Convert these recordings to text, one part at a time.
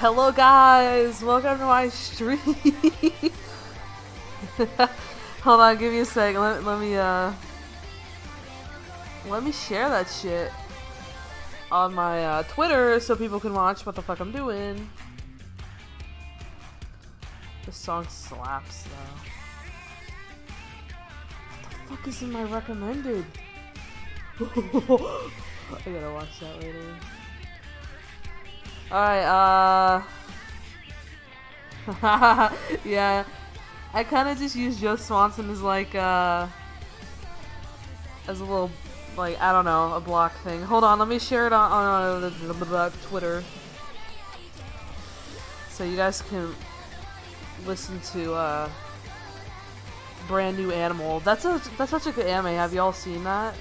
Hello guys, welcome to my stream. Hold on, give me a sec. Let me share that shit on my Twitter so people can watch what the fuck I'm doing. This song slaps though. What the fuck is in my recommended? I gotta watch that later. Alright, yeah. I kinda just use Joe Swanson as like, as a little, like, I don't know, a block thing. Hold on, let me share it on the Twitter. So you guys can listen to, Brand New Animal. That's such a good anime. Have y'all seen that?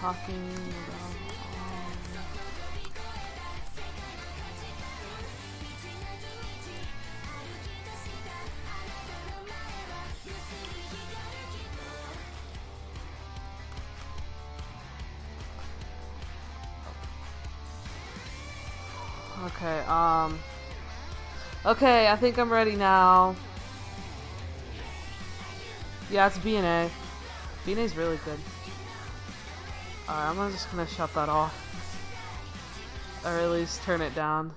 Talking about... Okay, I think I'm ready now. Yeah, it's B&A. B&A's really good. Alright, I'm just gonna shut that off. Or at least turn it down.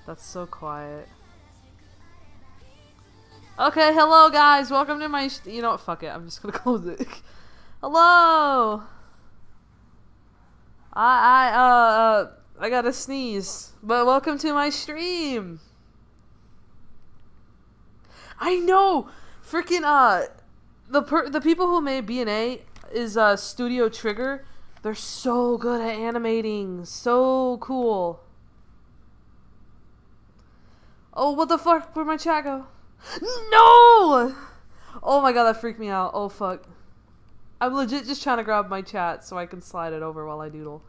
That's so quiet. Okay, hello guys, welcome to my you know what, fuck it, I'm just gonna close it. Hello! I gotta sneeze. But welcome to my stream! I know! Freaking, the people who made B&A is Studio Trigger. They're so good at animating. So cool. Oh, what the fuck? Where'd my chat go? No! Oh my god, that freaked me out. Oh fuck. I'm legit just trying to grab my chat so I can slide it over while I doodle.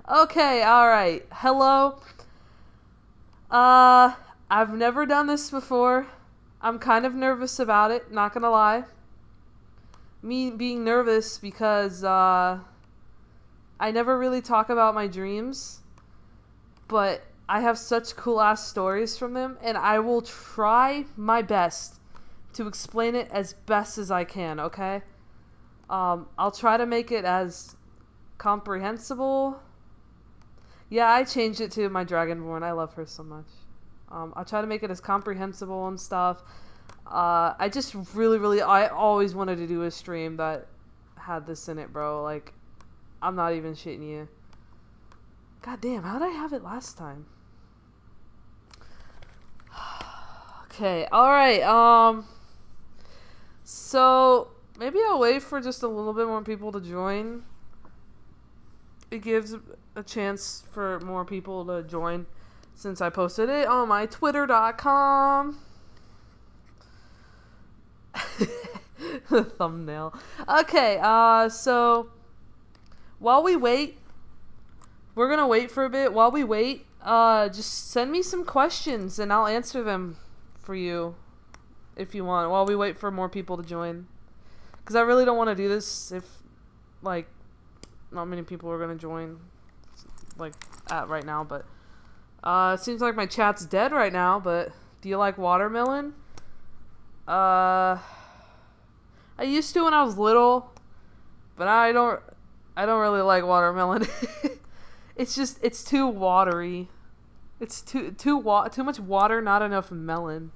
Okay, alright. Hello. I've never done this before. I'm kind of nervous about it, not gonna lie. Me being nervous because I never really talk about my dreams, but I have such cool ass stories from them, and I will try my best to explain it as best as I can, okay? I'll try to make it as comprehensible. Yeah, I changed it to my Dragonborn. I love her so much. I'll try to make it as comprehensible and stuff. I just I always wanted to do a stream that had this in it, bro. Like, I'm not even shitting you. God damn, how'd I have it last time? Okay, alright, so maybe I'll wait for just a little bit more people to join. It gives a chance for more people to join since I posted it on my twitter.com. Thumbnail. Okay, so while we wait, we're gonna wait for a bit. While we wait, just send me some questions and I'll answer them for you if you want, while we wait for more people to join. Because I really don't want to do this if, like, not many people are gonna join, like, right now, but it seems like my chat's dead right now, but do you like watermelon? I used to when I was little, but I don't really like watermelon. It's too watery. It's too much water, not enough melon.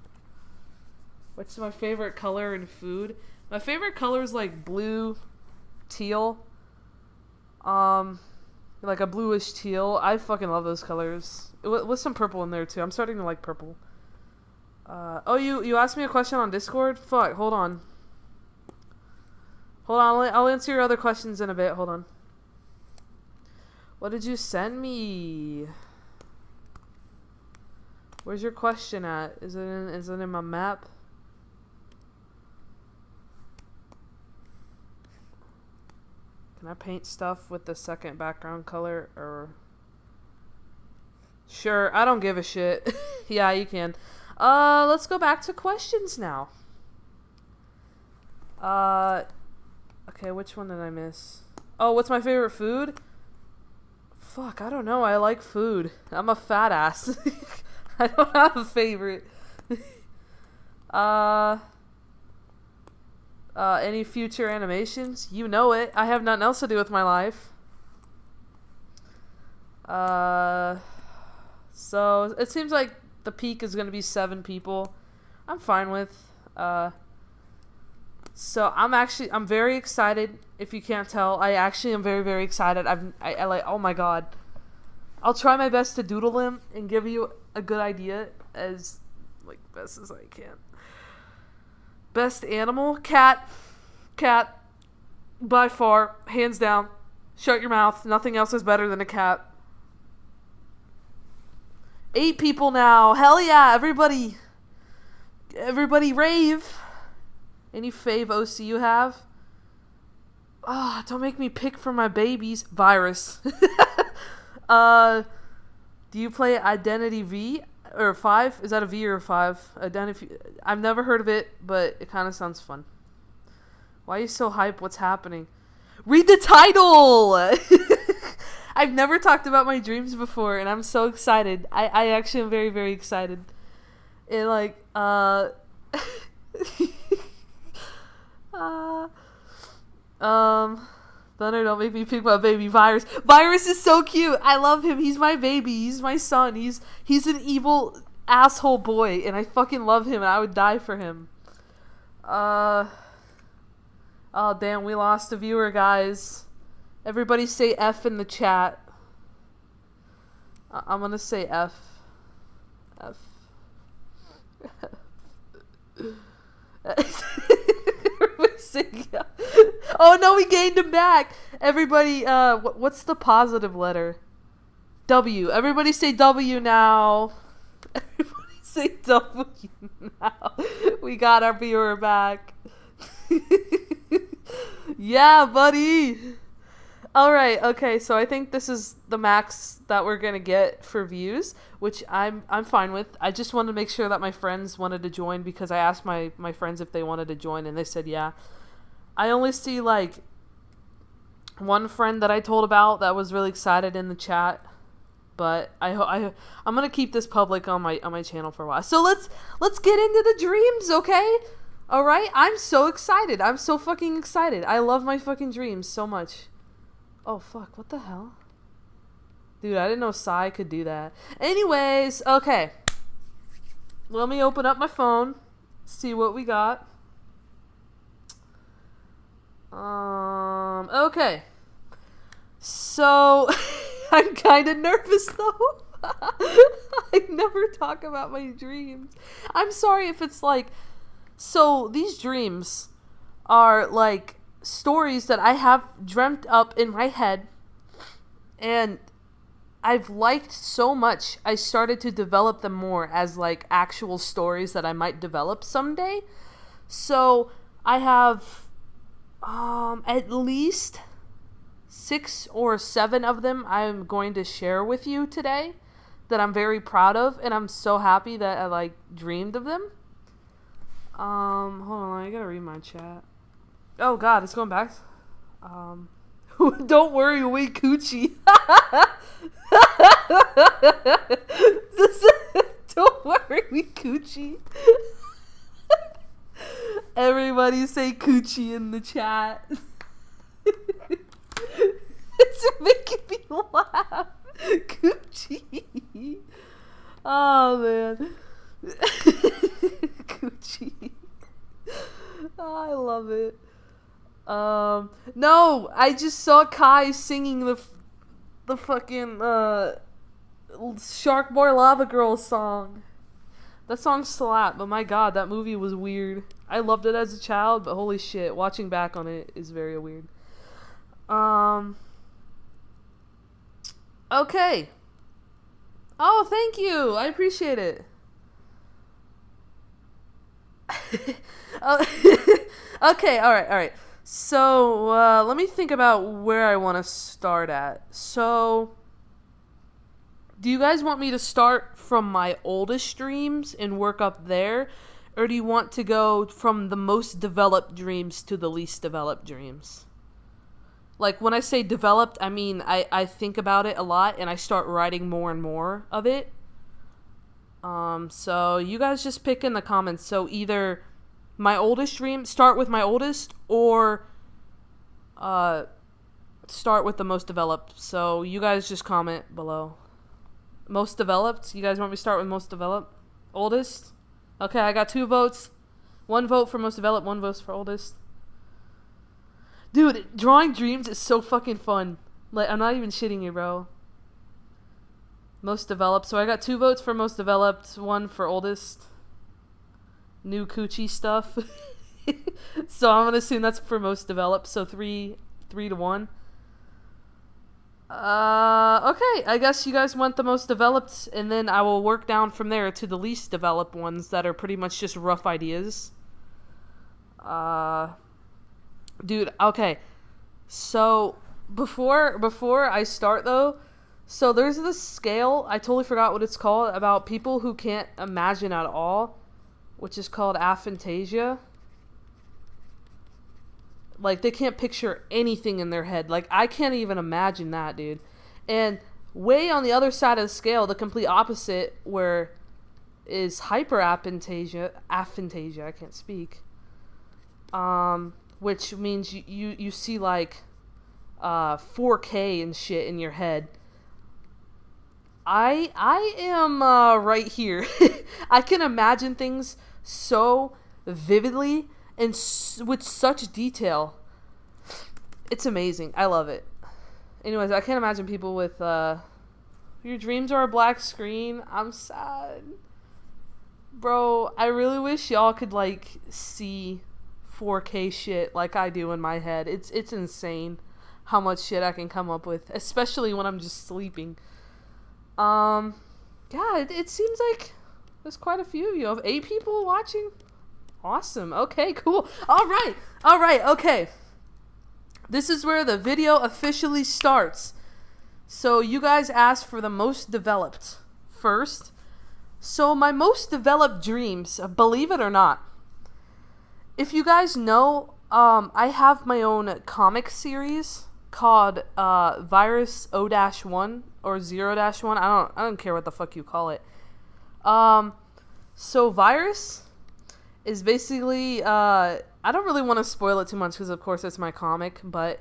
What's my favorite color in food? My favorite color is like blue, teal. Like a bluish teal. I fucking love those colors. With some purple in there too. I'm starting to like purple. Oh, you asked me a question on Discord? Fuck, hold on. Hold on, I'll answer your other questions in a bit. Hold on. What did you send me? Where's your question at? Is it in my map? Can I paint stuff with the second background color or... Sure, I don't give a shit. Yeah, you can. Let's go back to questions now. Okay, which one did I miss? Oh, what's my favorite food? Fuck, I don't know. I like food. I'm a fat ass. I don't have a favorite. Any future animations? You know it. I have nothing else to do with my life. So it seems like the peak is gonna be 7 people. I'm fine with. So I'm very excited. If you can't tell, I actually am very, very excited. I like. Oh my god. I'll try my best to doodle him and give you a good idea as like best as I can. Best animal, cat, by far, hands down. Shut your mouth. Nothing else is better than a cat. 8 people now. Hell yeah, everybody rave. Any fave OC you have? Oh, don't make me pick for my babies. Virus. Do you play Identity V or 5? Is that a V or a 5? Identity. I've never heard of it, but it kind of sounds fun. Why are you so hype? What's happening? Read the title! I've never talked about my dreams before, and I'm so excited. I actually am very, very excited. It like, Thunder, don't make me pick my baby. Virus. Virus is so cute. I love him. He's my baby. He's my son. He's an evil asshole boy, and I fucking love him, and I would die for him. Oh, damn, we lost a viewer, guys. Everybody say F in the chat. I'm gonna say F. F. Everybody say yeah. Oh, no, we gained him back. Everybody, what's the positive letter? W. Everybody say W now. Everybody say W now. We got our viewer back. Yeah, buddy. Alright, okay, so I think this is the max that we're gonna get for views, which I'm fine with. I just wanted to make sure that my friends wanted to join because I asked my friends if they wanted to join and they said yeah. I only see like one friend that I told about that was really excited in the chat, but I'm gonna keep this public on my channel for a while. So let's get into the dreams, okay? Alright, I'm so excited. I'm so fucking excited. I love my fucking dreams so much. Oh, fuck. What the hell? Dude, I didn't know Sai could do that. Anyways, okay. Let me open up my phone. See what we got. Okay. So, I'm kind of nervous, though. I never talk about my dreams. I'm sorry if it's like... So, these dreams are, like, stories that I have dreamt up in my head, and I've liked so much, I started to develop them more as, like, actual stories that I might develop someday. So, I have, at least 6 or 7 of them I'm going to share with you today that I'm very proud of, and I'm so happy that I, like, dreamed of them. Hold on, I gotta read my chat. Oh god, it's going back. Don't worry, we coochie. Don't worry, we coochie. Everybody say coochie in the chat. It's making me laugh. Coochie. Oh man. Coochie. Oh, I love it. No, I just saw Kai singing the fucking Shark Boy Lava Girl song. That song slapped, but my god, that movie was weird. I loved it as a child, but holy shit, watching back on it is very weird. Okay. Oh, thank you. I appreciate it. Okay, alright. So, let me think about where I want to start at. So, do you guys want me to start from my oldest dreams and work up there? Or do you want to go from the most developed dreams to the least developed dreams? Like, when I say developed, I mean I think about it a lot and I start writing more and more of it. So you guys just pick in the comments. So either my oldest dream, start with my oldest, or start with the most developed. So you guys just comment below. Most developed? You guys want me to start with most developed? Oldest? Okay, I got 2 votes. 1 vote for most developed, 1 vote for oldest. Dude, drawing dreams is so fucking fun. Like, I'm not even shitting you, bro. Most developed. So I got 2 votes for most developed, 1 for oldest. New coochie stuff. So I'm gonna assume that's for most developed. So 3 to 1. Okay. I guess you guys want the most developed, and then I will work down from there to the least developed ones that are pretty much just rough ideas. Dude, okay. So before I start though, so there's this scale, I totally forgot what it's called, about people who can't imagine at all, which is called aphantasia. Like, they can't picture anything in their head. Like, I can't even imagine that, dude. And way on the other side of the scale, the complete opposite, where is hyperaphantasia. Aphantasia, I can't speak. Which means you see like 4K and shit in your head. I am right here. I can imagine things so vividly and with such detail. It's amazing. I love it. Anyways, I can't imagine people with your dreams are a black screen. I'm sad. Bro, I really wish y'all could like see 4K shit like I do in my head. It's insane how much shit I can come up with, especially when I'm just sleeping. Yeah, it seems like there's quite a few of you. Have 8 people watching? Awesome. Okay, cool. All right, okay. This is where the video officially starts. So you guys asked for the most developed first. So my most developed dreams, believe it or not, if you guys know, I have my own comic series called Virus O-1 or 0-1. I don't care what the fuck you call it. So Virus is basically, I don't really want to spoil it too much because of course it's my comic, but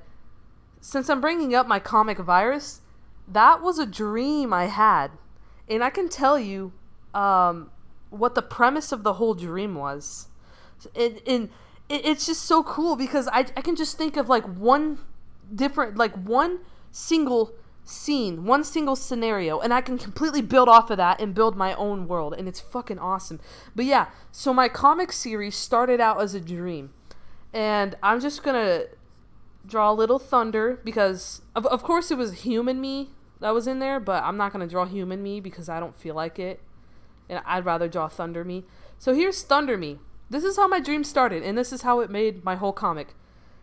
since I'm bringing up my comic Virus, that was a dream I had, and I can tell you what the premise of the whole dream was. It's just so cool because I can just think of like one single scene, one single scenario, and I can completely build off of that and build my own world, and it's fucking awesome. But yeah, so my comic series started out as a dream, and I'm just gonna draw a little thunder because of course it was human me that was in there, but I'm not gonna draw human me because I don't feel like it, and I'd rather draw thunder me. So here's thunder me. This is how my dream started, and this is how it made my whole comic.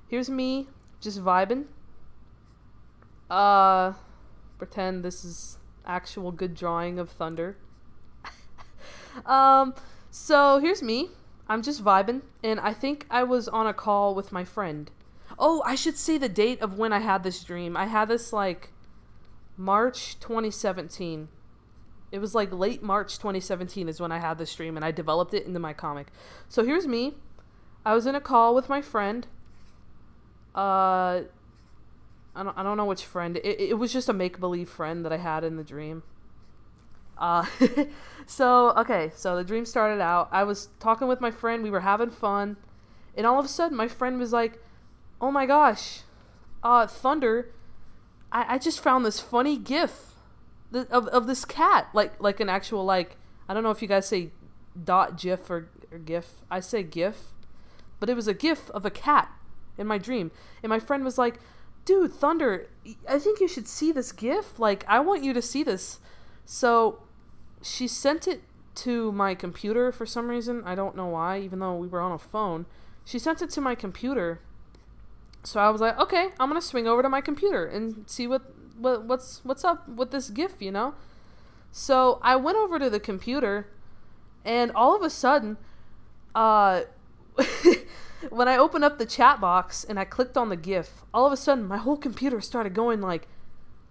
Here's me just vibing. Pretend this is actual good drawing of thunder. So here's me. I'm just vibing, and I think I was on a call with my friend. Oh, I should say the date of when I had this dream. I had this like March 2017. It was like late March 2017 is when I had this dream, and I developed it into my comic. So here's me. I was in a call with my friend. I don't know which friend. It was just a make-believe friend that I had in the dream. So the dream started out. I was talking with my friend. We were having fun. And all of a sudden, my friend was like, oh my gosh, Thunder, I just found this funny GIF of this cat. Like an actual, like, I don't know if you guys say .gif or GIF. I say GIF. But it was a GIF of a cat in my dream. And my friend was like, dude, Thunder, I think you should see this GIF. Like, I want you to see this. So she sent it to my computer for some reason. I don't know why, even though we were on a phone. She sent it to my computer. So I was like, okay, I'm going to swing over to my computer and see what's up with this GIF, you know? So I went over to the computer, and all of a sudden, uh, when I opened up the chat box and I clicked on the GIF, all of a sudden my whole computer started going like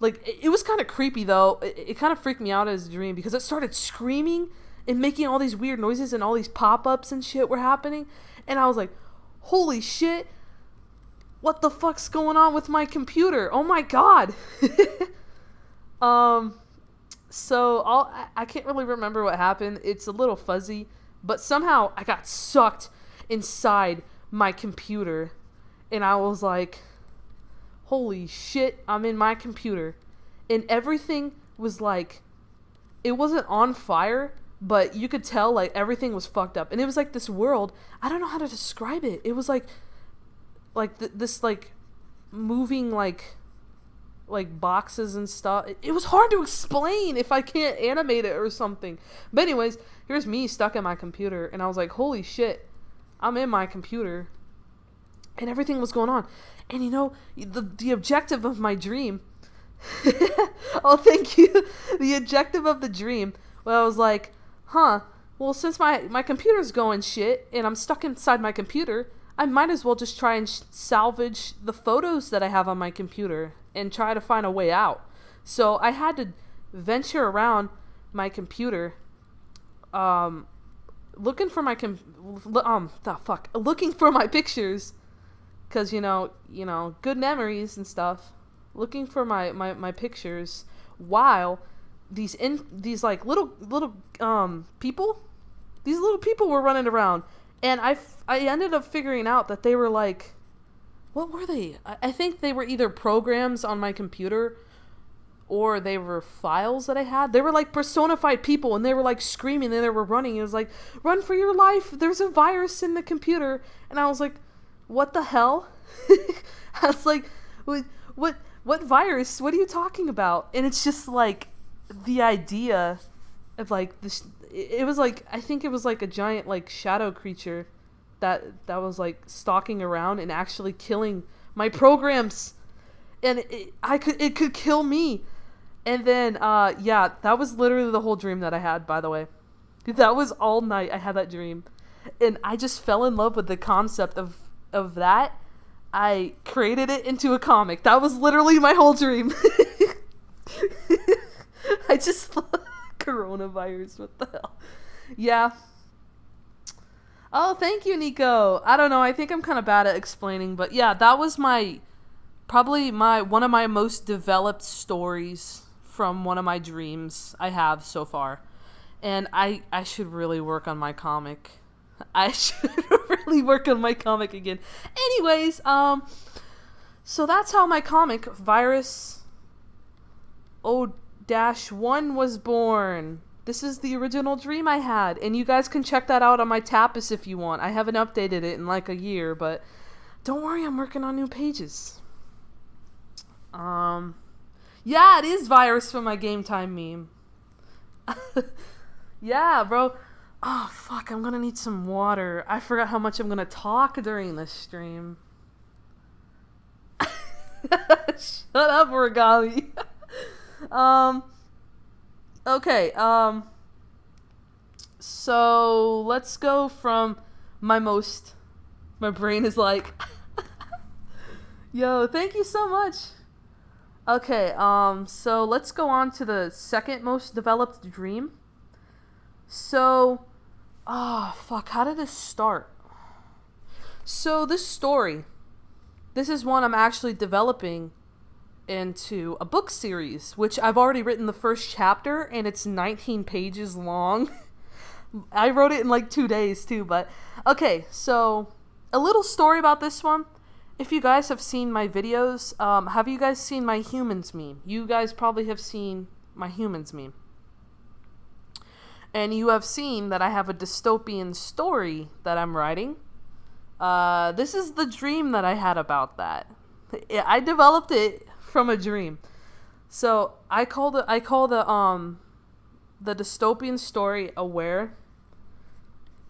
it was kind of creepy though. It kind of freaked me out as a dream because it started screaming and making all these weird noises and all these pop-ups and shit were happening. And I was like, holy shit, what the fuck's going on with my computer? Oh my god. So I can't really remember what happened. It's a little fuzzy, but somehow I got sucked inside my computer and I was like, holy shit, I'm in my computer. And everything was like, it wasn't on fire, but you could tell like everything was fucked up. And it was like this world, I don't know how to describe it. It was like this like moving like boxes and stuff. It was hard to explain if I can't animate it or something. But anyways, here's me stuck in my computer and I was like, holy shit, I'm in my computer. And everything was going on. And you know, the objective of my dream, oh, thank you. The objective of the dream, well, I was like, well, since my computer's going shit and I'm stuck inside my computer, I might as well just try and salvage the photos that I have on my computer and try to find a way out. So I had to venture around my computer, looking for my looking for my pictures. Cause you know, good memories and stuff. Looking for my pictures while these like little people, these little people were running around, and I ended up figuring out that they were like, what were they? I think they were either programs on my computer, or they were files that I had. They were like personified people, and they were like screaming, and they were running. It was like, run for your life! There's a virus in the computer, and I was like, what the hell? I was like, what virus? What are you talking about? And it's just like the idea of like this. It was like, I think it was like a giant like shadow creature that was like stalking around and actually killing my programs, and it could kill me. And then yeah, that was literally the whole dream that I had. By the way, that was all night I had that dream, and I just fell in love with the concept of that. I created it into a comic. That was literally my whole dream. I just thought, coronavirus, what the hell? Yeah. Oh, thank you, Nico. I don't know, I think I'm kind of bad at explaining, but yeah, that was probably one of my most developed stories from one of my dreams I have so far. And I should really work on my comic. I should really work on my comic again. Anyways, so that's how my comic, Virus O-1 was born. This is the original dream I had, and you guys can check that out on my Tapas if you want. I haven't updated it in like a year, but don't worry, I'm working on new pages. Yeah, it is Virus from my Game Time meme. Yeah, bro. Oh, fuck, I'm gonna need some water. I forgot how much I'm gonna talk during this stream. Shut up, Origami. Okay, so let's go from my brain is like, yo, thank you so much. Okay, so let's go on to the second most developed dream. So, fuck, how did this start? So this story, this is one I'm actually developing into a book series, which I've already written the first chapter, and it's 19 pages long. I wrote it in like 2 days too, but okay, so a little story about this one. If you guys have seen my videos, have you guys seen my humans meme? You guys probably have seen my humans meme. And you have seen that I have a dystopian story that I'm writing. This is the dream that I had about that. I developed it from a dream. So I call the dystopian story Aware,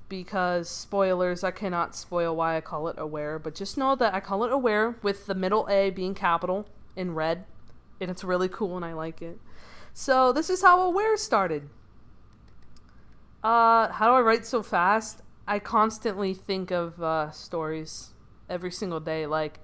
because spoilers, I cannot spoil why I call it Aware, but just know that I call it Aware with the middle A being capital in red, and it's really cool and I like it. So this is how Aware started. How do I write so fast? I constantly think of stories every single day. Like,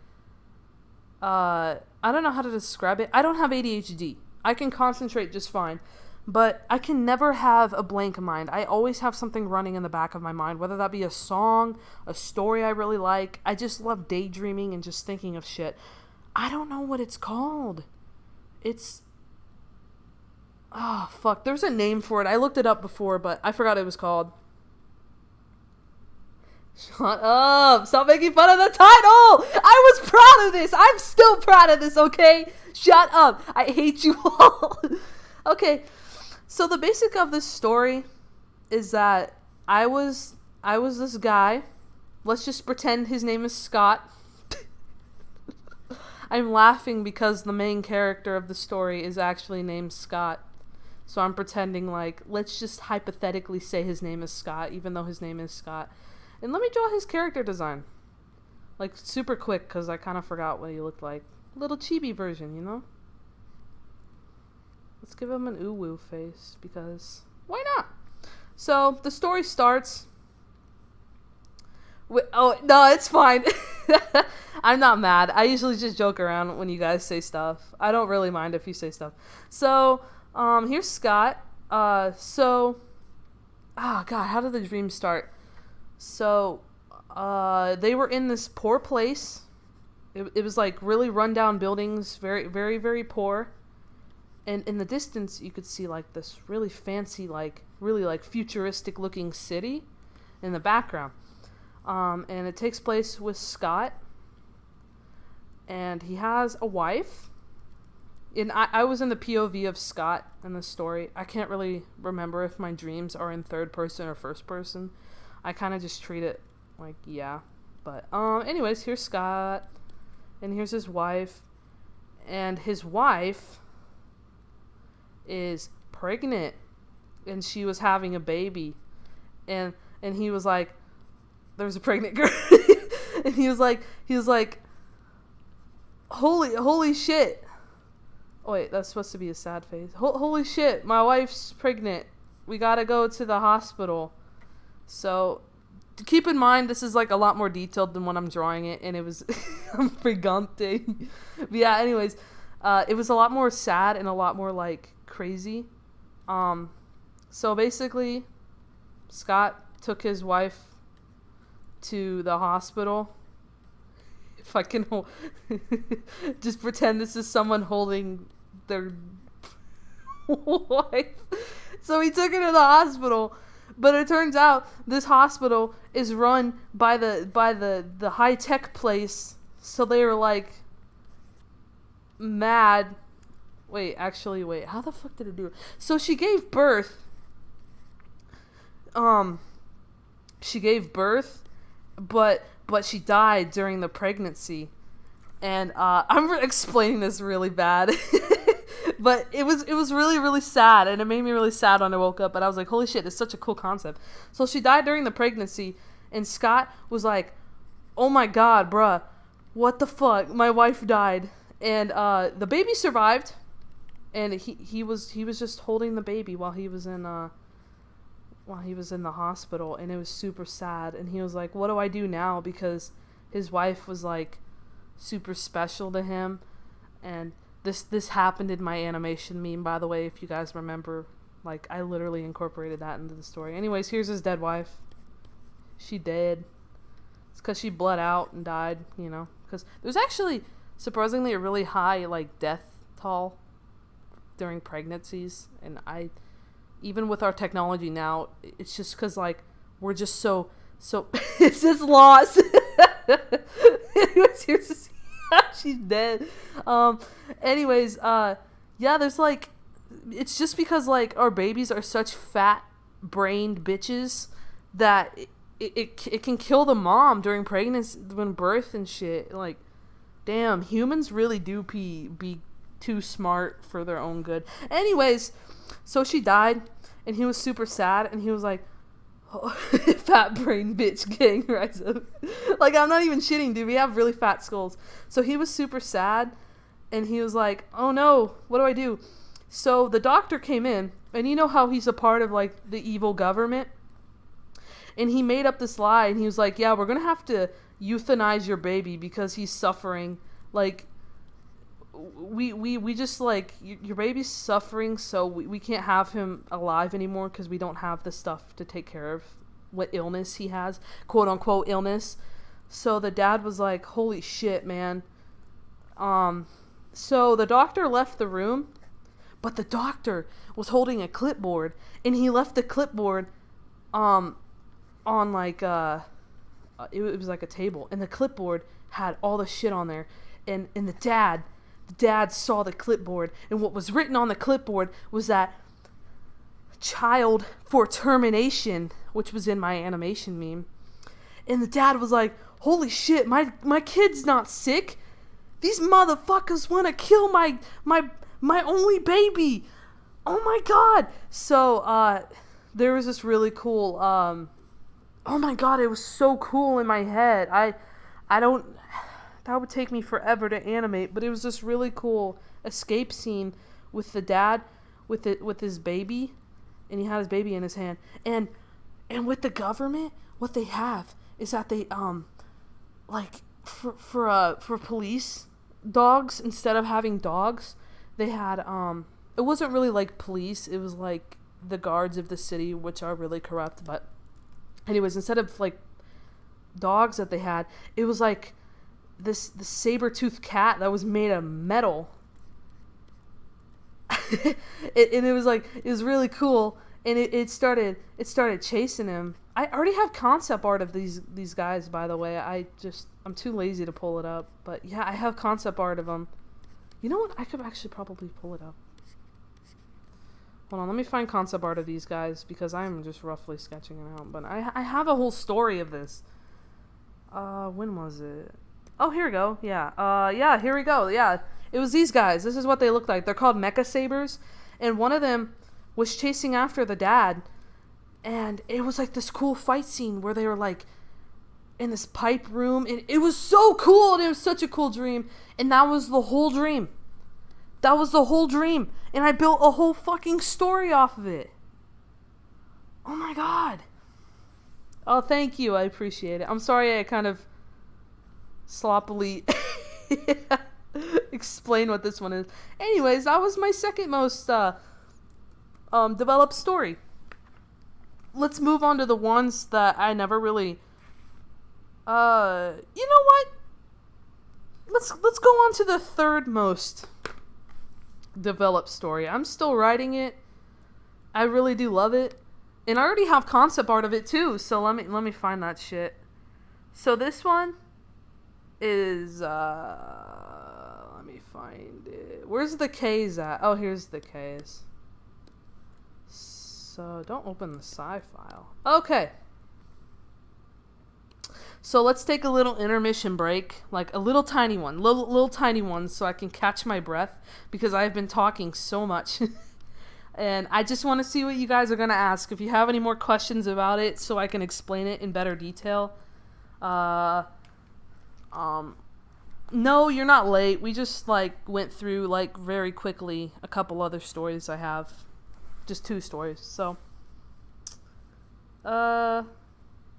I don't know how to describe it. I don't have ADHD. I can concentrate just fine. But I can never have a blank mind. I always have something running in the back of my mind, whether that be a song, a story I really like. I just love daydreaming and just thinking of shit. I don't know what it's called. It's... Oh, fuck. There's a name for it. I looked it up before, but I forgot it was called. Shut up. Stop making fun of the title. I was proud of this. I'm still proud of this, okay? Shut up. I hate you all. Okay. So the basic of this story is that I was this guy. Let's just pretend his name is Scott. I'm laughing because the main character of the story is actually named Scott. So I'm pretending like, let's just hypothetically say his name is Scott, even though his name is Scott. And let me draw his character design. Like, super quick, because I kind of forgot what he looked like. A little chibi version, you know? Let's give him an ooh-woo face, because why not? So, the story starts... Oh, no, it's fine. I'm not mad. I usually just joke around when you guys say stuff. I don't really mind if you say stuff. So, here's Scott. Oh, God, how did the dream start? So, they were in this poor place. It was like really rundown buildings, very, very, very poor. And in the distance, you could see like this really fancy, like really like futuristic looking city in the background. And it takes place with Scott. And he has a wife. And I was in the POV of Scott in the story. I can't really remember if my dreams are in third person or first person. I kind of just treat it like, yeah. But, anyways, here's Scott. And here's his wife. And his wife is pregnant. And she was having a baby. And he was like, there's a pregnant girl. And he was like, holy shit. Oh, wait, that's supposed to be a sad face. Holy shit, my wife's pregnant. We gotta go to the hospital. So, keep in mind, this is like a lot more detailed than when I'm drawing it, and it was frigante. But yeah, anyways, it was a lot more sad and a lot more like crazy. So basically, Scott took his wife to the hospital. If I can just pretend this is someone holding their wife. So he took her to the hospital. But it turns out this hospital is run by the high-tech place. So they were like mad. Wait, how the fuck did it do it? So she gave birth. She gave birth, but she died during the pregnancy. And I'm explaining this really bad. But it was really, really sad, and it made me really sad when I woke up, but I was like, holy shit, it's such a cool concept. So she died during the pregnancy, and Scott was like, oh my god, bruh, what the fuck, my wife died. And the baby survived, and he was just holding the baby while he was in the hospital, and it was super sad. And he was like, what do I do now? Because his wife was like super special to him. And this happened in my animation meme, by the way, if you guys remember. Like, I literally incorporated that into the story. Anyways, here's his dead wife. She dead. It's because she bled out and died, you know. Because there's actually, surprisingly, a really high, like, death toll during pregnancies. And even with our technology now, it's just because, like, we're just so it's just lost. Anyways, here's she's dead. Anyways, yeah, there's like, it's just because like our babies are such fat-brained bitches that it can kill the mom during pregnancy, when birth and shit. Like, damn, humans really do be too smart for their own good. Anyways, so she died, and he was super sad, and he was like, oh, fat brain bitch gang rise up. Like, I'm not even shitting, dude. We have really fat skulls. So he was super sad, and he was like, oh no, what do I do? So the doctor came in, and you know how he's a part of like the evil government? And he made up this lie, and he was like, yeah, we're gonna have to euthanize your baby because he's suffering. Like, we just, like, your baby's suffering, so we can't have him alive anymore because we don't have the stuff to take care of what illness he has, quote unquote illness. So the dad was like, holy shit, man. So the doctor left the room, but the doctor was holding a clipboard, and he left the clipboard on like it was like a table, and the clipboard had all the shit on there, and the dad saw the clipboard, and what was written on the clipboard was that child for termination, which was in my animation meme. And the dad was like, holy shit, my kid's not sick. These motherfuckers want to kill my only baby. Oh my god. So there was this really cool oh my god, it was so cool in my head. I don't, that would take me forever to animate, but it was this really cool escape scene with the dad with his baby, and he had his baby in his hand. And with the government, what they have is that they like for police dogs, instead of having dogs, they had it wasn't really like police, it was like the guards of the city, which are really corrupt. But anyways, instead of like dogs that they had, it was like the saber-toothed cat that was made of metal. And it was like, it was really cool, and it started chasing him. I already have concept art of these guys, by the way. I'm too lazy to pull it up, but yeah, I have concept art of them. You know what? I could actually probably pull it up. Hold on, let me find concept art of these guys, because I'm just roughly sketching it out. But I have a whole story of this. When was it? Oh, here we go. Yeah. Yeah, here we go. Yeah. It was these guys. This is what they look like. They're called Mecha Sabers. And one of them was chasing after the dad. And it was like this cool fight scene where they were like in this pipe room. And it was so cool. And it was such a cool dream. And that was the whole dream. That was the whole dream. And I built a whole fucking story off of it. Oh my god. Oh, thank you. I appreciate it. I'm sorry I kind of sloppily explain what this one is. Anyways, that was my second most developed story. Let's move on to the ones that I never really you know what? Let's go on to the third most developed story. I'm still writing it. I really do love it. And I already have concept art of it too, so let me find that shit. So this one is let me find it. Where's the K's at? Oh, here's the K's. So don't open the sci file. Okay. So let's take a little intermission break, like a little tiny one, little tiny one, so I can catch my breath, because I've been talking so much. And I just want to see what you guys are going to ask. If you have any more questions about it, so I can explain it in better detail. No, you're not late. We just, like, went through, like, very quickly a couple other stories I have. Just 2 stories, so.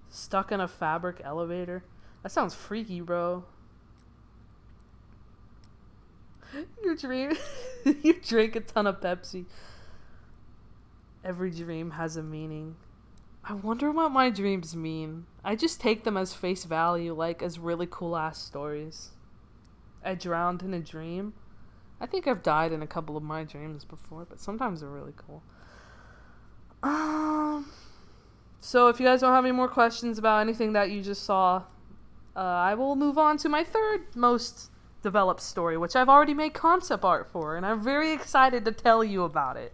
Stuck in a fabric elevator. That sounds freaky, bro. You drink a ton of Pepsi. Every dream has a meaning. I wonder what my dreams mean. I just take them as face value, like as really cool ass stories. I drowned in a dream. I think I've died in a couple of my dreams before, but sometimes they're really cool. So if you guys don't have any more questions about anything that you just saw, I will move on to my third most developed story, which I've already made concept art for, and I'm very excited to tell you about it.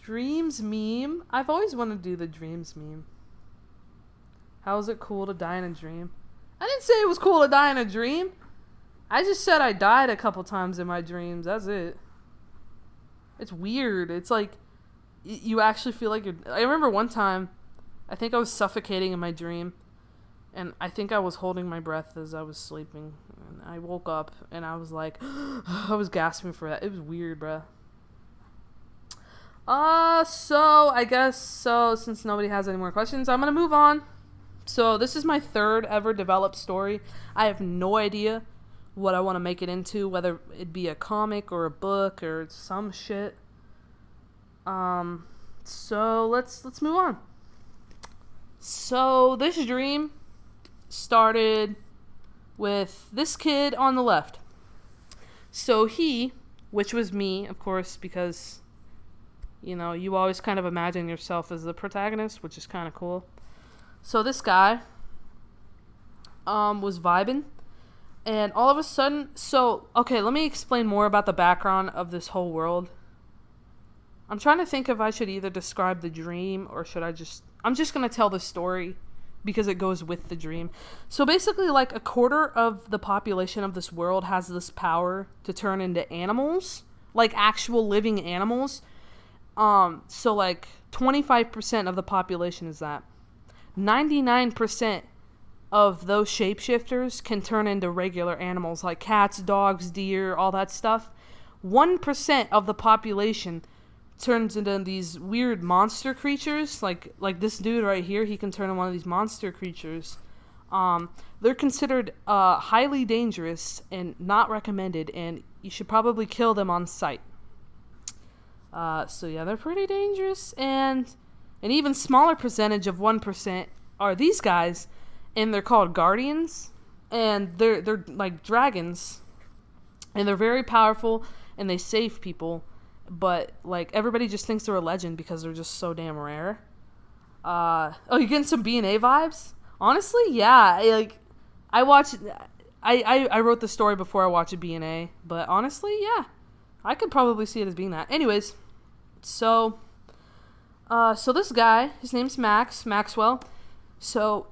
Dreams meme. I've always wanted to do the dreams meme. How is it cool to die in a dream? I didn't say it was cool to die in a dream. I just said I died a couple times in my dreams. That's it. It's weird. It's like you actually feel like you're... I remember one time, I think I was suffocating in my dream, and I think I was holding my breath as I was sleeping. And I woke up, and I was like... I was gasping for that. It was weird, bruh. So I guess so. Since nobody has any more questions, I'm gonna move on. So this is my third ever developed story. I have no idea what I want to make it into, whether it be a comic or a book or some shit. So let's move on. So this dream started with this kid on the left. So he, which was me, of course, because, you know, you always kind of imagine yourself as the protagonist, which is kind of cool. So this guy was vibing, and all of a sudden, okay, let me explain more about the background of this whole world. I'm trying to think if I should either describe the dream or I'm just going to tell the story because it goes with the dream. So basically, like, a quarter of the population of this world has this power to turn into animals, like actual living animals. So like 25% of the population is that. 99% of those shapeshifters can turn into regular animals like cats, dogs, deer, all that stuff. 1% of the population turns into these weird monster creatures, like this dude right here. He can turn into one of these monster creatures. They're considered highly dangerous and not recommended, and you should probably kill them on sight. So yeah, they're pretty dangerous, and an even smaller percentage of 1% are these guys, and they're called guardians, and they're like dragons, and they're very powerful, and they save people, but like everybody just thinks they're a legend because they're just so damn rare. Oh, you're getting some B&A vibes? Honestly, yeah. I wrote the story before I watched a B&A, but honestly, yeah, I could probably see it as being that. Anyways, so this guy, his name's Maxwell. So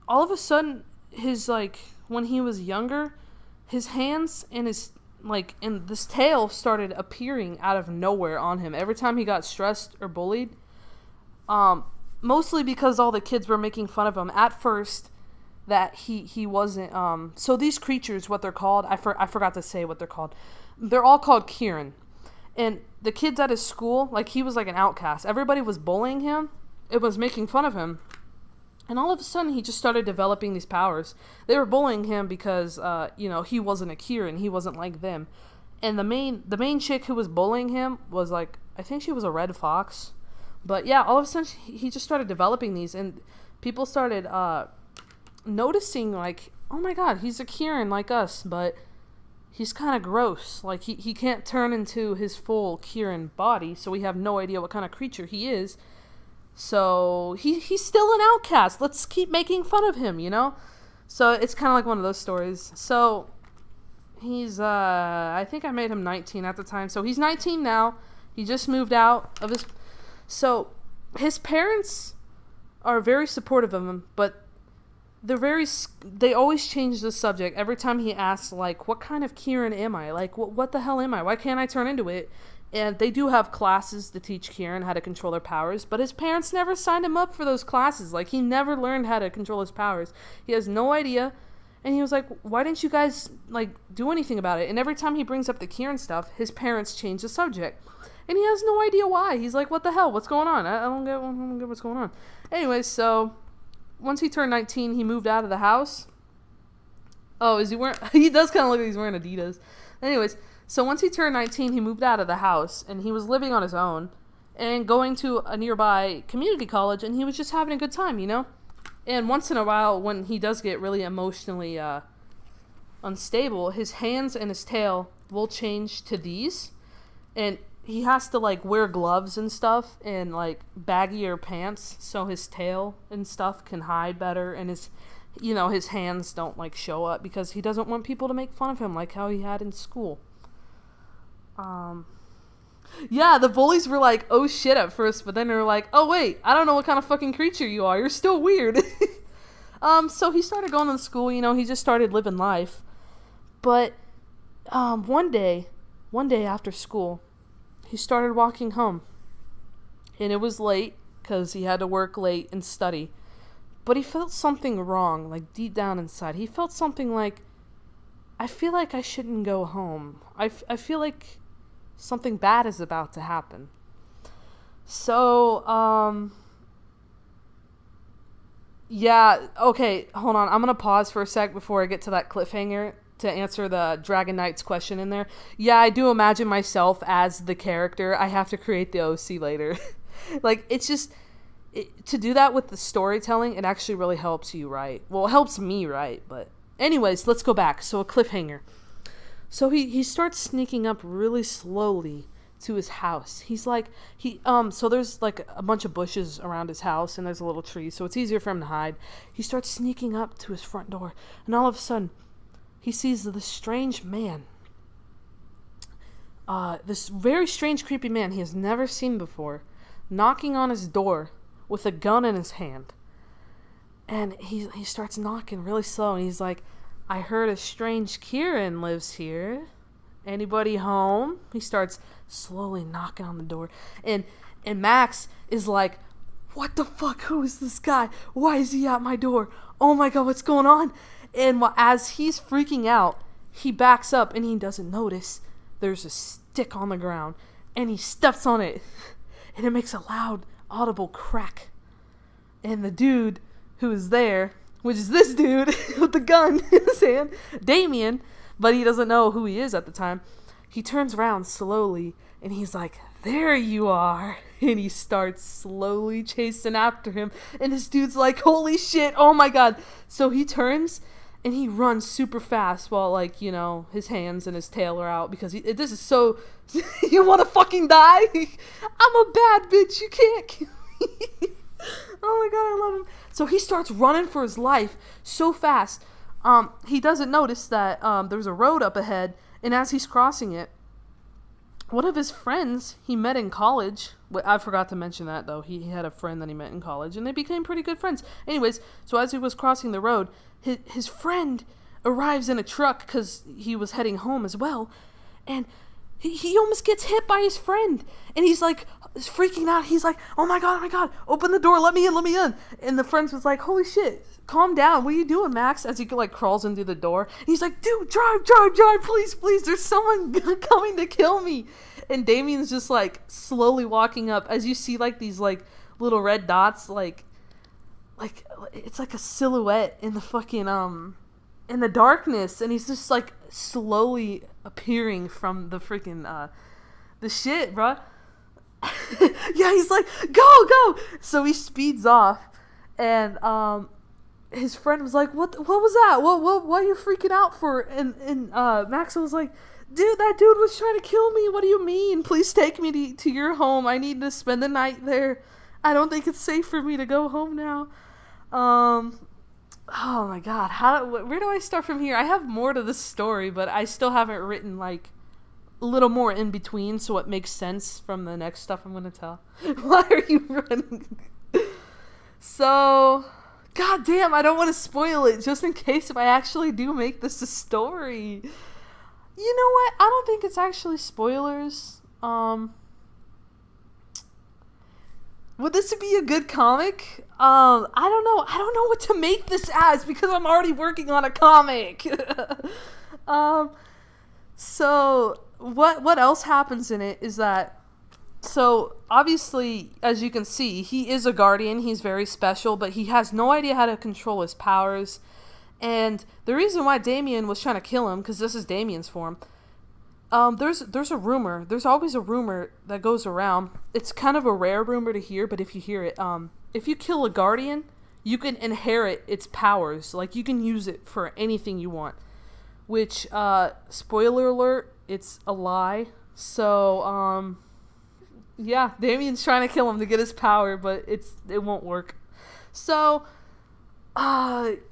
all of a sudden, when he was younger, his hands and and this tail started appearing out of nowhere on him every time he got stressed or bullied. Mostly because all the kids were making fun of him at first that he wasn't. So these creatures, what they're called, I forgot to say what they're called. They're all called Kieran. And the kids at his school, like, he was like an outcast. Everybody was bullying him. It was making fun of him. And all of a sudden, he just started developing these powers. They were bullying him because, he wasn't a Kieran. He wasn't like them. And the main chick who was bullying him was, like, I think she was a red fox. But yeah, all of a sudden, he just started developing these. And people started noticing, like, oh my god, he's a Kieran like us, but he's kind of gross. Like, he can't turn into his full Kieran body, so we have no idea what kind of creature he is. So he's still an outcast. Let's keep making fun of him, you know? So it's kind of like one of those stories. So he's, I think I made him 19 at the time. So he's 19 now. He just moved out of his... So his parents are very supportive of him, but they always change the subject every time he asks, like, what kind of Kieran am I? Like, what the hell am I? Why can't I turn into it? And they do have classes to teach Kieran how to control their powers, but his parents never signed him up for those classes. Like, he never learned how to control his powers. He has no idea. And he was like, why didn't you guys, like, do anything about it? And every time he brings up the Kieran stuff, his parents change the subject. And he has no idea why. He's like, what the hell? What's going on? I don't get what's going on. Anyway, so once he turned 19, he moved out of the house. Oh, is he wearing... He does kind of look like he's wearing Adidas. Anyways, so once he turned 19, he moved out of the house, and he was living on his own and going to a nearby community college, and he was just having a good time, you know? And once in a while, when he does get really emotionally unstable, his hands and his tail will change to these, and he has to, like, wear gloves and stuff and, like, baggier pants so his tail and stuff can hide better, and his hands don't, like, show up because he doesn't want people to make fun of him like how he had in school. Yeah, the bullies were like, oh shit at first, but then they were like, oh wait, I don't know what kind of fucking creature you are. You're still weird. So he started going to school, he just started living life. But, one day after school, he started walking home. And it was late, because he had to work late and study. But he felt something wrong, like deep down inside. He felt something like, I feel like I shouldn't go home. I feel like something bad is about to happen. So, yeah, okay, hold on. I'm gonna pause for a sec before I get to that cliffhanger to answer the Dragon Knight's question in there. Yeah, I do imagine myself as the character. I have to create the OC later. Like, it's just, to do that with the storytelling, it actually really helps you write. Well, it helps me write, but anyways, let's go back. So, a cliffhanger. So he starts sneaking up really slowly to his house. He's like, so there's like a bunch of bushes around his house and there's a little tree, so it's easier for him to hide. He starts sneaking up to his front door, and all of a sudden he sees this strange man, this very strange, creepy man he has never seen before, knocking on his door with a gun in his hand. And he starts knocking really slow, and he's like, I heard a strange Kieran lives here. Anybody home? He starts slowly knocking on the door. And Max is like, what the fuck? Who is this guy? Why is he at my door? Oh my god, what's going on? And as he's freaking out, he backs up and he doesn't notice there's a stick on the ground. And he steps on it. And it makes a loud, audible crack. And the dude who is there, which is this dude with the gun in his hand, Damien, but he doesn't know who he is at the time. He turns around slowly, and he's like, there you are. And he starts slowly chasing after him. And this dude's like, holy shit, oh my god. So he turns, and he runs super fast while, like, you know, his hands and his tail are out. Because this is so... You want to fucking die? I'm a bad bitch, you can't kill me. Oh my god, I love him. So he starts running for his life so fast. He doesn't notice that there's a road up ahead, and as he's crossing it, one of his friends he met in college, I forgot to mention that though, he had a friend that he met in college, and they became pretty good friends. Anyways, so as he was crossing the road, his friend arrives in a truck because he was heading home as well, and he almost gets hit by his friend, and he's like freaking out. He's like, oh my god, open the door, let me in. And the friend was like, holy shit, calm down, what are you doing, Max? As he like crawls into the door, and he's like, dude, drive, please, there's someone coming to kill me. And Damien's just like slowly walking up, as you see like these like little red dots, like it's like a silhouette in the fucking in the darkness, and he's just like slowly appearing from the freaking the shit, bruh. Yeah, he's like, go. So he speeds off, and his friend was like, what was that? What are you freaking out for? And Max was like, dude, that dude was trying to kill me. What do you mean? Please take me to your home. I need to spend the night there. I don't think it's safe for me to go home now. Oh my god, where do I start from here? I have more to this story, but I still haven't written like a little more in between so it makes sense from the next stuff I'm going to tell. Why are you running? So, god damn, I don't want to spoil it just in case if I actually do make this a story. You know what? I don't think it's actually spoilers. Would this be a good comic? I don't know. I don't know what to make this as because I'm already working on a comic. So what else happens in it is that, so obviously, as you can see, he is a guardian. He's very special, but he has no idea how to control his powers. And the reason why Damien was trying to kill him, because this is Damien's form, there's a rumor. There's always a rumor that goes around. It's kind of a rare rumor to hear, but if you hear it, if you kill a guardian, you can inherit its powers. Like, you can use it for anything you want. Which, spoiler alert, it's a lie. So, yeah, Damien's trying to kill him to get his power, but it won't work. So, yeah,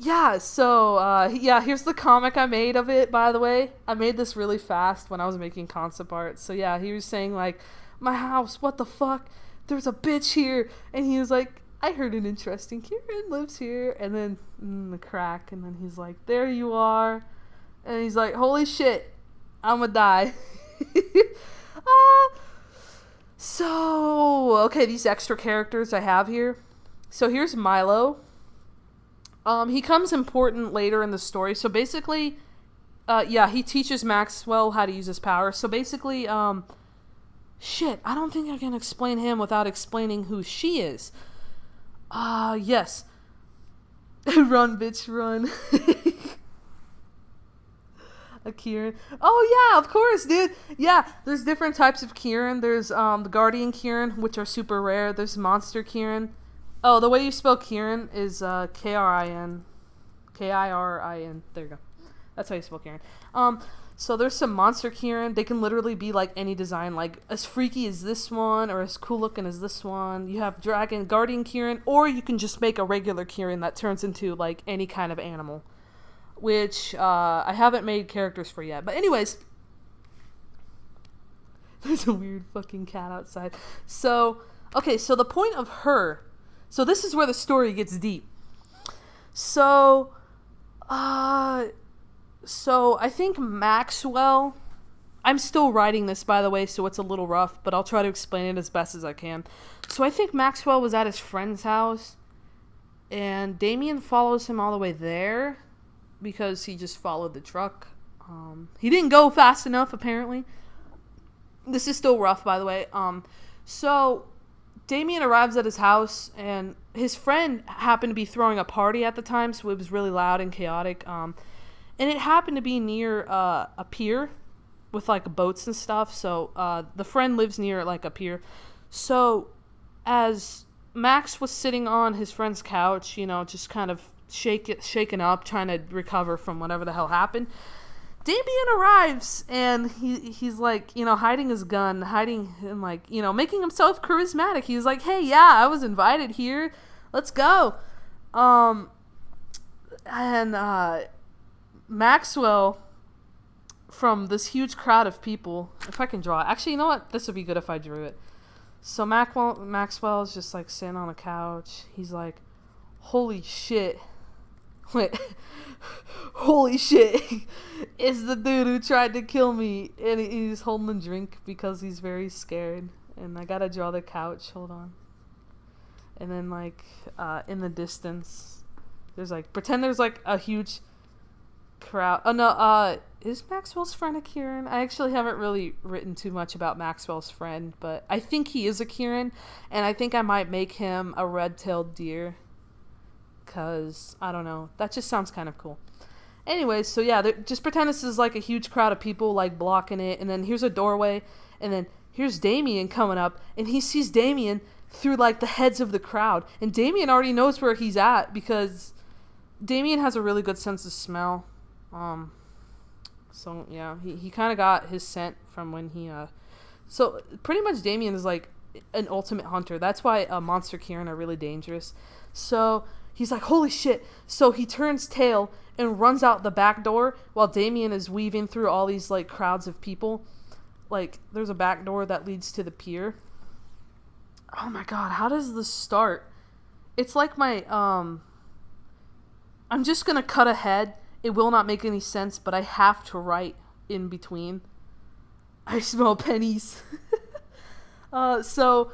here's the comic I made of it, by the way. I made this really fast when I was making concept art. So yeah, he was saying like, my house, what the fuck? There's a bitch here. And he was like, I heard an interesting Kieran lives here. And then the crack, and then he's like, there you are. And he's like, holy shit, I'ma die. So, okay, these extra characters I have here. So here's Milo. He comes important later in the story. So basically, he teaches Maxwell how to use his power. So basically, Shit, I don't think I can explain him without explaining who she is. Yes. Run, bitch, run. A Kieran. Oh, yeah, of course, dude. Yeah, there's different types of Kieran. There's the Guardian Kieran, which are super rare. There's Monster Kieran. Oh, the way you spell Kieran is K-R-I-N. K-I-R-I-N. There you go. That's how you spell Kieran. So there's some Monster Kieran. They can literally be like any design, like as freaky as this one or as cool looking as this one. You have Dragon Guardian Kieran, or you can just make a regular Kieran that turns into like any kind of animal, which I haven't made characters for yet. But anyways, there's a weird fucking cat outside. So, okay, so the point of her, so this is where the story gets deep. So I think Maxwell, I'm still writing this, by the way, so it's a little rough, but I'll try to explain it as best as I can. So I think Maxwell was at his friend's house, and Damien follows him all the way there because he just followed the truck. He didn't go fast enough, apparently. This is still rough, by the way. So Damien arrives at his house, and his friend happened to be throwing a party at the time, so it was really loud and chaotic. And it happened to be near a pier with like boats and stuff. So the friend lives near like a pier. So as Max was sitting on his friend's couch, you know, just kind of shaken up, trying to recover from whatever the hell happened, Damien arrives, and he's like, you know, hiding his gun, hiding and like, you know, making himself charismatic. He's like, hey, yeah, I was invited here. Let's go. Maxwell, from this huge crowd of people, if I can draw it. Actually, you know what? This would be good if I drew it. So Maxwell is just like sitting on a couch. He's like, holy shit. Wait. Holy shit. It's the dude who tried to kill me. And he's holding a drink because he's very scared. And I gotta draw the couch. Hold on. And then like in the distance, there's like, pretend there's like a huge crowd. Oh no, is Maxwell's friend a Kieran? I actually haven't really written too much about Maxwell's friend, but I think he is a Kieran, and I think I might make him a red-tailed deer, because, I don't know, that just sounds kind of cool. Anyways, so yeah, just pretend this is like a huge crowd of people like blocking it, and then here's a doorway, and then here's Damien coming up, and he sees Damien through like the heads of the crowd, and Damien already knows where he's at, because Damien has a really good sense of smell. So yeah, he kind of got his scent from when he so pretty much Damien is like an ultimate hunter. That's why Monster Kieran are really dangerous. So he's like, holy shit. So he turns tail and runs out the back door while Damien is weaving through all these like crowds of people. Like there's a back door that leads to the pier. Oh my god, how does this start? It's like my I'm just gonna cut ahead. It will not make any sense, but I have to write in between. I smell pennies. So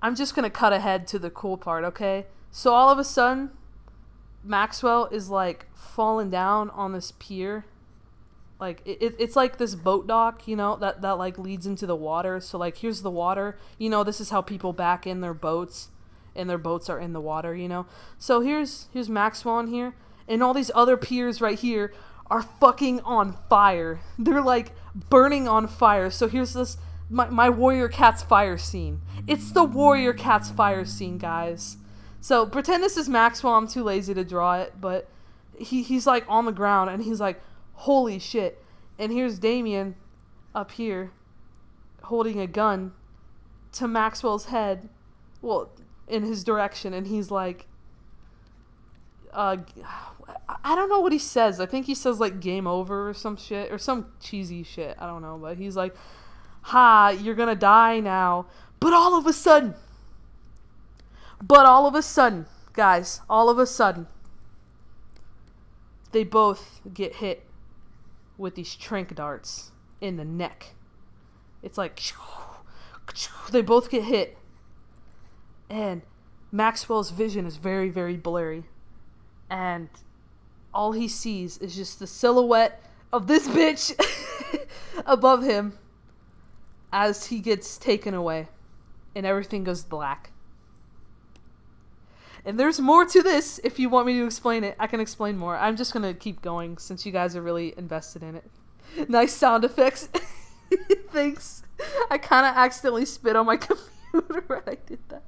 I'm just going to cut ahead to the cool part, okay? So all of a sudden, Maxwell is like falling down on this pier. Like it's like this boat dock, you know, that like leads into the water. So like here's the water. You know, this is how people back in their boats, and their boats are in the water, you know. So here's Maxwell in here. And all these other piers right here are fucking on fire. They're like burning on fire. So here's this, my Warrior Cat's fire scene. It's the Warrior Cat's fire scene, guys. So pretend this is Maxwell. I'm too lazy to draw it. But he's like on the ground and he's like, holy shit. And here's Damien up here holding a gun to Maxwell's head. Well, in his direction. And he's like, I don't know what he says. I think he says like game over or some shit or some cheesy shit. I don't know, but he's like, ha, you're gonna die now. But all of a sudden, guys, all of a sudden, they both get hit with these tranq darts in the neck. It's like, they both get hit. And Maxwell's vision is very, very blurry. And all he sees is just the silhouette of this bitch above him. as he gets taken away and everything goes black. And there's more to this. If you want me to explain it, I can explain more. I'm just going to keep going since you guys are really invested in it. Nice sound effects. Thanks. I kind of accidentally spit on my computer when I did that.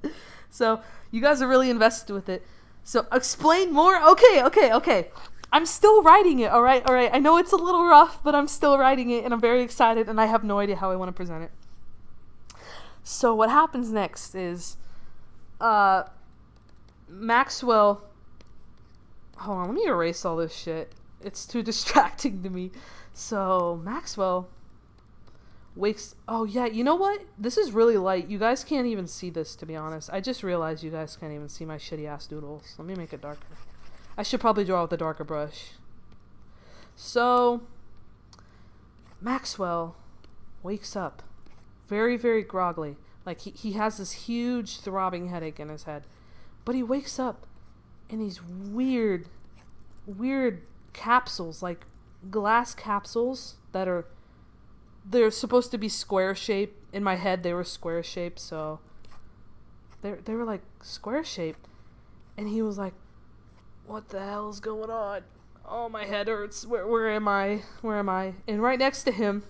So you guys are really invested with it. So explain more? Okay. I'm still writing it, all right? I know it's a little rough, but I'm still writing it, and I'm very excited, and I have no idea how I want to present it. So what happens next is Maxwell... Hold on, let me erase all this shit. It's too distracting to me. So Maxwell wakes... Oh, yeah, you know what? This is really light. You guys can't even see this, to be honest. I just realized you guys can't even see my shitty-ass doodles. Let me make it darker. I should probably draw with a darker brush. So, Maxwell wakes up very, very groggily. Like, he has this huge throbbing headache in his head. But he wakes up in these weird capsules, like glass capsules that are... They're supposed to be square shaped. In my head, they were square shaped, so... They were, like, square shaped. And he was like, what the hell is going on? Oh, my head hurts. Where am I? And right next to him...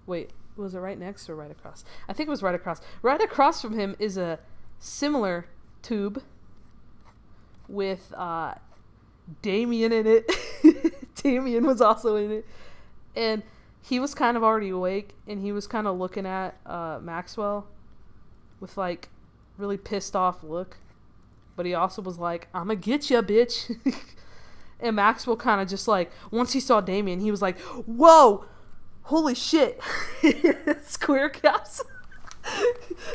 Wait, was it right next or right across? I think it was right across. Right across from him is a similar tube with Damien in it. Damien was also in it. And he was kind of already awake, and he was kind of looking at Maxwell with, like, really pissed off look. But he also was like, I'ma get ya, bitch. And Maxwell kind of just like, once he saw Damien, he was like, whoa, holy shit. Square caps.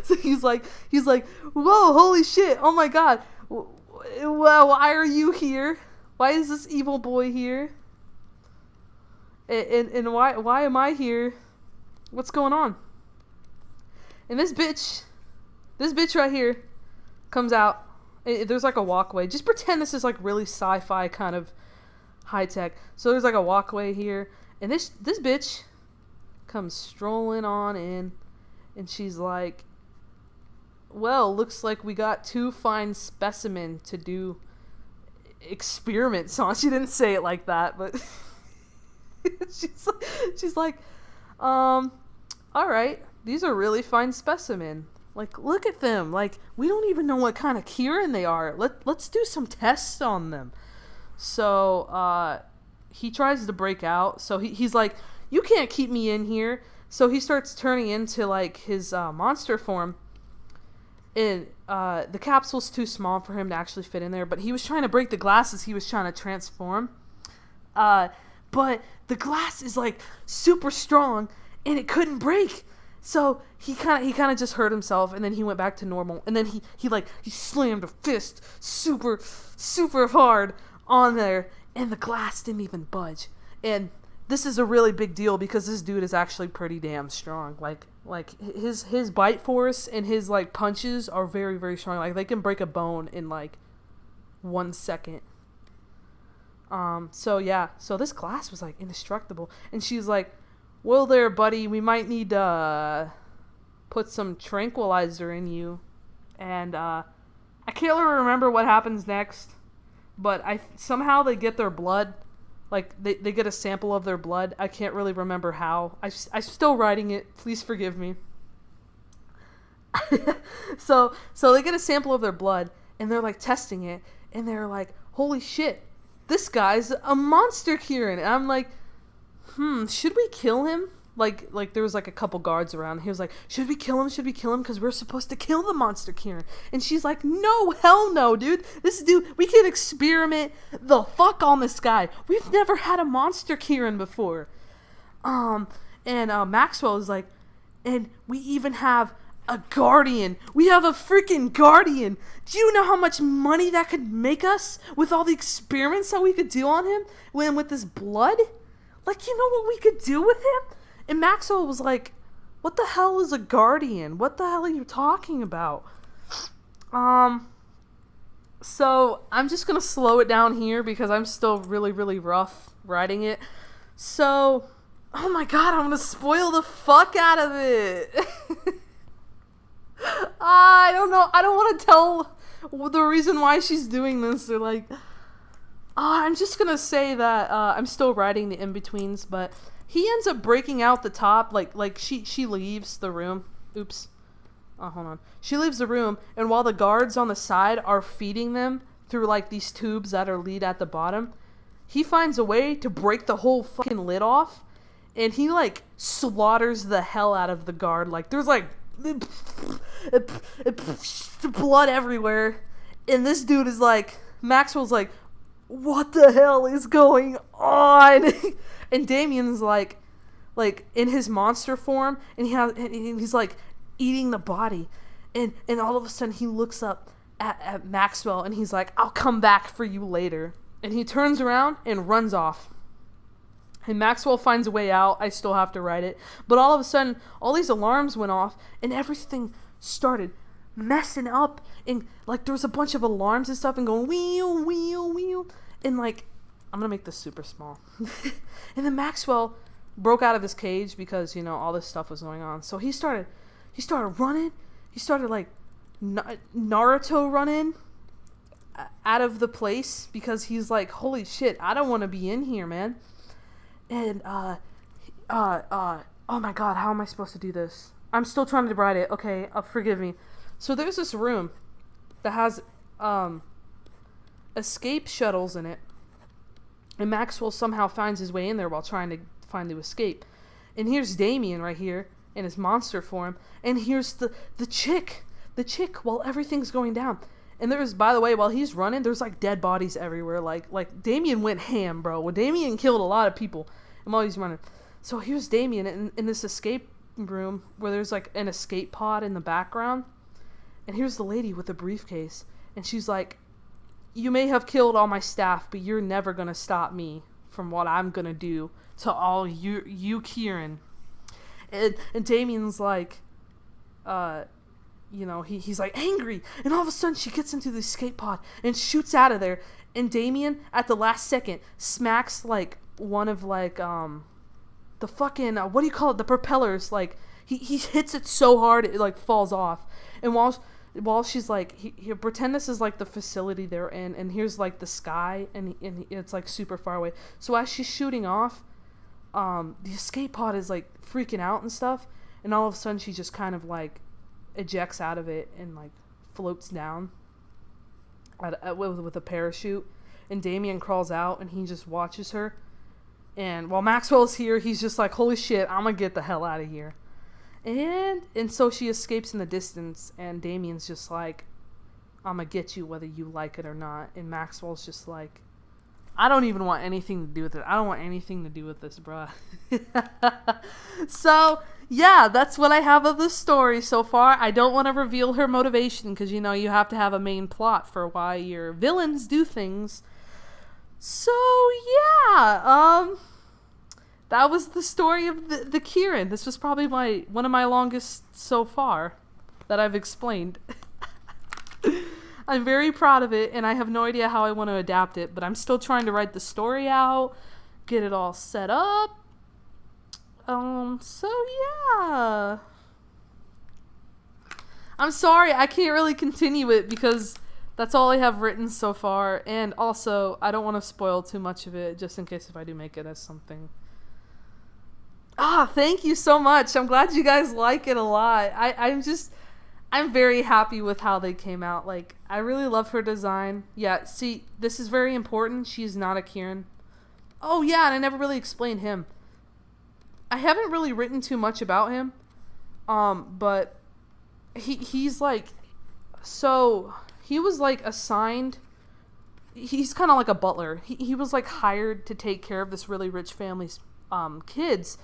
So he's like, whoa, holy shit. Oh my God. Well, why are you here? Why is this evil boy here? And why am I here? What's going on? And this bitch right here comes out. There's like a walkway. Just pretend this is like really sci-fi kind of high tech. So there's like a walkway here, and this bitch comes strolling on in, and she's like, well, looks like we got 2 fine specimen to do experiments on. She didn't say it like that, but she's like, all right, these are really fine specimen. Like, look at them. Like, we don't even know what kind of Kieran they are. Let's do some tests on them. So, he tries to break out. So he's like, you can't keep me in here. So he starts turning into, like, his monster form. And the capsule's too small for him to actually fit in there. But he was trying to break the glass as he was trying to transform. But the glass is, like, super strong, and it couldn't break. So he kind of just hurt himself, and then he went back to normal. And then he slammed a fist super hard on there, and the glass didn't even budge. And this is a really big deal because this dude is actually pretty damn strong. Like his bite force and his like punches are very, very strong. Like they can break a bone in like 1 second. So this glass was like indestructible, and she's like, well there, buddy, we might need to put some tranquilizer in you. And I can't really remember what happens next, but somehow they get their blood. Like, they get a sample of their blood. I can't really remember how. I'm still writing it. Please forgive me. So they get a sample of their blood, and they're, like, testing it. And they're like, holy shit, this guy's a monster Kieran. And I'm like, should we kill him? Like there was like a couple guards around. He was like, should we kill him? Because we're supposed to kill the monster Kieran. And she's like, no, hell no, dude. This dude, we can experiment the fuck on this guy. We've never had a monster Kieran before. And Maxwell is like, and we even have a guardian. We have a freaking guardian. Do you know how much money that could make us with all the experiments that we could do on him with this blood? Like, you know what we could do with him? And Maxwell was like, what the hell is a guardian? What the hell are you talking about? So I'm just going to slow it down here because I'm still really, really rough writing it. So, Oh my god, I'm gonna spoil the fuck out of it. I don't know. I don't want to tell the reason why she's doing this. Or like, I'm just gonna say that I'm still writing the in-betweens, but he ends up breaking out the top. Like she leaves the room. Oops. Oh, hold on. She leaves the room, and while the guards on the side are feeding them through like these tubes that are lead at the bottom, he finds a way to break the whole fucking lid off, and he like slaughters the hell out of the guard. Like there's like blood everywhere, and this dude is like, Maxwell's like, what the hell is going on? And Damien's like in his monster form, and he's like eating the body, and all of a sudden he looks up at Maxwell, and he's like, I'll come back for you later. And he turns around and runs off. And Maxwell finds a way out. I still have to write it. But all of a sudden, all these alarms went off, and everything started messing up. And, like, there was a bunch of alarms and stuff, and going, wheel, wheel, wheel. And, like, I'm going to make this super small. And then Maxwell broke out of his cage because, you know, all this stuff was going on. So he started running. He started, like, Naruto running out of the place because he's like, holy shit, I don't want to be in here, man. And oh my god, how am I supposed to do this? I'm still trying to write it. Okay, forgive me. So there's this room that has escape shuttles in it, and Maxwell somehow finds his way in there while trying to find the escape. And here's Damien right here in his monster form, and here's the chick while everything's going down. And there's, by the way, while he's running, there's like dead bodies everywhere. Like Damien went ham, bro. Well, Damien killed a lot of people while he's running. So here's Damien in this escape room where there's like an escape pod in the background. And here's the lady with the briefcase. And she's like, you may have killed all my staff, but you're never going to stop me from what I'm going to do to all you Kieran. And Damien's like, you know, he's like angry, and all of a sudden she gets into the escape pod and shoots out of there, and Damien at the last second smacks like one of like the fucking what do you call it, the propellers, like he hits it so hard it like falls off. And while she's like, he pretend this is like the facility they're in, and here's like the sky, and it's like super far away. So as she's shooting off, the escape pod is like freaking out and stuff, and all of a sudden she just kind of like ejects out of it and like floats down with a parachute, and Damien crawls out and he just watches her. And while Maxwell's here, he's just like, holy shit, I'm gonna get the hell out of here. And so she escapes in the distance, and Damien's just like, I'm gonna get you whether you like it or not. And Maxwell's just like, I don't even want anything to do with it. I don't want anything to do with this, bruh. So yeah, that's what I have of the story so far. I don't want to reveal her motivation because, you know, you have to have a main plot for why your villains do things. So yeah, that was the story of the Kieran. This was probably one of my longest so far that I've explained. I'm very proud of it, and I have no idea how I want to adapt it, but I'm still trying to write the story out, get it all set up. So yeah. I'm sorry, I can't really continue it because that's all I have written so far, and also, I don't want to spoil too much of it, just in case if I do make it as something. Thank you so much. I'm glad you guys like it a lot. I'm very happy with how they came out. Like, I really love her design. Yeah, see, this is very important. She's not a Kieran. Oh yeah, and I never really explained him. I haven't really written too much about him, but he's like, so he was like assigned, he's kind of like a butler. He was like hired to take care of this really rich family's kids,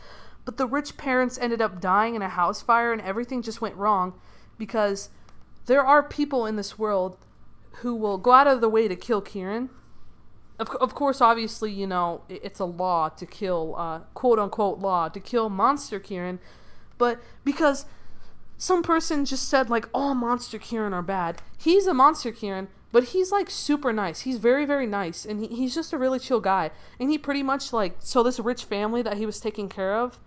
but the rich parents ended up dying in a house fire, and everything just went wrong because there are people in this world who will go out of their way to kill Kieran. Of course, obviously, you know, it's a law to kill, quote-unquote law, to kill Monster Kieran. But because some person just said, like, all Monster Kieran are bad. He's a Monster Kieran, But he's like super nice. He's very, very nice. And he's just a really chill guy. And he pretty much like, so this rich family that he was taking care of,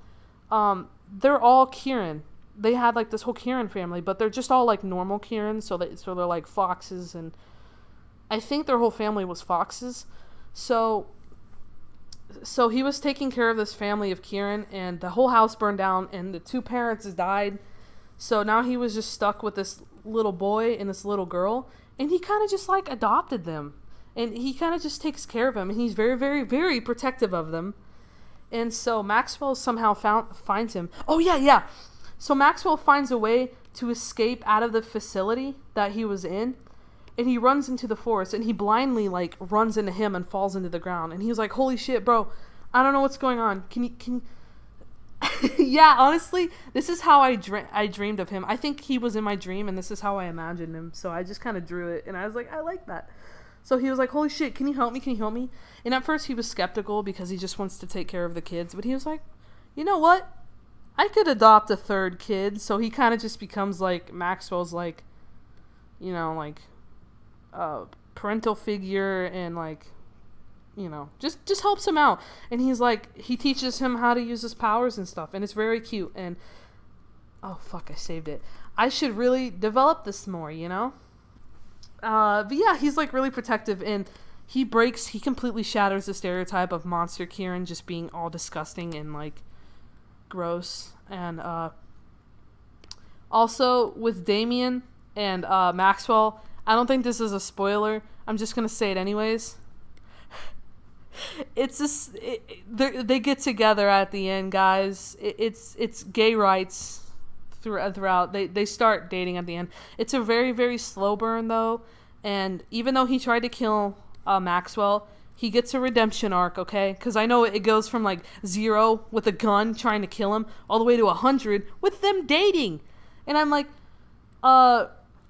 they're all Kieran. They had like this whole Kieran family, but they're just all like normal Kieran. So they're like foxes, and I think their whole family was foxes. So he was taking care of this family of Kieran, and the whole house burned down, and the 2 parents died. So now he was just stuck with this little boy and this little girl, and he kind of just like adopted them, and he kind of just takes care of them, and he's very, very, very protective of them. And so Maxwell somehow finds him. Oh yeah. So Maxwell finds a way to escape out of the facility that he was in, and he runs into the forest, and he blindly like runs into him and falls into the ground, and he was like, "Holy shit, bro! I don't know what's going on. Can you?" Yeah, honestly, this is how I dreamed of him. I think he was in my dream, and this is how I imagined him. So I just kind of drew it, and I was like, I like that. So he was like, "Holy shit, can you help me? Can you help me?" And at first he was skeptical because he just wants to take care of the kids, but he was like, "You know what? I could adopt a 3rd kid." So he kind of just becomes like Maxwell's like, you know, like parental figure, and like, you know, just helps him out. And he's like, he teaches him how to use his powers and stuff, and it's very cute. And oh fuck, I saved it. I should really develop this more, you know. But yeah, he's like really protective, and he completely shatters the stereotype of monster Kieran just being all disgusting and like gross. And also with Damien and Maxwell, I don't think this is a spoiler, I'm just gonna say it anyways. It's just they get together at the end, guys. It's gay rights throughout. They start dating at the end. It's a very, very slow burn though, and even though he tried to kill Maxwell, he gets a redemption arc, okay? Because I know it goes from like 0 with a gun trying to kill him all the way to 100 with them dating, and I'm like,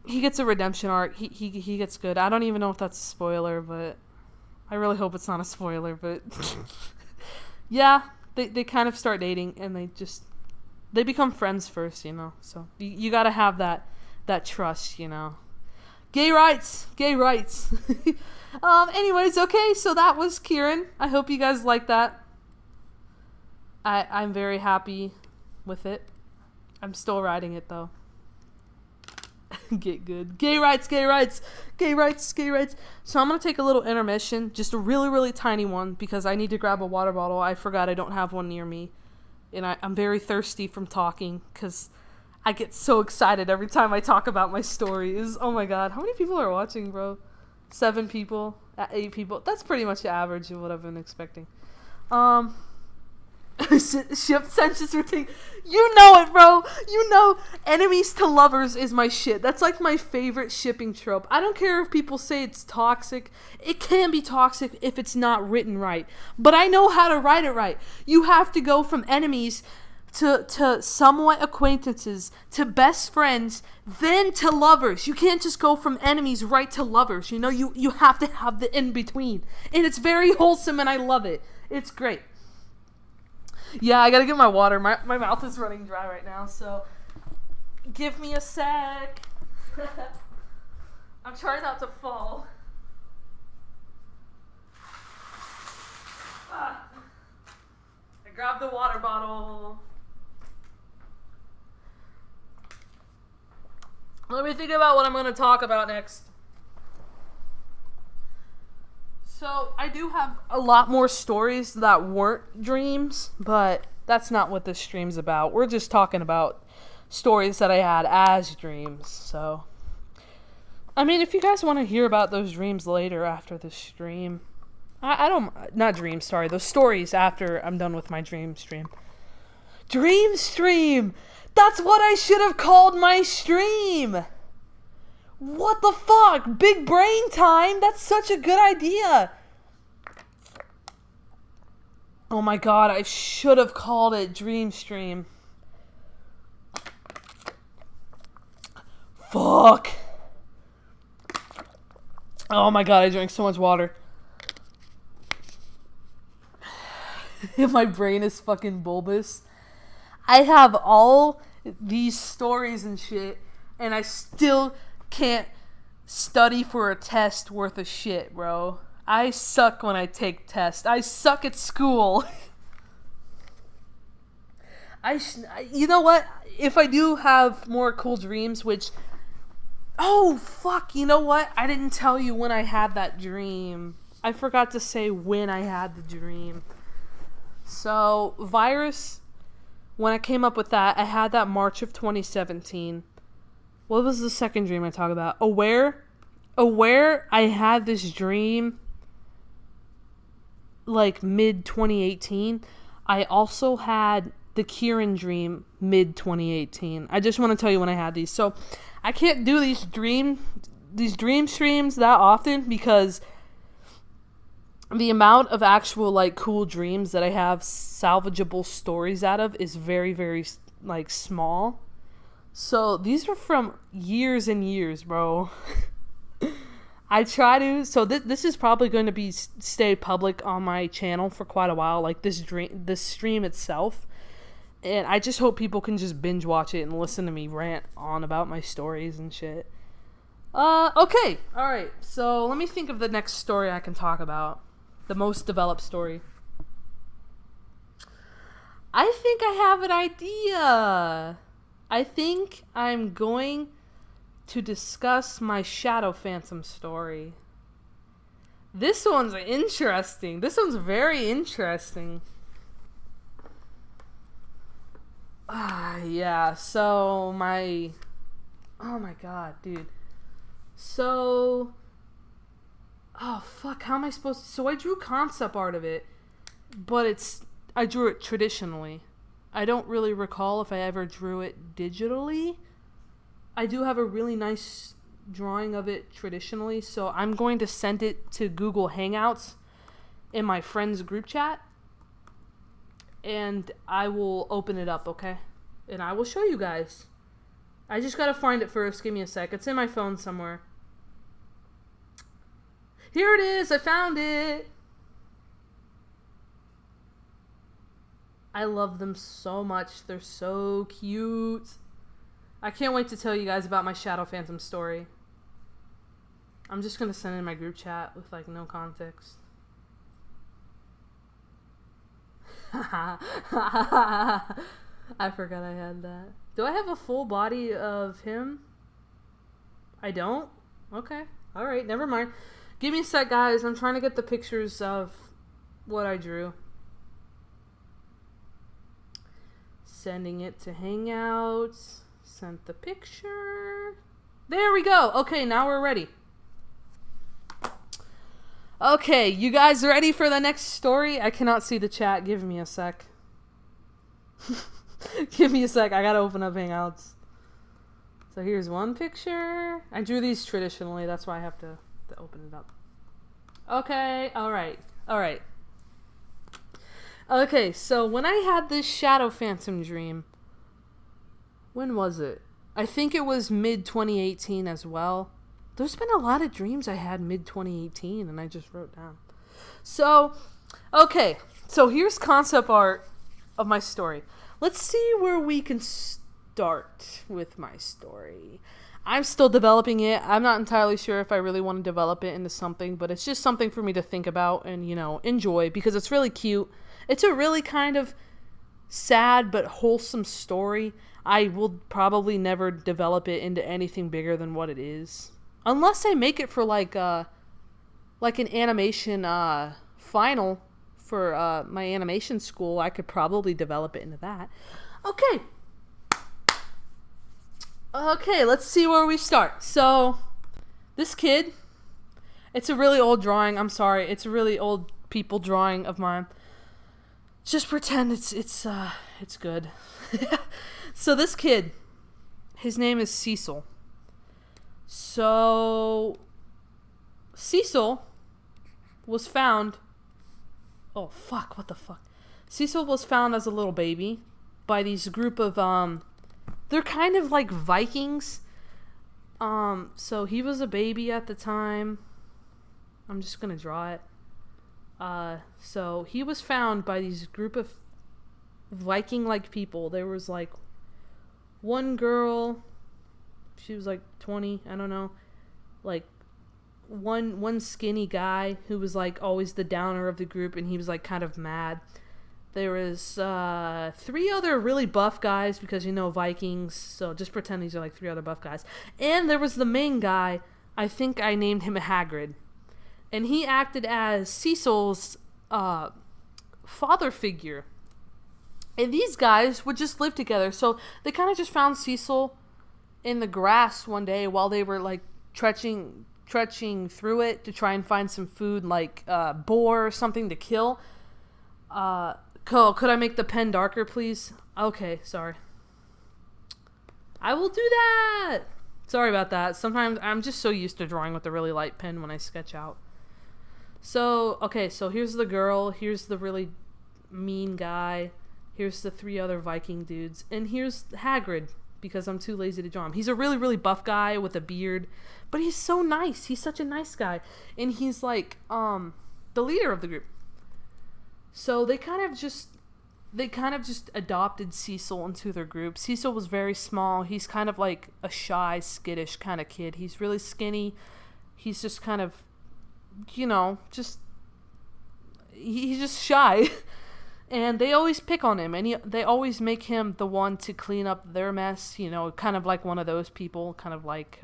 he gets a redemption arc. He gets good. I don't even know if that's a spoiler, but I really hope it's not a spoiler. But yeah, they kind of start dating, and they become friends first, you know. So you gotta have that trust, you know. Gay rights. Anyways, okay, so that was Kieran. I hope you guys like that. I'm very happy with it. I'm still writing it though. Get good. Gay rights. So I'm going to take a little intermission, just a really, really tiny one, because I need to grab a water bottle. I forgot I don't have one near me. And I'm very thirsty from talking, because I get so excited every time I talk about my stories. Oh my god. How many people are watching, bro? 7 people? 8 people? That's pretty much the average of what I've been expecting. Ship census routine. You know it, bro. You know enemies to lovers is my shit. That's like my favorite shipping trope. I don't care if people say it's toxic. It can be toxic if it's not written right. But I know how to write it right. You have to go from enemies to somewhat acquaintances to best friends, then to lovers. You can't just go from enemies right to lovers. You know, you have to have the in between. And it's very wholesome, and I love it. It's great. Yeah, I gotta get my water. My mouth is running dry right now, so give me a sec. I'm trying not to fall. I grabbed the water bottle. Let me think about what I'm going to talk about next. So, I do have a lot more stories that weren't dreams, but that's not what this stream's about. We're just talking about stories that I had as dreams, so. I mean, if you guys want to hear about those dreams later after the stream, I don't, not dreams, sorry, those stories after I'm done with my dream stream. Dream stream! That's what I should have called my stream! What the fuck? Big brain time? That's such a good idea. Oh my god, I should have called it Dream Stream. Fuck. Oh my god, I drank so much water. My brain is fucking bulbous. I have all these stories and shit, and I still can't study for a test worth of shit, bro. I suck when I take tests. I suck at school. You know what? If I do have more cool dreams, which... Oh, fuck, you know what? I didn't tell you when I had that dream. I forgot to say when I had the dream. So, virus, when I came up with that, I had that March of 2017. What was the second dream I talked about? Aware, I had this dream like mid 2018. I also had the Kieran dream mid 2018. I just want to tell you when I had these. So I can't do these dream streams that often because the amount of actual like cool dreams that I have salvageable stories out of is very, very like small. So these are from years and years, bro. I try to, so this is probably going to be stay public on my channel for quite a while, like this stream itself. And I just hope people can just binge watch it and listen to me rant on about my stories and shit. Okay, alright, so let me think of the next story I can talk about. The most developed story. I think I have an idea. I think I'm going to discuss my Shadow Phantom story. This one's interesting. This one's very interesting. Yeah, so oh my god, dude. So, oh fuck, how am I supposed to, so I drew concept art of it, but I drew it traditionally. I don't really recall if I ever drew it digitally. I do have a really nice drawing of it traditionally, so I'm going to send it to Google Hangouts in my friends group chat, and I will open it up, okay? And I will show you guys. I just gotta find it first. Give me a sec. It's in my phone somewhere. Here it is. I found it. I love them so much. They're so cute. I can't wait to tell you guys about my Shadow Phantom story. I'm just gonna send it in my group chat with like no context. I forgot I had that. Do I have a full body of him? I don't? Okay. Alright, never mind. Give me a sec, guys. I'm trying to get the pictures of what I drew. Sending it to Hangouts. Sent the picture. There we go. Okay, now we're ready. Okay, you guys ready for the next story? I cannot see the chat. Give me a sec. Give me a sec. I gotta open up Hangouts. So here's one picture. I drew these traditionally. That's why I have to open it up. Okay. Alright. Alright. Okay, so when I had this Shadow Phantom dream, when was it? I think it was mid-2018 as well. There's been a lot of dreams I had mid-2018, and I just wrote down. So, okay. So here's concept art of my story. Let's see where we can start with my story. I'm still developing it. I'm not entirely sure if I really want to develop it into something, but it's just something for me to think about and, you know, enjoy because it's really cute. It's a really kind of sad but wholesome story. I will probably never develop it into anything bigger than what it is. Unless I make it for like an animation final for my animation school, I could probably develop it into that. Okay. Okay, let's see where we start. So, this kid, it's a really old drawing. I'm sorry. It's a really old people drawing of mine. Just pretend it's good. So this kid, his name is Cecil. So Cecil was found. Oh fuck! What the fuck? Cecil was found as a little baby by these group of they're kind of like Vikings. So he was a baby at the time. I'm just gonna draw it. So he was found by these group of Viking-like people. There was like one girl, she was like 20, I don't know. like one skinny guy who was like always the downer of the group, and he was like kind of mad. There was 3 other really buff guys, because Vikings, so just pretend these are like 3 other buff guys. And there was the main guy. I think I named him Hagrid, and he acted as Cecil's father figure. And these guys would just live together. So they kind of just found Cecil in the grass one day while they were like trudging through it to try and find some food, like boar or something to kill. Cole, could I make the pen darker, please? Okay, sorry. I will do that! Sorry about that. Sometimes I'm just so used to drawing with a really light pen when I sketch out. So, okay, so here's the girl. Here's the really mean guy. Here's the 3 other Viking dudes. And here's Hagrid, because I'm too lazy to draw him. He's a really, really buff guy with a beard. But he's so nice. He's such a nice guy. And he's like the leader of the group. So they kind of just adopted Cecil into their group. Cecil was very small. He's kind of like a shy, skittish kind of kid. He's really skinny. He's just kind of, he's just shy. And they always pick on him, and they always make him the one to clean up their mess, kind of like one of those people, kind of like,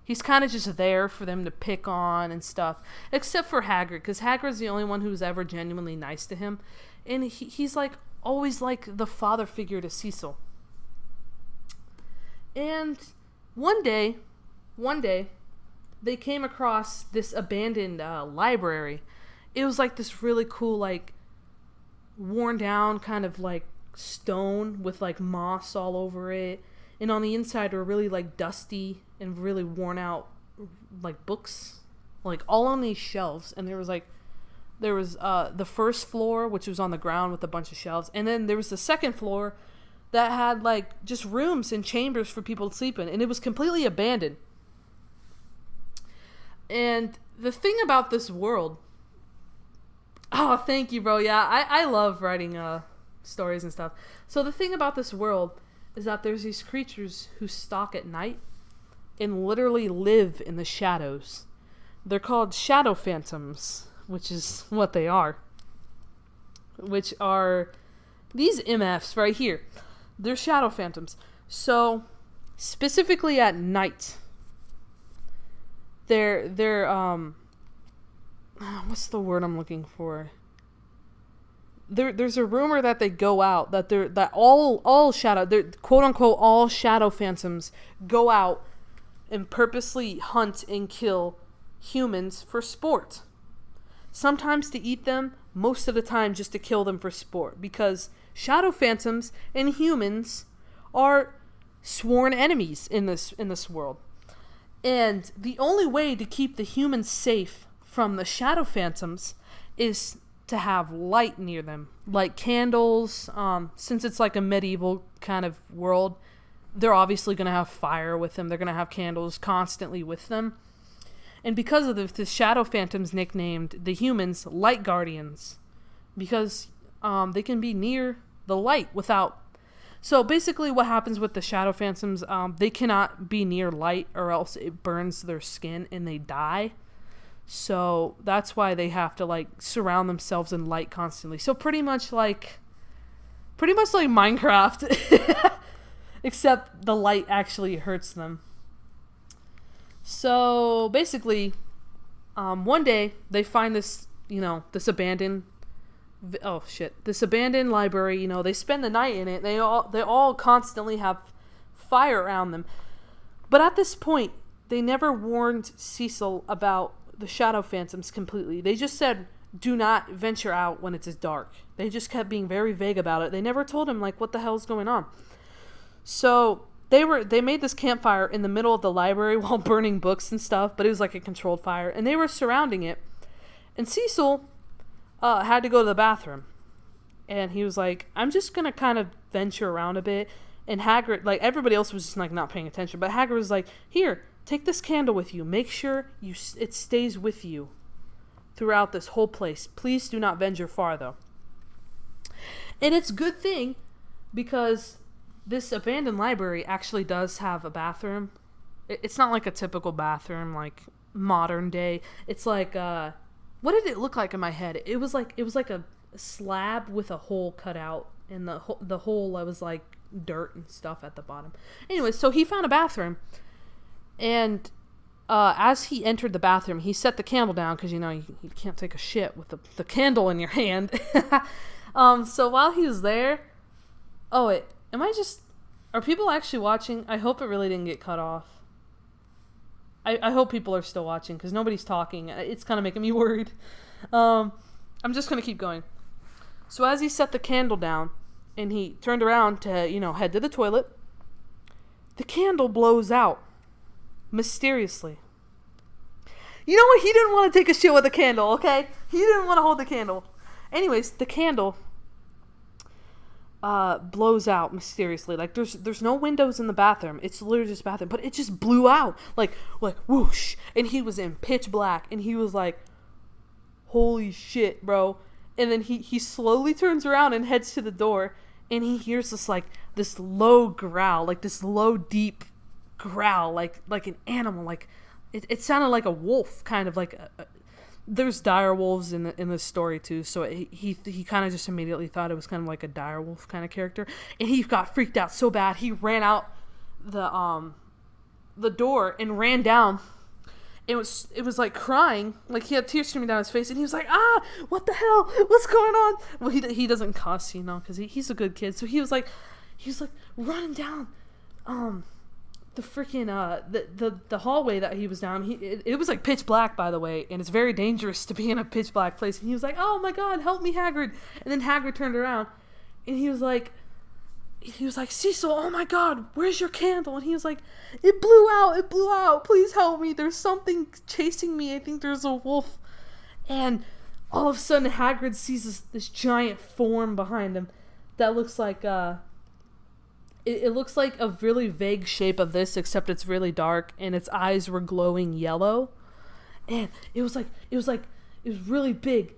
he's kind of just there for them to pick on and stuff, except for Hagrid, because Hagrid's the only one who's ever genuinely nice to him, and he's like always like the father figure to Cecil. And one day, they came across this abandoned library. It was like this really cool, like, worn down kind of like stone with like moss all over it, and on the inside were really like dusty and really worn out like books, like all on these shelves. And there was the first floor, which was on the ground with a bunch of shelves, and then there was the second floor that had like just rooms and chambers for people to sleep in, and it was completely abandoned. And the thing about this world, oh, thank you, bro. Yeah, I love writing stories and stuff. So the thing about this world is that there's these creatures who stalk at night and literally live in the shadows. They're called shadow phantoms, which is what they are. Which are these MFs right here. They're shadow phantoms. So specifically at night, they're what's the word I'm looking for? There's a rumor that they go out, that all shadow, they're quote unquote all shadow phantoms go out and purposely hunt and kill humans for sport. Sometimes to eat them, most of the time just to kill them for sport, because shadow phantoms and humans are sworn enemies in this world. And the only way to keep the humans safe from the shadow phantoms is to have light near them, like candles. Since it's like a medieval kind of world, they're obviously going to have fire with them. They're going to have candles constantly with them. And because of the shadow phantoms nicknamed the humans light guardians, because they can be near the light without. So basically what happens with the shadow phantoms, they cannot be near light or else it burns their skin and they die. So that's why they have to like surround themselves in light constantly. So pretty much like Minecraft, except the light actually hurts them. So basically, one day they find this abandoned library. They spend the night in it. They all constantly have fire around them. But at this point, they never warned Cecil about the shadow phantoms completely. They just said, do not venture out when it's dark. They just kept being very vague about it. They never told him like what the hell's going on. So they made this campfire in the middle of the library while burning books and stuff, but it was like a controlled fire, and they were surrounding it. And Cecil had to go to the bathroom, and he was like, I'm just gonna kind of venture around a bit. And Hagrid, like everybody else was just like not paying attention, but Hagrid was like, here, take this candle with you. Make sure it stays with you throughout this whole place. Please do not venture far, though. And it's a good thing, because this abandoned library actually does have a bathroom. It's not like a typical bathroom, like modern day. It's like, what did it look like in my head? It was like a slab with a hole cut out, and the hole was like dirt and stuff at the bottom. Anyway, so he found a bathroom, and as he entered the bathroom, he set the candle down because you can't take a shit with the candle in your hand. So while he was there, oh wait, are people actually watching? I hope it really didn't get cut off. I hope people are still watching because nobody's talking. It's kind of making me worried. I'm just going to keep going. So as he set the candle down and he turned around to, head to the toilet, the candle blows out mysteriously. You know what? He didn't want to take a shit with the candle, okay? He didn't want to hold the candle. Anyways, the candle blows out mysteriously. Like there's no windows in the bathroom. It's literally just bathroom, but it just blew out like whoosh, and he was in pitch black, and he was like, "Holy shit, bro!" And then he slowly turns around and heads to the door, and he hears this low growl, like this low deep growl, like an animal, like it sounded like a wolf, kind of like there's dire wolves in this story too, so he kind of just immediately thought it was kind of like a dire wolf kind of character, and he got freaked out so bad he ran out the door and ran down. It was like crying, like he had tears streaming down his face, and he was like, what the hell, what's going on? Well, he doesn't cuss, because he's a good kid, so he was like running down the freaking the hallway that he was down. It was like pitch black, by the way, and it's very dangerous to be in a pitch black place. And he was like, "Oh my God, help me, Hagrid!" And then Hagrid turned around, and he was like, "Cecil, oh my God, where's your candle?" And he was like, it blew out. Please help me. There's something chasing me. I think there's a wolf." And all of a sudden, Hagrid sees this giant form behind him that looks like It looks like a really vague shape of this, except it's really dark, and its eyes were glowing yellow, and it was really big,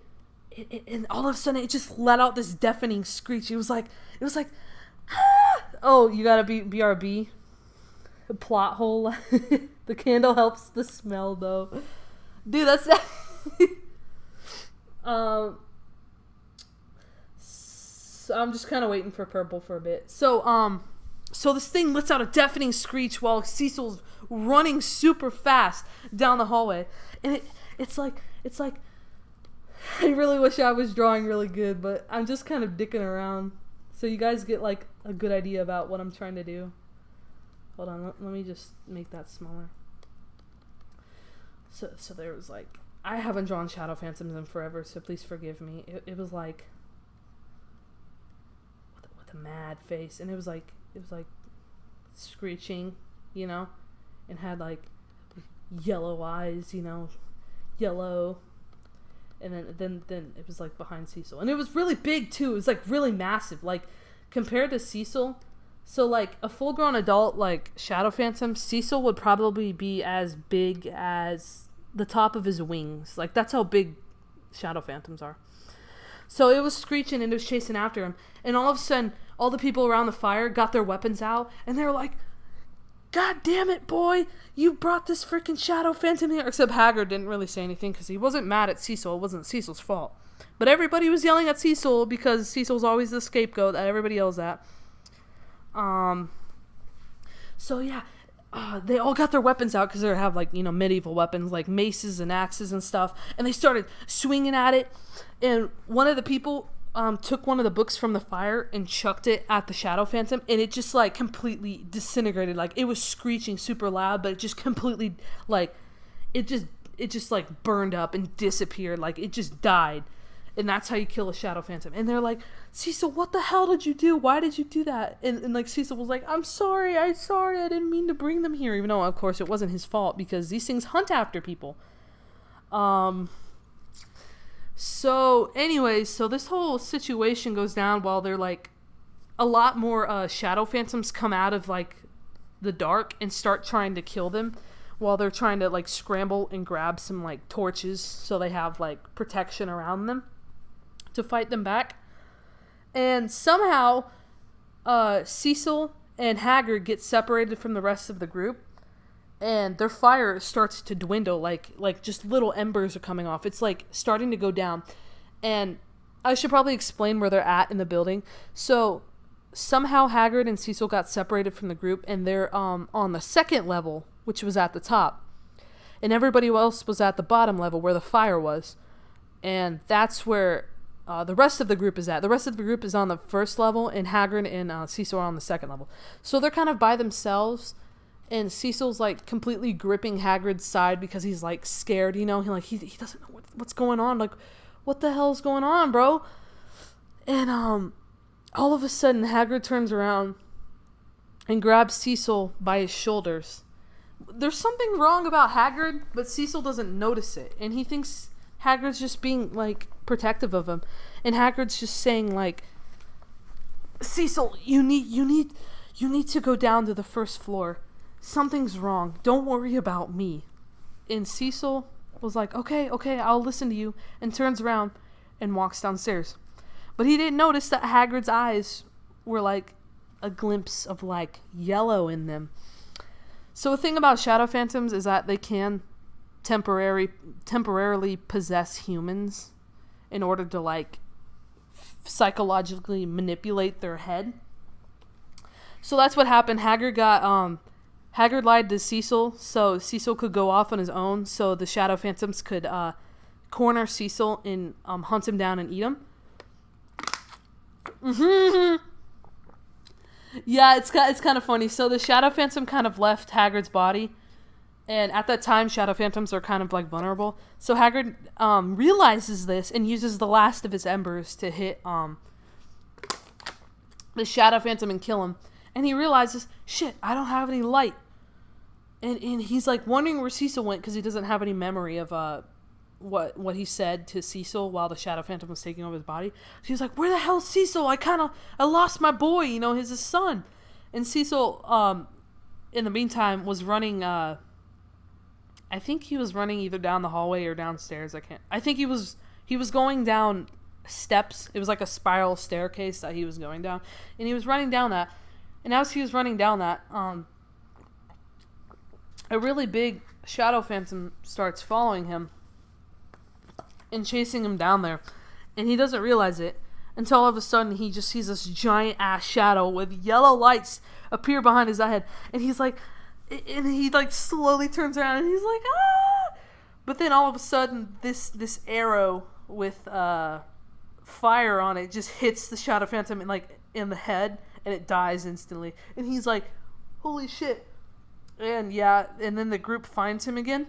and all of a sudden it just let out this deafening screech. It was like, ah! Oh, you gotta be BRB. Plot hole. The candle helps the smell though, dude. That's So I'm just kind of waiting for purple for a bit. So this thing lets out a deafening screech while Cecil's running super fast down the hallway. And it's like I really wish I was drawing really good, but I'm just kind of dicking around. So you guys get like a good idea about what I'm trying to do. Hold on, let me just make that smaller. So there was like, I haven't drawn Shadow Phantoms in forever, so please forgive me. It was like with a mad face, and it was like screeching, and had like yellow eyes, yellow, and then it was like behind Cecil, and it was really big too. It was like really massive, like compared to Cecil. So like a full-grown adult like Shadow Phantom, Cecil would probably be as big as the top of his wings. Like that's how big Shadow Phantoms are. So it was screeching and it was chasing after him. And all of a sudden, all the people around the fire got their weapons out. And they were like, "God damn it, boy. You brought this freaking Shadow Phantom here." Except Hagrid didn't really say anything because he wasn't mad at Cecil. It wasn't Cecil's fault. But everybody was yelling at Cecil because Cecil's always the scapegoat that everybody yells at. So yeah. They all got their weapons out because they have like, medieval weapons like maces and axes and stuff. And they started swinging at it. And one of the people took one of the books from the fire and chucked it at the Shadow Phantom. And it just like completely disintegrated. Like it was screeching super loud, but it just completely like, it just like burned up and disappeared. Like it just died. And that's how you kill a Shadow Phantom. And they're like, "Cecil, what the hell did you do? Why did you do that?" And like Cecil was like, I'm sorry. I didn't mean to bring them here. Even though, of course, it wasn't his fault because these things hunt after people. So anyways, so this whole situation goes down while they're like, a lot more Shadow Phantoms come out of like the dark and start trying to kill them. While they're trying to like scramble and grab some like torches so they have like protection around them to fight them back. And somehow Cecil and Hagrid get separated from the rest of the group, and their fire starts to dwindle, like just little embers are coming off. It's like starting to go down. And I should probably explain where they're at in the building. So somehow Hagrid and Cecil got separated from the group, and they're on the second level, which was at the top. And everybody else was at the bottom level where the fire was. And that's where the rest of the group is at. The rest of the group is on the first level, and Hagrid and Cecil are on the second level. So they're kind of by themselves, and Cecil's like completely gripping Hagrid's side because he's like scared, you know? He doesn't know what's going on. Like, what the hell's going on, bro? And all of a sudden, Hagrid turns around and grabs Cecil by his shoulders. There's something wrong about Hagrid, but Cecil doesn't notice it, and he thinks Hagrid's just being like protective of him, and Hagrid's just saying like, Cecil, you need to go down to the first floor. Something's wrong. Don't worry about me. And Cecil was like, okay, I'll listen to you, and turns around and walks downstairs. But he didn't notice that Hagrid's eyes were like a glimpse of like yellow in them. So the thing about shadow phantoms is that they can temporarily possess humans in order to like psychologically manipulate their head. So that's what happened. Hagrid lied to Cecil so Cecil could go off on his own, so the shadow phantoms could corner Cecil and hunt him down and eat him. Yeah, it's kind of funny. So the shadow phantom kind of left Hagrid's body, and at that time, shadow phantoms are kind of like vulnerable. So Hagrid realizes this and uses the last of his embers to hit the shadow phantom and kill him. And he realizes, shit, I don't have any light. And he's like wondering where Cecil went because he doesn't have any memory of what he said to Cecil while the shadow phantom was taking over his body. So he's like, where the hell's Cecil? I lost my boy, you know, his son. And Cecil, in the meantime, was running, I think he was running either down the hallway or downstairs. I think he was going down steps. It was like a spiral staircase that he was going down. And he was running down that. And as he was running down that, a really big shadow phantom starts following him and chasing him down there. And he doesn't realize it until all of a sudden he just sees this giant ass shadow with yellow lights appear behind his head. And he's like, and he like slowly turns around and he's like, ah! But then all of a sudden this arrow with fire on it just hits the shadow phantom in the head, and it dies instantly. And he's like, holy shit. And yeah, and then the group finds him again.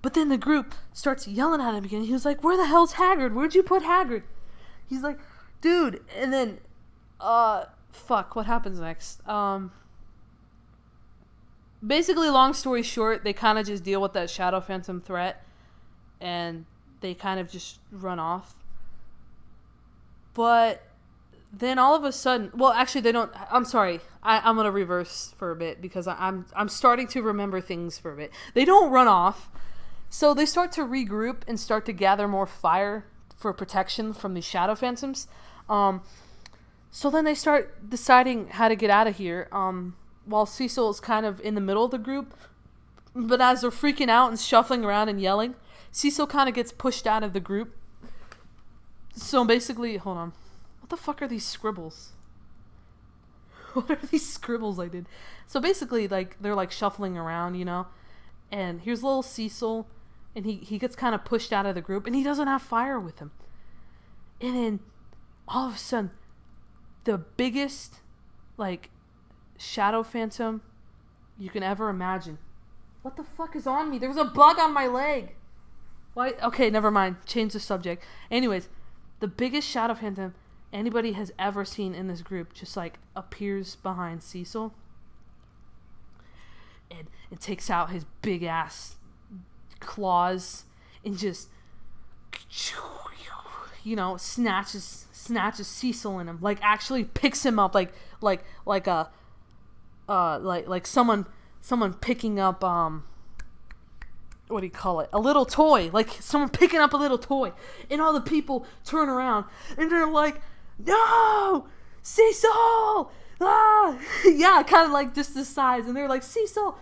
But then the group starts yelling at him again. He was like, where the hell's Hagrid? Where'd you put Hagrid? He's like, dude. And then, fuck, what happens next? Basically, long story short, they kind of just deal with that shadow phantom threat, and they kind of just run off. But then all of a sudden, well, actually they don't. I'm sorry. I'm gonna reverse for a bit because I'm starting to remember things for a bit. They don't run off, so they start to regroup and start to gather more fire for protection from these shadow phantoms. So then they start deciding how to get out of here. While Cecil is kind of in the middle of the group, but as they're freaking out and shuffling around and yelling, Cecil kind of gets pushed out of the group. So basically, hold on. What the fuck are these scribbles? What are these scribbles I did? So basically, like, they're like shuffling around, you know? And here's little Cecil, and he gets kind of pushed out of the group, and he doesn't have fire with him. And then, all of a sudden, the biggest, like, shadow phantom you can ever imagine. What the fuck is on me? There was a bug on my leg. Why? Okay, never mind. Change the subject. Anyways, the biggest shadow phantom anybody has ever seen in this group just like appears behind Cecil, and it takes out his big ass claws and just, you know, snatches Cecil in him, like actually picks him up like someone picking up what do you call it? A little toy, like someone picking up a little toy, and all the people turn around and they're like, no, Cecil! Ah! Yeah, kind of like just this size, and they're like, Cecil!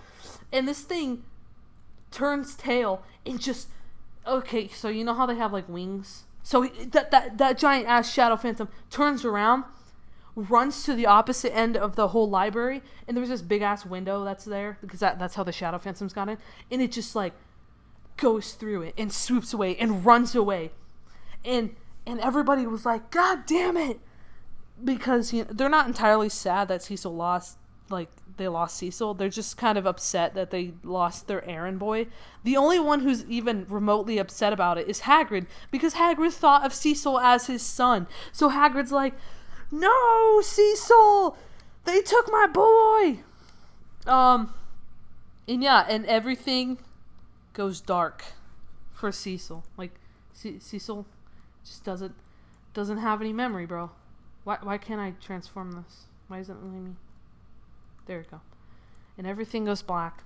And this thing turns tail and just... Okay, so you know how they have, like, wings? So that giant ass shadow phantom turns around, runs to the opposite end of the whole library, and there's this big ass window that's there because that's how the shadow phantoms got in, and it just like goes through it and swoops away and runs away, and everybody was like, God damn it, because they're not entirely sad that Cecil lost, like they lost Cecil. They're just kind of upset that they lost their errand boy. The only one who's even remotely upset about it is Hagrid, because Hagrid thought of Cecil as his son. So Hagrid's like, no, Cecil! They took my boy! And yeah, and everything goes dark for Cecil. Like, Cecil just doesn't have any memory, bro. Why can't I transform this? Why isn't it letting me? There we go. And everything goes black.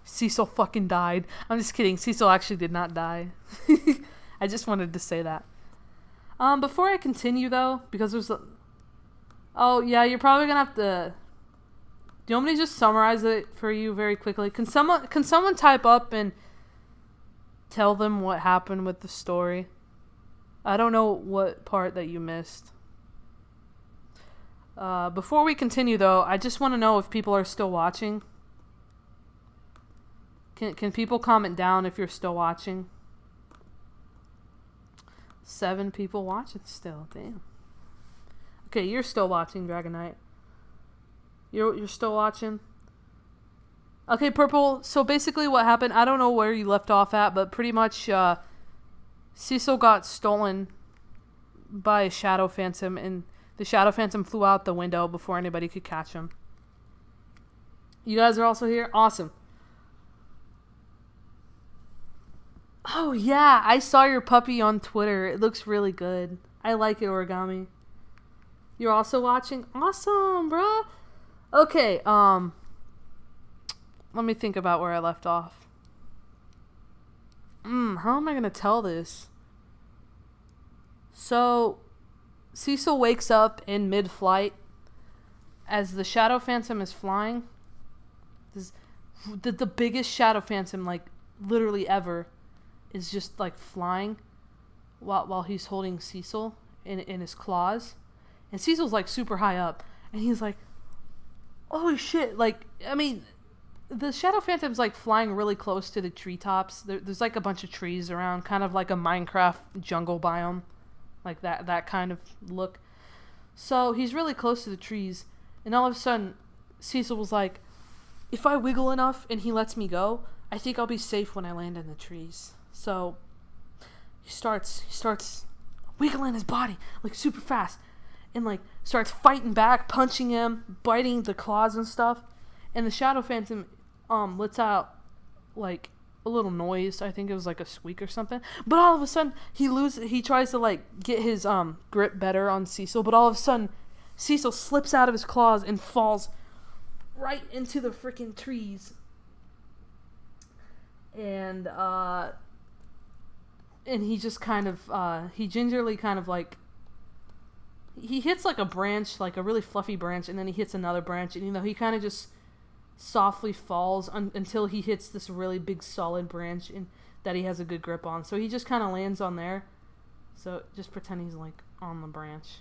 Cecil fucking died. I'm just kidding. Cecil actually did not die. I just wanted to say that. Before I continue though, because there's a... Oh yeah, you're probably gonna have to... Do you want me to just summarize it for you very quickly? Can someone type up and tell them what happened with the story? I don't know what part that you missed. Before we continue though, I just want to know if people are still watching. Can people comment down if you're still watching? 7 people watching still. Damn. Okay, you're still watching, Dragon Knight. You're still watching? Okay, Purple. So basically what happened, I don't know where you left off at, but pretty much Cecil got stolen by a shadow phantom, and the shadow phantom flew out the window before anybody could catch him. You guys are also here? Awesome. Oh yeah, I saw your puppy on Twitter. It looks really good. I like it, Origami. You're also watching? Awesome, bro. Okay, let me think about where I left off. How am I gonna tell this? So, Cecil wakes up in mid-flight as the shadow phantom is flying. The biggest shadow phantom, like, literally ever, is just, like, flying while he's holding Cecil in his claws. And Cecil's, like, super high up. And he's like, holy shit. Like, I mean, the shadow phantom's, like, flying really close to the treetops. There's, like, a bunch of trees around, kind of like a Minecraft jungle biome. Like that kind of look. So he's really close to the trees. And all of a sudden, Cecil was like, if I wiggle enough and he lets me go, I think I'll be safe when I land in the trees. So he starts wiggling his body, like, super fast. And, like, starts fighting back, punching him, biting the claws and stuff. And the shadow phantom lets out, like, a little noise. I think it was like a squeak or something. But all of a sudden, he tries to, like, get his grip better on Cecil. But all of a sudden, Cecil slips out of his claws and falls right into the freaking trees. And he just kind of, he gingerly kind of, like, he hits, like, a branch, like a really fluffy branch, and then he hits another branch. And, he kind of just softly falls until he hits this really big solid branch that he has a good grip on. So he just kind of lands on there. So just pretend he's, like, on the branch.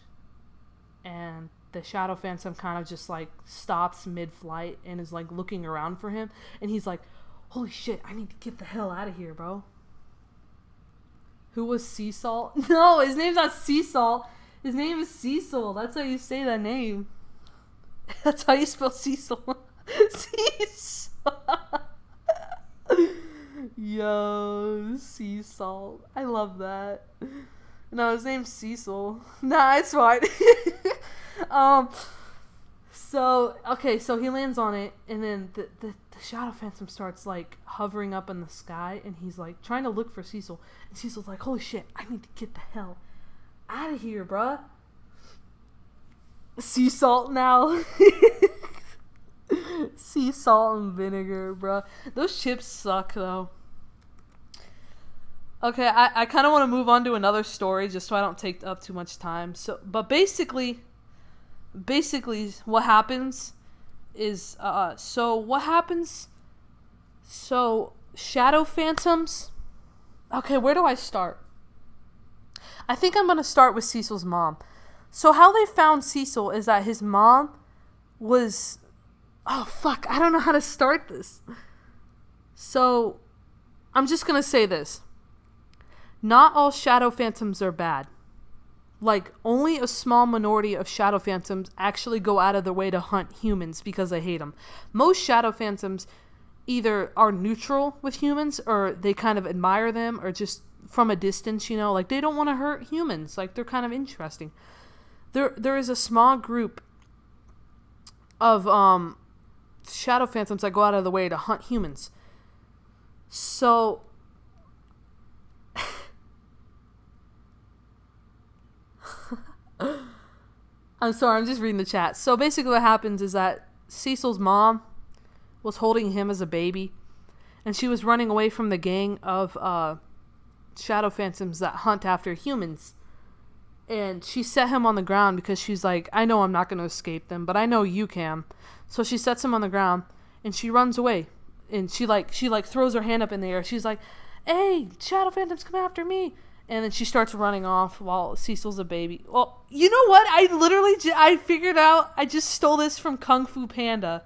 And the shadow phantom kind of just, like, stops mid-flight and is, like, looking around for him. And he's like, holy shit, I need to get the hell out of here, bro. Who was Sea Salt? No, his name's not Sea Salt. His name is Cecil. That's how you say that name. That's how you spell Cecil. Cecil. Yo, Sea Salt. I love that. No, his name's Cecil. Nah, it's fine. So he lands on it, and then the shadow phantom starts, like, hovering up in the sky, and he's, like, trying to look for Cecil. And Cecil's like, holy shit, I need to get the hell out of here, bruh. Sea salt now. Sea salt and vinegar, bruh. Those chips suck, though. Okay, I kind of want to move on to another story just so I don't take up too much time. But basically what happens is so what happens? So shadow phantoms. Okay, where do I start? I think I'm gonna start with Cecil's mom. So how they found Cecil is that his mom was... Oh, fuck. I don't know how to start this. So, I'm just going to say this. Not all shadow phantoms are bad. Like, only a small minority of shadow phantoms actually go out of their way to hunt humans because they hate them. Most shadow phantoms either are neutral with humans or they kind of admire them or just from a distance, you know. Like, they don't want to hurt humans. Like, they're kind of interesting. There is a small group of shadow phantoms that go out of the way to hunt humans. So I'm sorry, I'm just reading the chat. So basically what happens is that Cecil's mom was holding him as a baby, and she was running away from the gang of shadow phantoms that hunt after humans. And she set him on the ground because she's like, I know I'm not going to escape them, but I know you can. So she sets him on the ground and she runs away. And she throws her hand up in the air. She's like, hey, shadow phantoms, come after me. And then she starts running off while Cecil's a baby. Well, you know what? I figured out, I just stole this from Kung Fu Panda.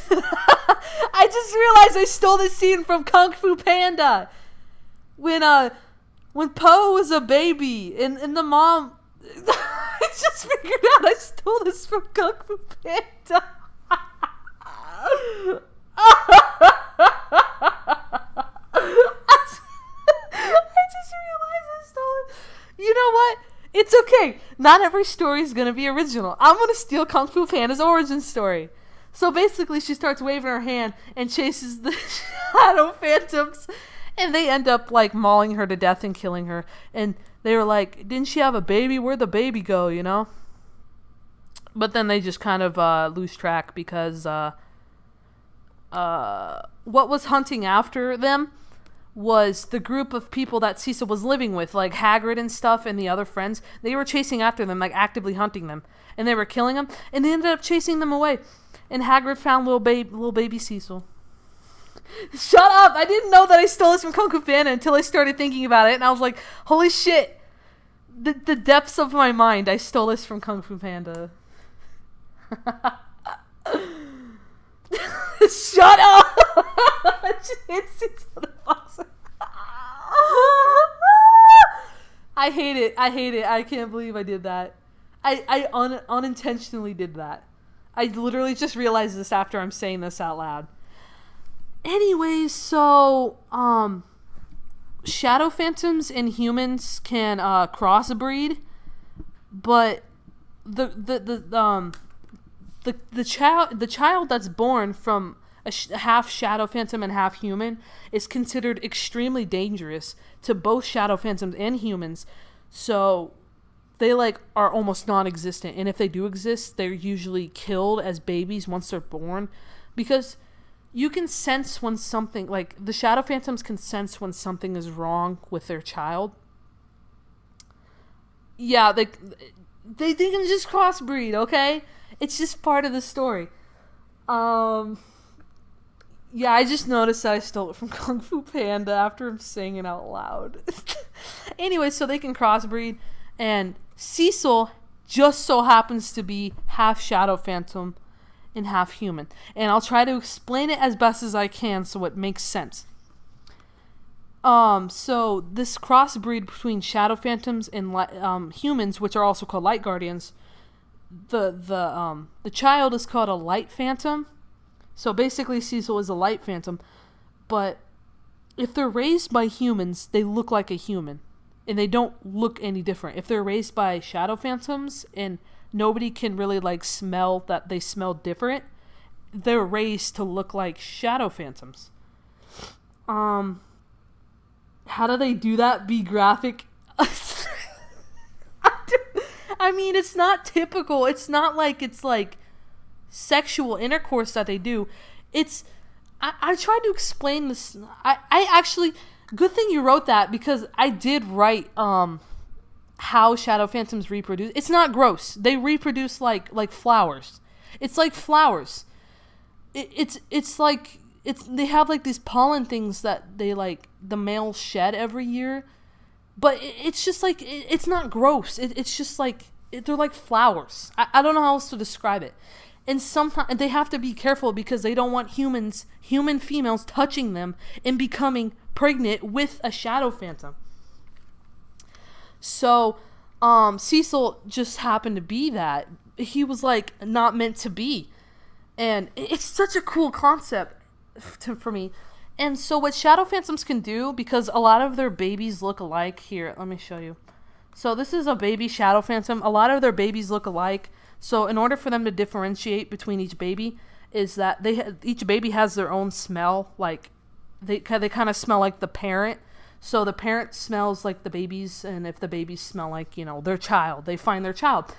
I just realized I stole this scene from Kung Fu Panda. When Po was a baby, and the mom... I just figured out I stole this from Kung Fu Panda. I just realized I stole it. You know what? It's okay. Not every story is going to be original. I'm going to steal Kung Fu Panda's origin story. So basically, she starts waving her hand and chases the shadow phantoms. And they end up, like, mauling her to death and killing her. And they were like, didn't she have a baby? Where'd the baby go, you know? But then they just kind of lose track because what was hunting after them was the group of people that Cecil was living with, like Hagrid and stuff and the other friends. They were chasing after them, like actively hunting them. And they were killing them. And they ended up chasing them away. And Hagrid found little baby Cecil. Shut up! I didn't know that I stole this from Kung Fu Panda until I started thinking about it, and I was like, holy shit! The depths of my mind, I stole this from Kung Fu Panda. Shut up! I hate it. I can't believe I did that. I unintentionally did that. I literally just realized this after I'm saying this out loud. Anyways, so shadow phantoms and humans can crossbreed, but the child that's born from a half shadow phantom and half human is considered extremely dangerous to both shadow phantoms and humans. So they are almost non-existent, and if they do exist, they're usually killed as babies once they're born, because you can sense when something, the shadow phantoms can sense when something is wrong with their child. Yeah, they can just crossbreed, okay? It's just part of the story. Yeah, I just noticed that I stole it from Kung Fu Panda after I'm saying it out loud. Anyway, so they can crossbreed, and Cecil just so happens to be half shadow phantom and half human. And I'll try to explain it as best as I can so it makes sense. So this crossbreed between shadow phantoms and humans, which are also called light guardians, the child is called a light phantom. So basically Cecil is a light phantom, but if they're raised by humans, they look like a human, and they don't look any different. If they're raised by shadow phantoms and nobody can really smell that they smell different, they're raised to look like shadow phantoms. How do they do that? Be graphic? I mean, it's not typical. It's not it's sexual intercourse that they do. I tried to explain this. I actually, good thing you wrote that, because I did write how shadow phantoms reproduce. It's not gross. They reproduce like flowers. It's like flowers. it's like they have like these pollen things that they like the males shed every year, but it's just like it's not gross. It's just like they're like flowers. I don't know how else to describe it. And sometimes they have to be careful because they don't want human females touching them and becoming pregnant with a shadow phantom. So Cecil just happened to be that. He was like not meant to be. And it's such a cool concept for me. And so what shadow phantoms can do, because a lot of their babies look alike. Here, let me show you. So this is a baby shadow phantom. A lot of their babies look alike. So in order for them to differentiate between each baby, is that each baby has their own smell. Like they kind of smell like the parent. So the parent smells like the babies, and if the babies smell like, their child, they find their child.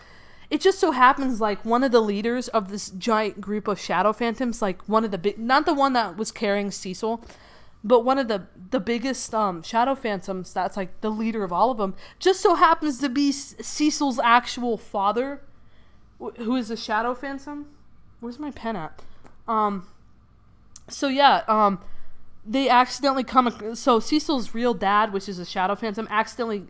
It just so happens like one of the leaders of this giant group of shadow phantoms, like one of the big, not the one that was carrying Cecil, but one of the biggest shadow phantoms that's like the leader of all of them, just so happens to be Cecil's actual father, who is a shadow phantom. Where's my pen at? They accidentally so Cecil's real dad, which is a shadow phantom, accidentally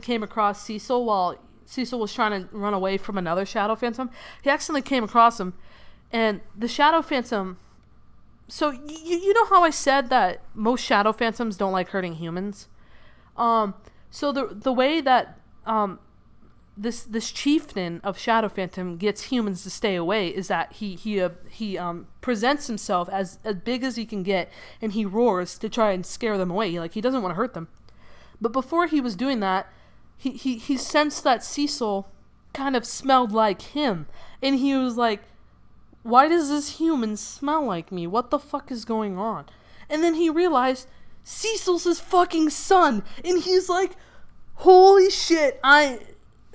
came across Cecil while Cecil was trying to run away from another shadow phantom. He accidentally came across him, and the shadow phantom. So you know how I said that most shadow phantoms don't like hurting humans. So the way that this chieftain of shadow phantom gets humans to stay away is that he presents himself as big as he can get, and he roars to try and scare them away. Like he doesn't want to hurt them. But before he was doing that, he sensed that Cecil kind of smelled like him, and he was like, why does this human smell like me? What the fuck is going on? And then he realized Cecil's his fucking son, and he's like, holy shit,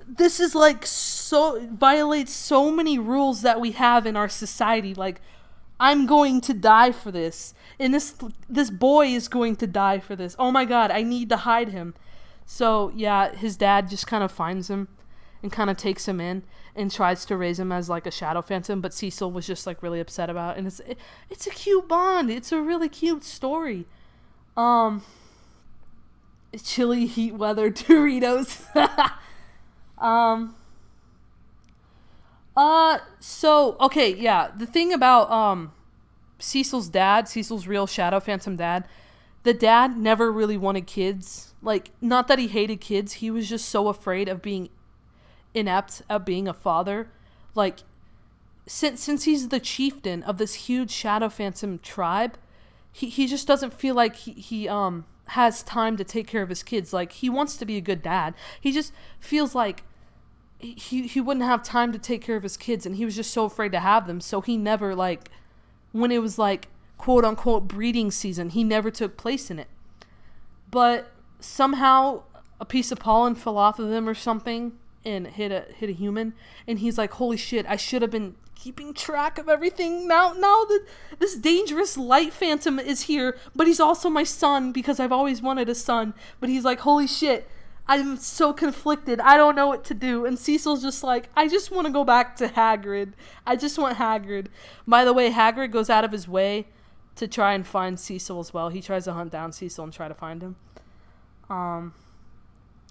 this is like so violates so many rules that we have in our society. Like, I'm going to die for this, and this boy is going to die for this. Oh my god, I need to hide him. So yeah, his dad just kind of finds him and kind of takes him in and tries to raise him as like a shadow phantom, but Cecil was just like really upset about it. And it's a cute bond. It's a really cute story. Chili heat weather Doritos. So okay, yeah, the thing about Cecil's dad, Cecil's real shadow phantom dad, the dad never really wanted kids. Like, not that he hated kids, he was just so afraid of being inept at being a father. Like, since he's the chieftain of this huge shadow phantom tribe, he just doesn't feel like he has time to take care of his kids. Like, he wants to be a good dad. He just feels like he wouldn't have time to take care of his kids, and he was just so afraid to have them. So he never, like, when it was like quote unquote breeding season, he never took place in it. But somehow a piece of pollen fell off of him or something and hit a human, and he's like, holy shit, I should have been keeping track of everything. Now that this dangerous light phantom is here, but he's also my son because I've always wanted a son. But he's like, holy shit, I'm so conflicted. I don't know what to do. And Cecil's just like, I just want to go back to Hagrid. I just want Hagrid. By the way, Hagrid goes out of his way to try and find Cecil as well. He tries to hunt down Cecil and try to find him.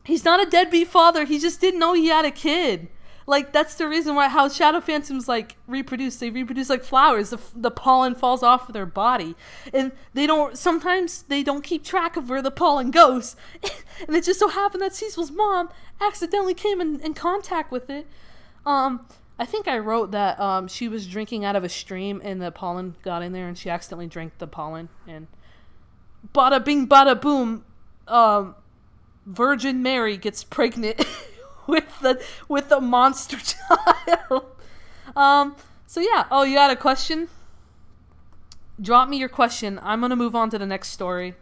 He's not a deadbeat father. He just didn't know he had a kid. Like, that's the reason why how shadow phantoms like reproduce. They reproduce like flowers. The pollen falls off of their body, and sometimes they don't keep track of where the pollen goes. And it just so happened that Cecil's mom accidentally came in contact with it. I think I wrote that she was drinking out of a stream and the pollen got in there and she accidentally drank the pollen, and bada bing bada boom, Virgin Mary gets pregnant with the monster child. So yeah. Oh, you had a question? Drop me your question. I'm gonna move on to the next story.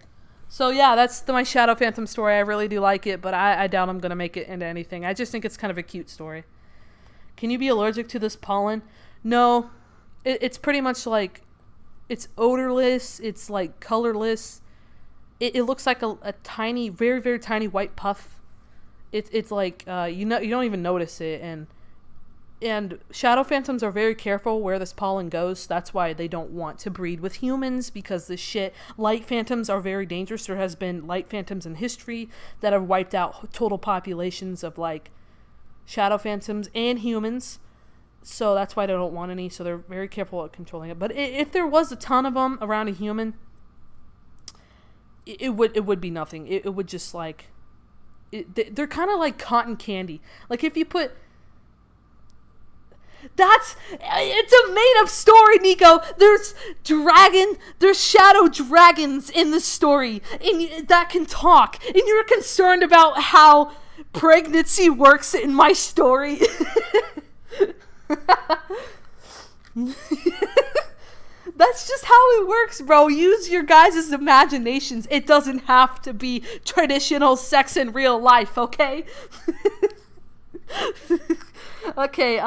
So yeah, that's my Shadow Phantom story. I really do like it, but I doubt I'm gonna make it into anything. I just think it's kind of a cute story. Can you be allergic to this pollen? No. It's pretty much like, it's odorless. It's like colorless. It looks like a tiny, very, very tiny white puff. It's like, you don't even notice it, and And shadow phantoms are very careful where this pollen goes. That's why they don't want to breed with humans, because light phantoms are very dangerous. There has been light phantoms in history that have wiped out total populations of like shadow phantoms and humans. So that's why they don't want any. So they're very careful at controlling it. But if there was a ton of them around a human, it would be nothing. It would just like, they're kind of like cotton candy. Like if you put, it's a made up story, Nico. There's shadow dragons in the story, and that can talk. And you're concerned about how pregnancy works in my story. That's just how it works, bro. Use your guys' imaginations. It doesn't have to be traditional sex in real life, okay? Okay,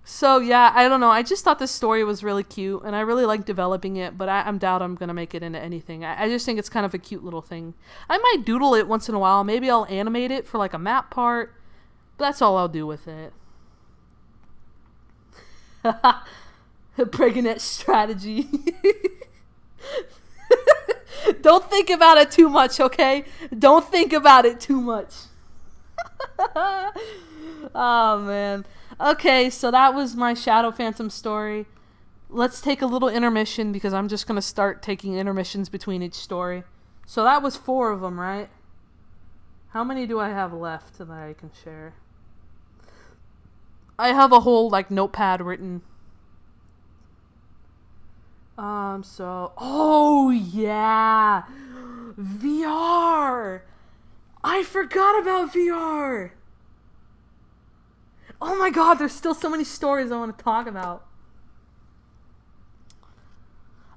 so yeah, I don't know. I just thought this story was really cute, and I really like developing it, but I doubt I'm gonna make it into anything. I just think it's kind of a cute little thing. I might doodle it once in a while. Maybe I'll animate it for like a map part, but that's all I'll do with it. Pregnant strategy. Don't think about it too much, okay? Don't think about it too much. Oh, man. Okay, so that was my Shadow Phantom story. Let's take a little intermission, because I'm just going to start taking intermissions between each story. So that was 4 of them, right? How many do I have left that I can share? I have a whole, like, notepad written. Oh, yeah. VR. I forgot about VR. Oh my god, there's still so many stories I want to talk about.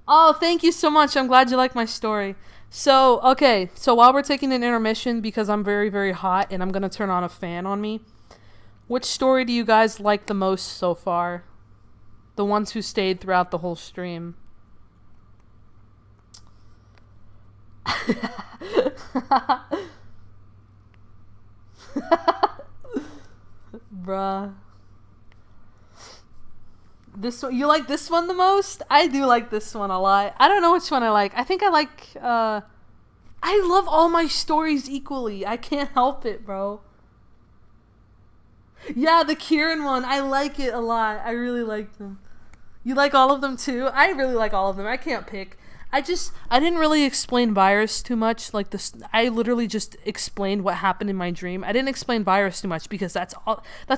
Oh, thank you so much. I'm glad you like my story. So, okay. So while we're taking an intermission, because I'm very, very hot and I'm going to turn on a fan on me, which story do you guys like the most so far? The ones who stayed throughout the whole stream. Bruh. This one, you like this one the most? I do like this one a lot. I don't know which one I like. I think I like, I love all my stories equally. I can't help it, bro. Yeah, the Kieran one. I like it a lot. I really like them. You like all of them too? I really like all of them. I can't pick. I didn't really explain virus too much. Like this, I literally just explained what happened in my dream. I didn't explain virus too much because that's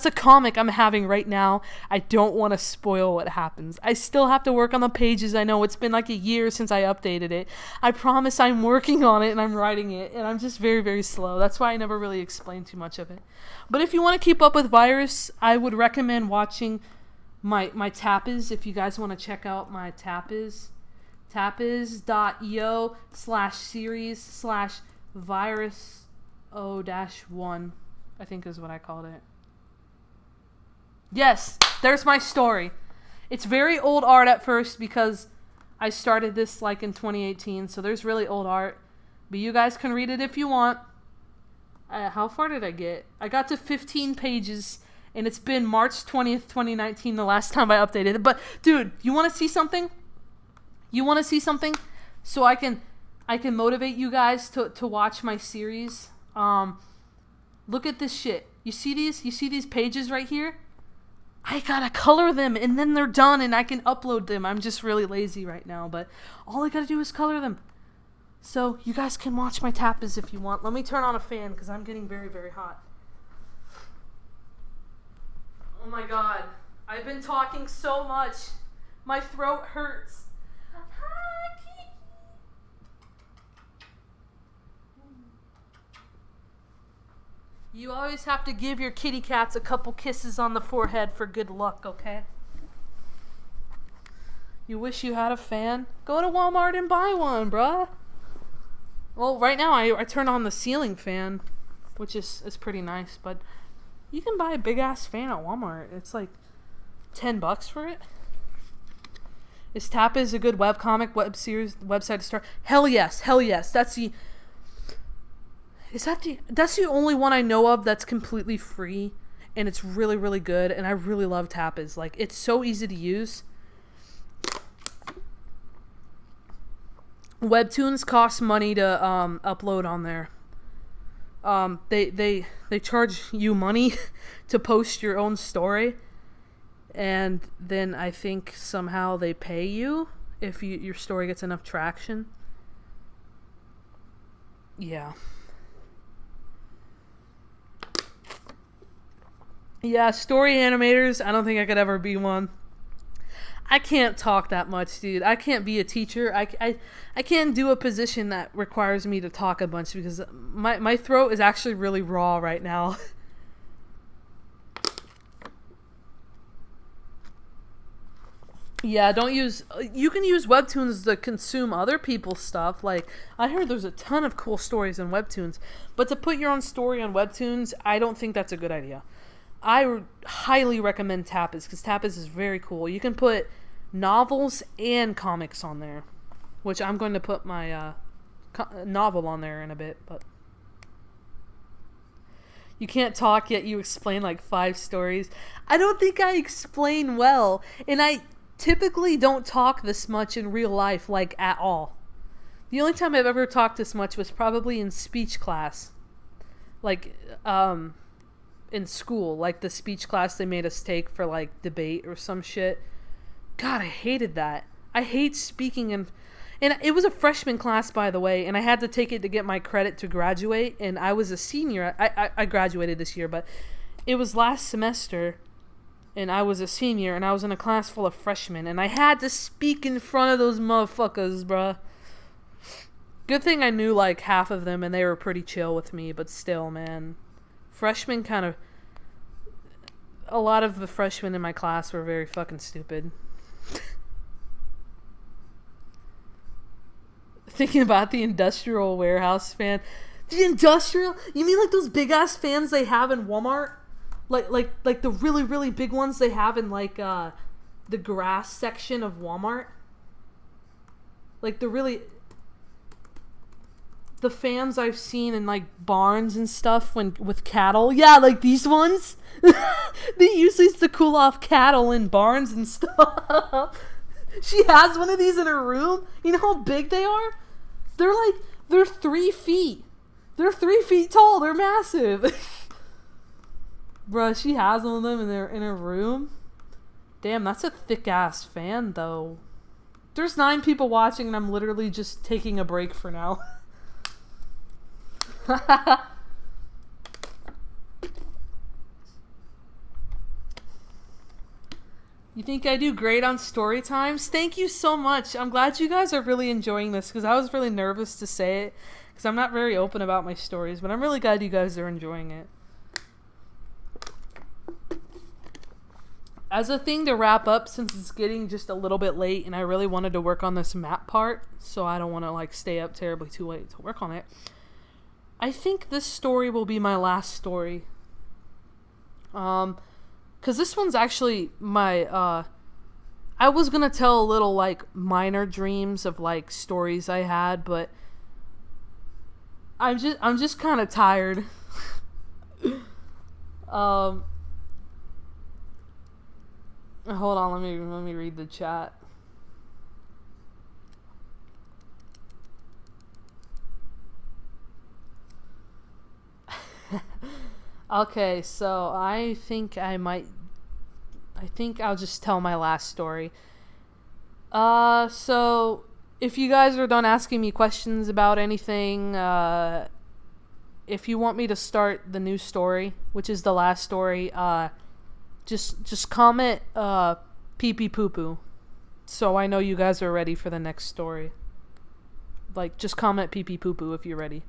a comic I'm having right now. I don't want to spoil what happens. I still have to work on the pages. I know it's been like a year since I updated it. I promise I'm working on it and I'm writing it, and I'm just very, very slow. That's why I never really explained too much of it. But if you want to keep up with virus, I would recommend watching my Tapiz. If you guys want to check out my Tapiz. tapiz.io/series/virus-1, I think is what I called it. Yes, there's my story. It's very old art at first because I started this like in 2018, so there's really old art. But you guys can read it if you want. How far did I get? I got to 15 pages, and it's been March 20th, 2019, the last time I updated it. But, dude, you want to see something? You want to see something? So I can motivate you guys to watch my series. Look at this shit. You see these? You see these pages right here? I gotta color them, and then they're done, and I can upload them. I'm just really lazy right now, but all I gotta do is color them. So you guys can watch my Tapiz if you want. Let me turn on a fan because I'm getting very, very hot. Oh my god. I've been talking so much. My throat hurts. You always have to give your kitty cats a couple kisses on the forehead for good luck, okay? You wish you had a fan? Go to Walmart and buy one, bruh. Well, right now I turn on the ceiling fan, which is pretty nice, but you can buy a big-ass fan at Walmart. It's like $10 for it. Is Tapiz a good webcomic website to start? Hell yes, hell yes. That's the only one I know of that's completely free. and it's really, really good, and I really love Tapas. Like, it's so easy to use. Webtoons cost money to upload on there. They charge you money to post your own story, and then I think somehow they pay you if your story gets enough traction. Yeah. Yeah, story animators, I don't think I could ever be one. I can't talk that much, dude. I can't be a teacher. I can't do a position that requires me to talk a bunch because my throat is actually really raw right now. Yeah, don't use... You can use Webtoons to consume other people's stuff. Like, I heard there's a ton of cool stories in Webtoons. But to put your own story on Webtoons, I don't think that's a good idea. I highly recommend Tapas, because Tapas is very cool. You can put novels and comics on there, which I'm going to put my novel on there in a bit. But you can't talk yet you explain like 5 stories. I don't think I explain well, and I typically don't talk this much in real life, like at all. The only time I've ever talked this much was probably in speech class. Like, in school, like the speech class they made us take for like debate or some shit. God, I hated that. I hate speaking and it was a freshman class, by the way, and I had to take it to get my credit to graduate, and I was a senior. I graduated this year, but it was last semester, and I was a senior, and I was in a class full of freshmen, and I had to speak in front of those motherfuckers, bruh. Good thing I knew like half of them, and they were pretty chill with me, but still, man. Freshmen kind of... A lot of the freshmen in my class were very fucking stupid. Thinking about the industrial warehouse fan. The industrial? You mean like those big ass fans they have in Walmart? Like the really, really big ones they have in like the grass section of Walmart? Like the really... The fans I've seen in like barns and stuff with cattle. Yeah, like these ones. They use these to cool off cattle in barns and stuff. She has one of these in her room. You know how big they are? They're 3 feet. They're 3 feet tall. They're massive. Bruh, she has one of them in her room. Damn, that's a thick ass fan though. There's 9 people watching and I'm literally just taking a break for now. You think I do great on story times? Thank you so much. I'm glad you guys are really enjoying this, because I was really nervous to say it, because I'm not very open about my stories, but I'm really glad you guys are enjoying it. As a thing to wrap up, since it's getting just a little bit late and I really wanted to work on this map part, so I don't want to like stay up terribly too late to work on it, I think this story will be my last story. Because this one's actually my, I was gonna tell a little, like, minor dreams of, like, stories I had, but I'm just kind of tired. Hold on, let me read the chat. Okay, so I think I'll just tell my last story. So if you guys are done asking me questions about anything, if you want me to start the new story, which is the last story, just comment pee pee poo poo, so I know you guys are ready for the next story. Like, just comment pee pee poo poo if you're ready.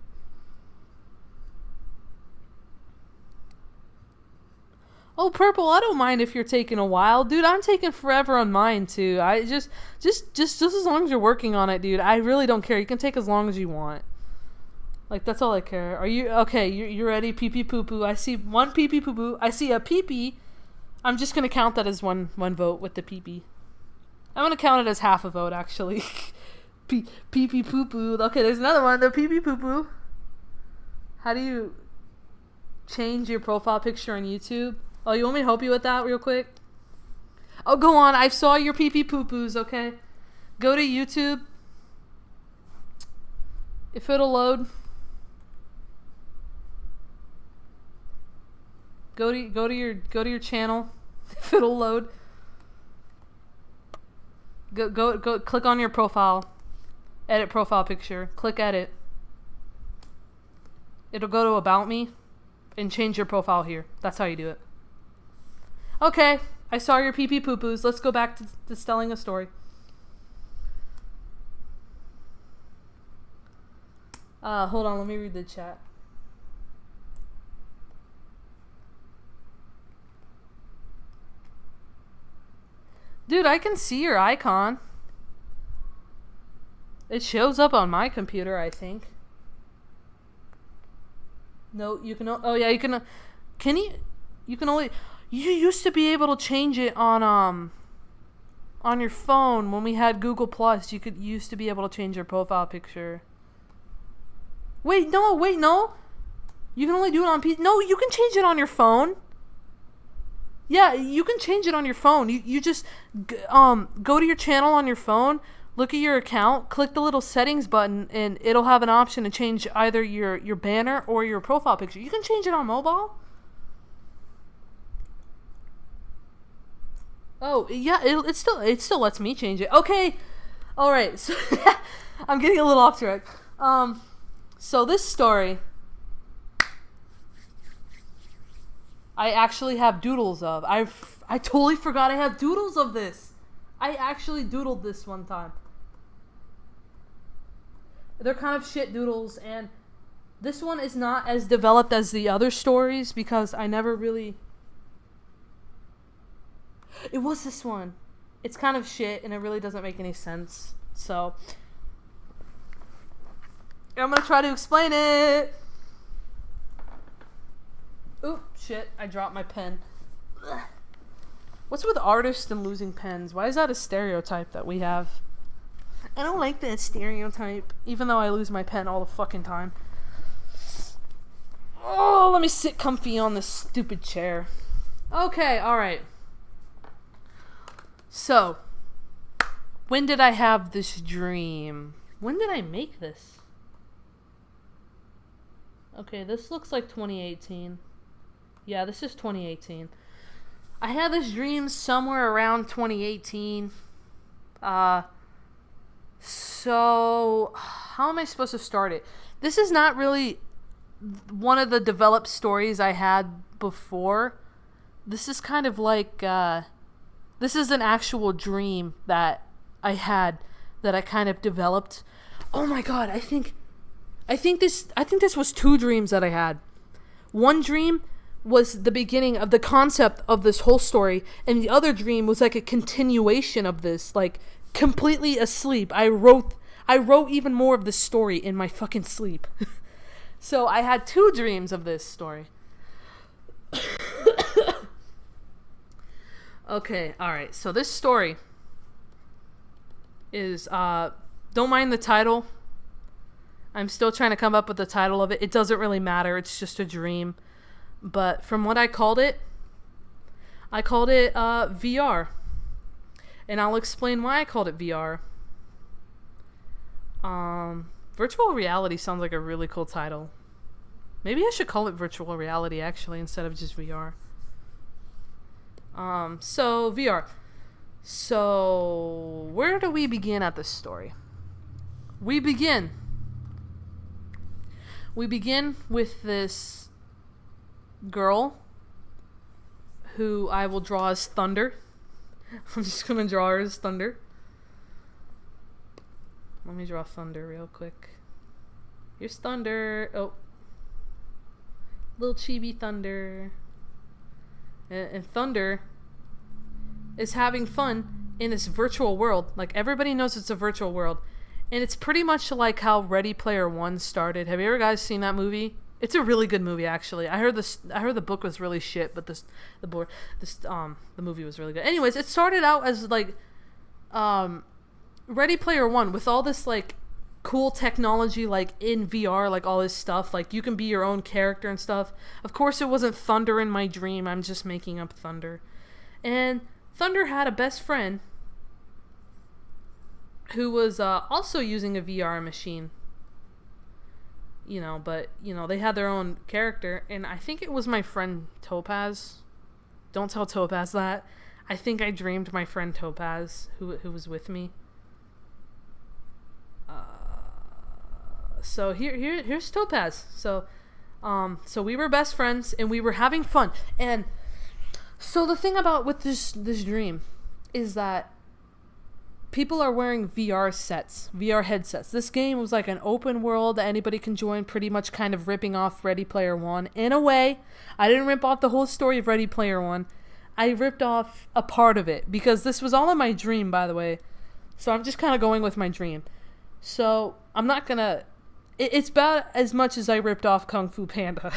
Oh, Purple, I don't mind if you're taking a while. Dude, I'm taking forever on mine, too. I just as long as you're working on it, dude. I really don't care. You can take as long as you want. Like, that's all I care. Are you... Okay, you're ready? Pee-pee poo-poo. I see one pee-pee poo-poo. I see a pee-pee. I'm just going to count that as one vote with the pee-pee. I'm going to count it as half a vote, actually. Pee-pee poo-poo. Okay, there's another one. The pee-pee poo-poo. How do you change your profile picture on YouTube? Oh, you want me to help you with that real quick? Oh, go on. I saw your pee-pee poo-poos, okay? Go to YouTube. If it'll load. Go to your channel. If it'll load. Go click on your profile. Edit profile picture. Click edit. It'll go to about me and change your profile here. That's how you do it. Okay, I saw your pee-pee poo-poos. Let's go back to telling a story. Hold on, let me read the chat. Dude, I can see your icon. It shows up on my computer, I think. No, you can... Oh, yeah, you can... Can you... You can only... You used to be able to change it on your phone when we had Google Plus. You used to be able to change your profile picture. Wait, no. You can only do it on No, you can change it on your phone. Yeah, you can change it on your phone. You just go to your channel on your phone, look at your account, click the little settings button, and it'll have an option to change either your banner or your profile picture. You can change it on mobile. Oh, yeah, it still lets me change it. Okay. All right. So I'm getting a little off track. So this story I actually have doodles of. I totally forgot I have doodles of this. I actually doodled this one time. They're kind of shit doodles, and this one is not as developed as the other stories because I never really... It was this one. It's kind of shit, and it really doesn't make any sense. So, I'm gonna try to explain it. Oop, shit, I dropped my pen. Ugh. What's with artists and losing pens? Why is that a stereotype that we have? I don't like that stereotype, even though I lose my pen all the fucking time. Oh, let me sit comfy on this stupid chair. Okay, alright. So, when did I have this dream? When did I make this? Okay, this looks like 2018. Yeah, this is 2018. I had this dream somewhere around 2018. So, how am I supposed to start it? This is not really one of the developed stories I had before. This is kind of like, this is an actual dream that I had that I kind of developed. Oh my god, I think this was two dreams that I had. One dream was the beginning of the concept of this whole story, and the other dream was like a continuation of this, like completely asleep. I wrote even more of this story in my fucking sleep. So I had two dreams of this story. Okay, alright, so this story is, don't mind the title. I'm still trying to come up with the title of it. It doesn't really matter, it's just a dream. But from what I called it VR. And I'll explain why I called it VR. Virtual reality sounds like a really cool title. Maybe I should call it virtual reality, actually, instead of just VR. So, VR. So, where do we begin at this story? We begin with this girl who I will draw as Thunder. I'm just gonna draw her as Thunder. Let me draw Thunder real quick. Here's Thunder. Oh. Little chibi Thunder. And Thunder is having fun in this virtual world. Like, everybody knows it's a virtual world. And it's pretty much like how Ready Player One started. Have you ever guys seen that movie? It's a really good movie, actually. I heard the book was really shit, but the movie was really good. Anyways, it started out as like Ready Player One with all this like cool technology, like in VR, like all this stuff, like you can be your own character and stuff. Of course, it wasn't Thunder in my dream. I'm just making up Thunder. And Thunder had a best friend who was also using a VR machine. You know, but, you know, they had their own character. And I think it was my friend Topaz. Don't tell Topaz that. I think I dreamed my friend Topaz, who was with me. So here's Topaz. So we were best friends, and we were having fun. And so the thing about with this dream is that people are wearing VR headsets. This game was like an open world that anybody can join, pretty much kind of ripping off Ready Player One. In a way, I didn't rip off the whole story of Ready Player One. I ripped off a part of it, because this was all in my dream, by the way. So I'm just kind of going with my dream. So I'm not going to... It's about as much as I ripped off Kung Fu Panda.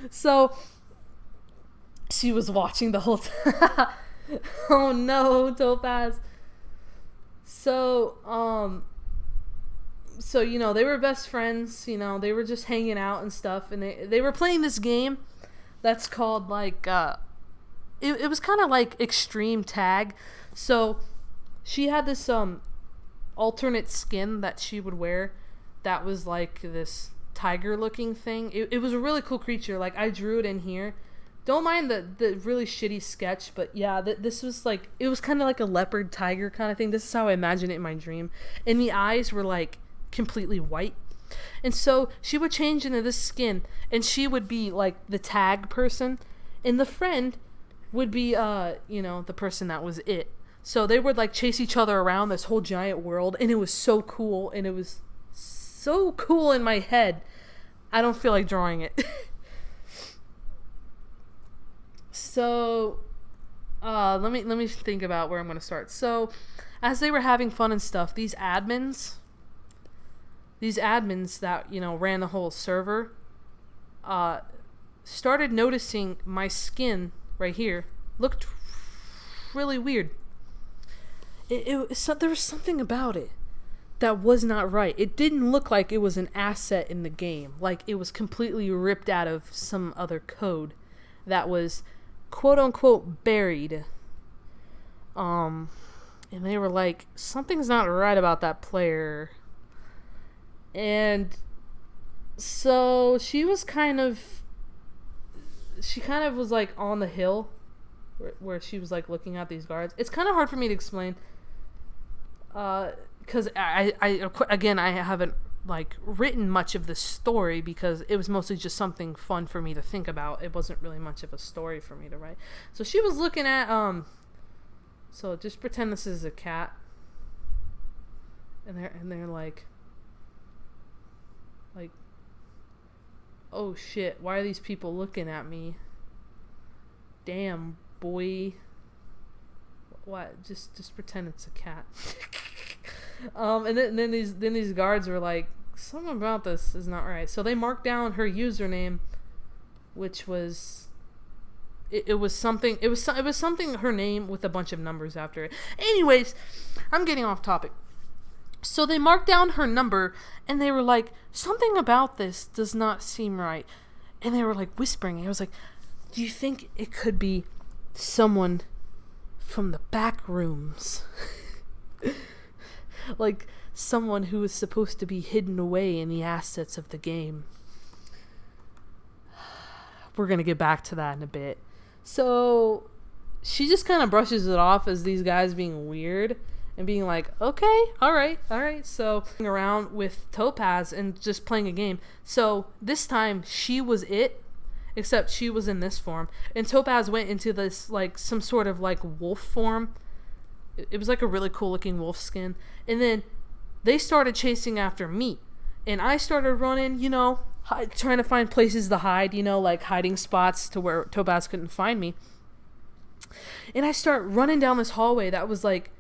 So she was watching the whole time. Oh no, Topaz. So, you know, they were best friends, you know, they were just hanging out and stuff, and they were playing this game that's called, like, it was kind of like Extreme Tag. So, she had this, alternate skin that she would wear that was, like, this tiger-looking thing. It was a really cool creature. Like, I drew it in here. Don't mind the really shitty sketch, but yeah, this was like, it was kind of like a leopard tiger kind of thing. This is how I imagined it in my dream. And the eyes were like completely white. And so she would change into this skin, and she would be like the tag person, and the friend would be, you know, the person that was it. So they would like chase each other around this whole giant world, and it was so cool, and it was so cool in my head. I don't feel like drawing it. So, let me think about where I'm going to start. So, as they were having fun and stuff, these admins that, you know, ran the whole server, started noticing my skin right here looked really weird. There was something about it that was not right. It didn't look like it was an asset in the game. Like, it was completely ripped out of some other code that was quote unquote buried. And they were like, something's not right about that player. And so she kind of was like on the hill where she was like looking at these guards. It's kind of hard for me to explain, because I haven't like written much of the story, because it was mostly just something fun for me to think about. It wasn't really much of a story for me to write. So she was looking at so just pretend this is a cat, and they're like, oh shit, why are these people looking at me? Damn, boy. What? Just pretend it's a cat. And then these guards were like, something about this is not right. So they marked down her username, which was it was something her name with a bunch of numbers after it. Anyways, I'm getting off topic. So they marked down her number, and they were like, something about this does not seem right. And they were like whispering. I was like, do you think it could be someone from the back rooms? Like someone who is supposed to be hidden away in the assets of the game. We're going to get back to that in a bit. So she just kind of brushes it off as these guys being weird and being like, okay, all right. So around with Topaz and just playing a game. So this time she was it, except she was in this form. And Topaz went into this like some sort of like wolf form. It was like a really cool looking wolf skin. And then they started chasing after me. And I started running, you know, trying to find places to hide, you know, like hiding spots to where Topaz couldn't find me. And I start running down this hallway that was like,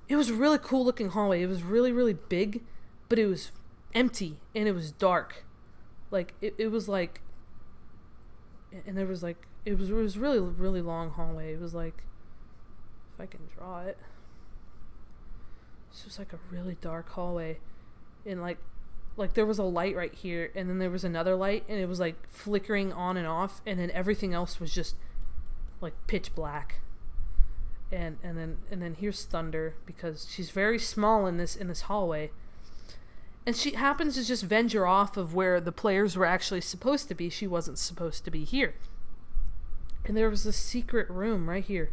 it was a really cool looking hallway. It was really, really big, but it was empty and it was dark. Like, it was like, and there was like, it was really, really long hallway. It was like, if I can draw it. It's just like a really dark hallway. and like there was a light right here, and then there was another light, and it was like flickering on and off, and then everything else was just like pitch black. And then here's thunder, because she's very small in this hallway, and she happens to just venture off of where the players were actually supposed to be. She wasn't supposed to be here. And there was a secret room right here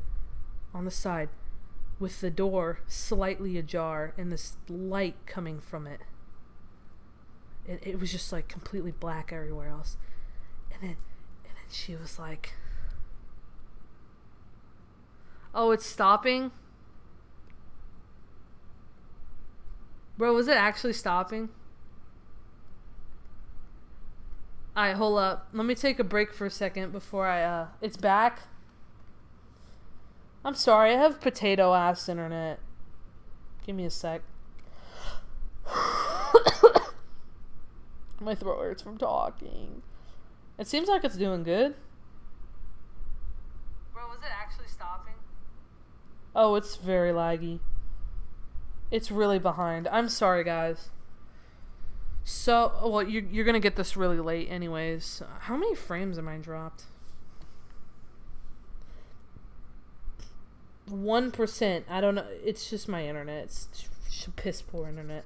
on the side with the door slightly ajar and this light coming from it. It was just like completely black everywhere else. And then she was like, "Oh, it's stopping?" Bro, was it actually stopping? Alright, hold up. Let me take a break for a second before I, it's back? I'm sorry, I have potato-ass internet. Give me a sec. My throat hurts from talking. It seems like it's doing good. Bro, was it actually stopping? Oh, it's very laggy. It's really behind. I'm sorry, guys. So, well, you're gonna get this really late anyways. How many frames am I dropped? 1%. I don't know. It's just my internet. It's piss poor internet.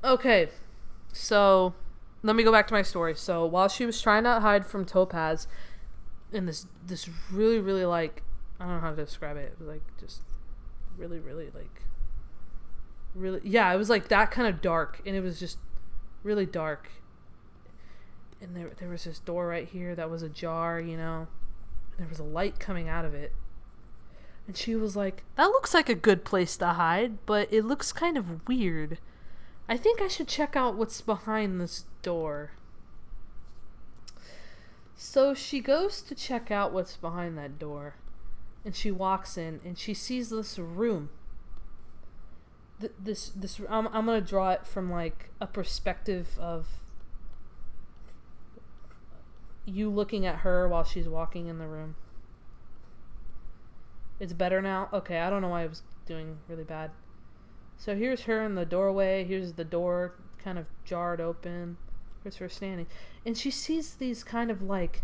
Okay, so let me go back to my story. So while she was trying to hide from Topaz in this really, really, like, I don't know how to describe it. It was like just really, really, like, really, yeah, it was like that kind of dark, and it was just really dark. And there was this door right here that was ajar, you know. And there was a light coming out of it. And she was like, "That looks like a good place to hide, but it looks kind of weird. I think I should check out what's behind this door." So she goes to check out what's behind that door. And she walks in, and she sees this room. I'm gonna draw it from like a perspective of you looking at her while she's walking in the room. It's better now? Okay, I don't know why I was doing really bad. So here's her in the doorway. Here's the door kind of jarred open. Here's her standing. And she sees these kind of like,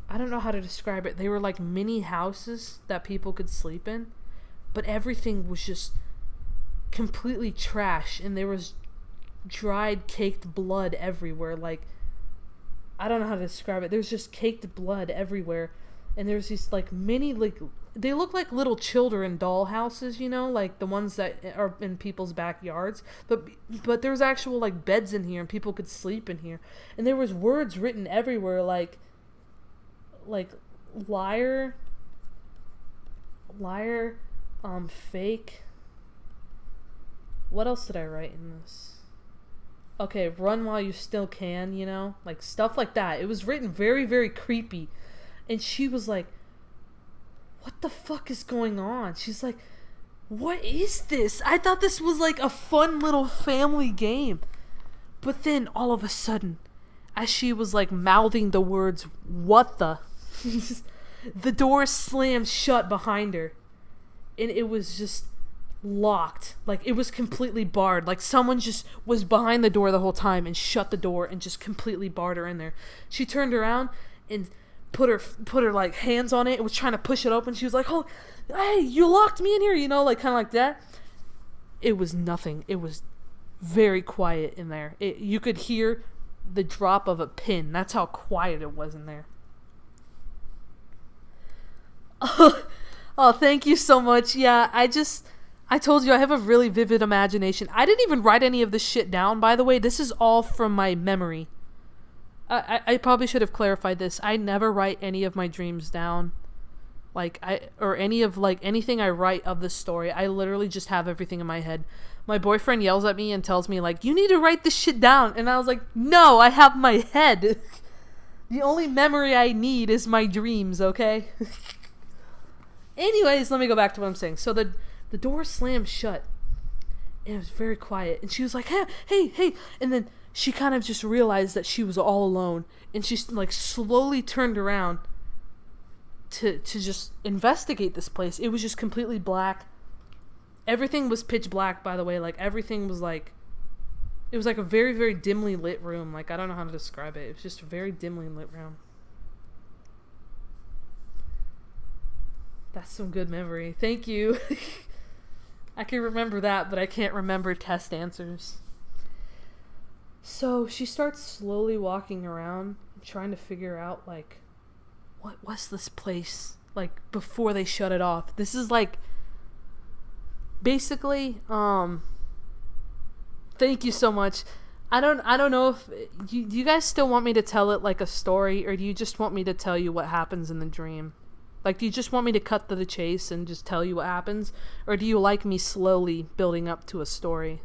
I don't know how to describe it. They were like mini houses that people could sleep in. But everything was just completely trash. And there was dried, caked blood everywhere. Like, I don't know how to describe it. There's just caked blood everywhere. And there's these like mini, like, they look like little children doll houses, you know, like the ones that are in people's backyards. But there's actual like beds in here, and people could sleep in here. And there was words written everywhere, like liar, fake. What else did I write in this? Okay, run while you still can, you know, like stuff like that. It was written very, very creepy. And she was like, "What the fuck is going on?" She's like, "What is this? I thought this was like a fun little family game." But then all of a sudden, as she was like mouthing the words, "What the?" the door slammed shut behind her. And it was just locked. Like, it was completely barred. Like, someone just was behind the door the whole time and shut the door and just completely barred her in there. She turned around and put her like hands on it and was trying to push it open. She was like, "Oh, hey, you locked me in here," you know, like kind of like that. It was nothing. It was very quiet in there. You could hear the drop of a pin. That's how quiet it was in there. Oh, thank you so much. Yeah, I told you I have a really vivid imagination. I didn't even write any of this shit down, by the way. This is all from my memory. I probably should have clarified this. I never write any of my dreams down. Or any of, like, anything I write of the story. I literally just have everything in my head. My boyfriend yells at me and tells me, like, "You need to write this shit down." And I was like, "No, I have my head." The only memory I need is my dreams, okay? Anyways, let me go back to what I'm saying. So the door slammed shut. And it was very quiet. And she was like, hey. And then she kind of just realized that she was all alone, and she like slowly turned around to just investigate this place. It was just completely black. Everything was pitch black, by the way. Like, everything was like... It was like a very, very dimly lit room. Like, I don't know how to describe it. It was just a very dimly lit room. That's some good memory. Thank you. I can remember that, but I can't remember test answers. So she starts slowly walking around, trying to figure out, like, what was this place, like, before they shut it off. This is, like, basically, thank you so much. I don't know if, do you guys still want me to tell it like a story, or do you just want me to tell you what happens in the dream? Like, do you just want me to cut to the chase and just tell you what happens? Or do you like me slowly building up to a story?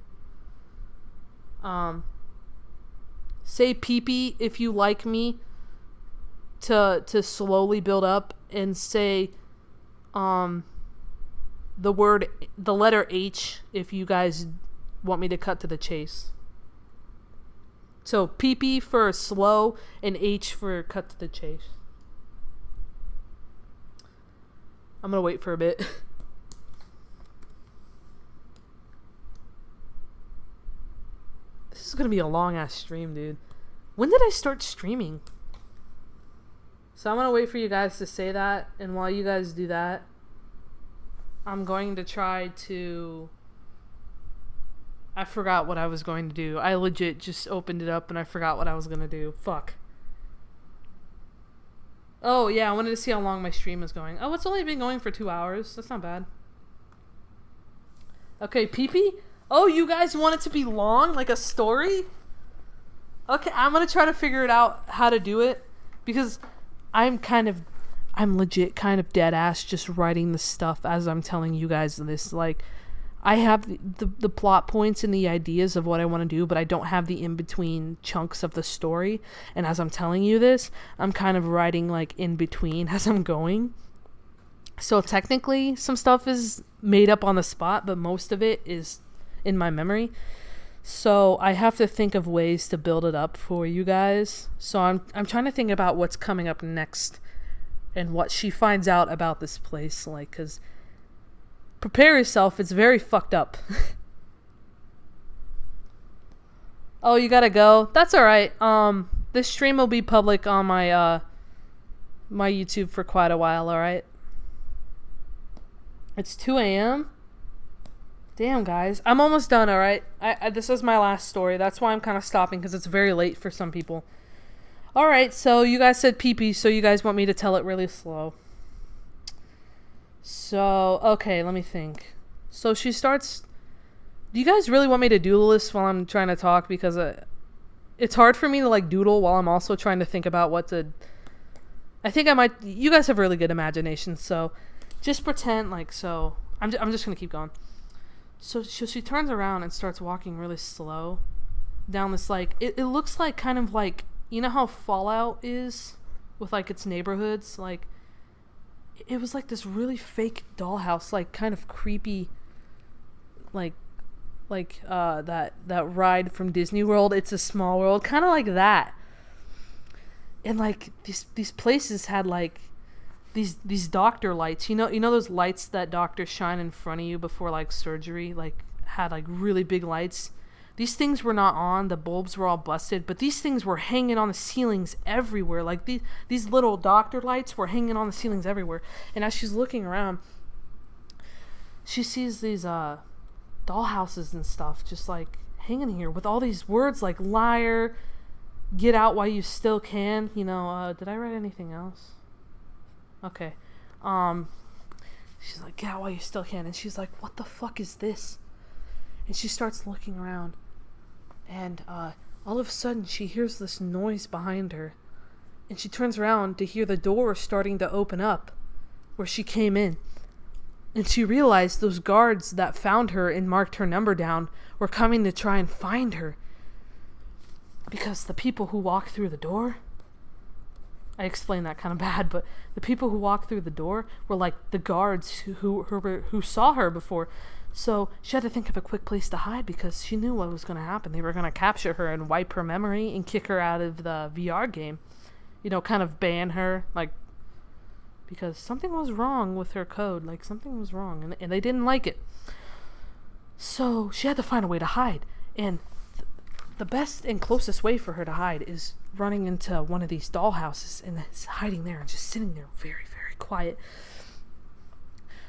Say pee-pee if you like me to slowly build up, and say the letter H if you guys want me to cut to the chase. So pee-pee for slow and H for cut to the chase. I'm gonna wait for a bit. This is gonna be a long ass stream, dude. When did I start streaming? So I'm gonna wait for you guys to say that, and while you guys do that, I'm going to try to... I forgot what I was going to do. I legit just opened it up and I forgot what I was gonna do. Fuck. Oh, yeah, I wanted to see how long my stream is going. Oh, it's only been going for 2 hours. That's not bad. Okay, pee-pee? Oh, you guys want it to be long? Like a story? Okay, I'm gonna try to figure it out how to do it. Because I'm legit kind of dead ass just writing the stuff as I'm telling you guys this. Like, I have the plot points and the ideas of what I want to do, but I don't have the in-between chunks of the story. And as I'm telling you this, I'm kind of writing, like, in between as I'm going. So technically, some stuff is made up on the spot, but most of it is in my memory. So I have to think of ways to build it up for you guys. So I'm trying to think about what's coming up next and what she finds out about this place. Like, because... prepare yourself, it's very fucked up. Oh, you gotta go? That's alright. This stream will be public on my my YouTube for quite a while, alright? It's 2 a.m.? Damn, guys. I'm almost done, alright? This is my last story. That's why I'm kind of stopping, because it's very late for some people. Alright, so you guys said pee-pee, so you guys want me to tell it really slow. So, okay, let me think. So she starts... Do you guys really want me to doodle this while I'm trying to talk? Because it's hard for me to, like, doodle while I'm also trying to think about what to... I think I might... You guys have really good imagination, so just pretend, like, so... I'm just gonna keep going. So she turns around and starts walking really slow down this, like... It looks like kind of like... You know how Fallout is? With, like, its neighborhoods? Like... It was like this really fake dollhouse, like kind of creepy, like that ride from Disney World, It's a Small World, kind of like that. And like these places had like these doctor lights, you know those lights that doctors shine in front of you before like surgery, like had like really big lights. These things were not on, the bulbs were all busted, but these things were hanging on the ceilings everywhere. Like these little doctor lights were hanging on the ceilings everywhere. And as she's looking around, she sees these dollhouses and stuff just like hanging here with all these words like liar, get out while you still can. Did I write anything else? Okay. She's like, get out while you still can. And she's like, what the fuck is this? And she starts looking around, and all of a sudden she hears this noise behind her, and she turns around to hear the door starting to open up where she came in, and she realized those guards that found her and marked her number down were coming to try and find her, because the people who walked through the door, I explained that kind of bad, but the people who walked through the door were like the guards who saw her before. So she had to think of a quick place to hide because she knew what was going to happen. They were going to capture her and wipe her memory and kick her out of the VR game. Kind of ban her, like, because something was wrong with her code. Like, something was wrong, and they didn't like it. So she had to find a way to hide. And the best and closest way for her to hide is running into one of these dollhouses and hiding there and just sitting there very, very quiet.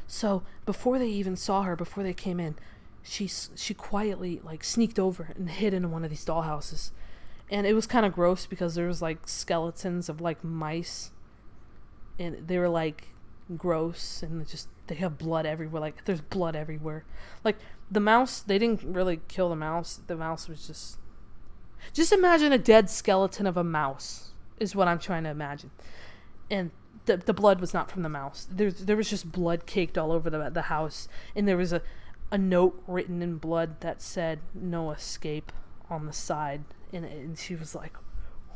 So before they even saw her, before they came in, she quietly like sneaked over and hid in one of these dollhouses. And it was kind of gross because there was like skeletons of like mice, and they were like gross, and they have blood everywhere. Like there's blood everywhere. Like the mouse, they didn't really kill the mouse. The mouse was just imagine a dead skeleton of a mouse is what I'm trying to imagine. And the blood was not from the mouse. There was just blood caked all over the house, and there was a note written in blood that said "No escape" on the side. And she was like,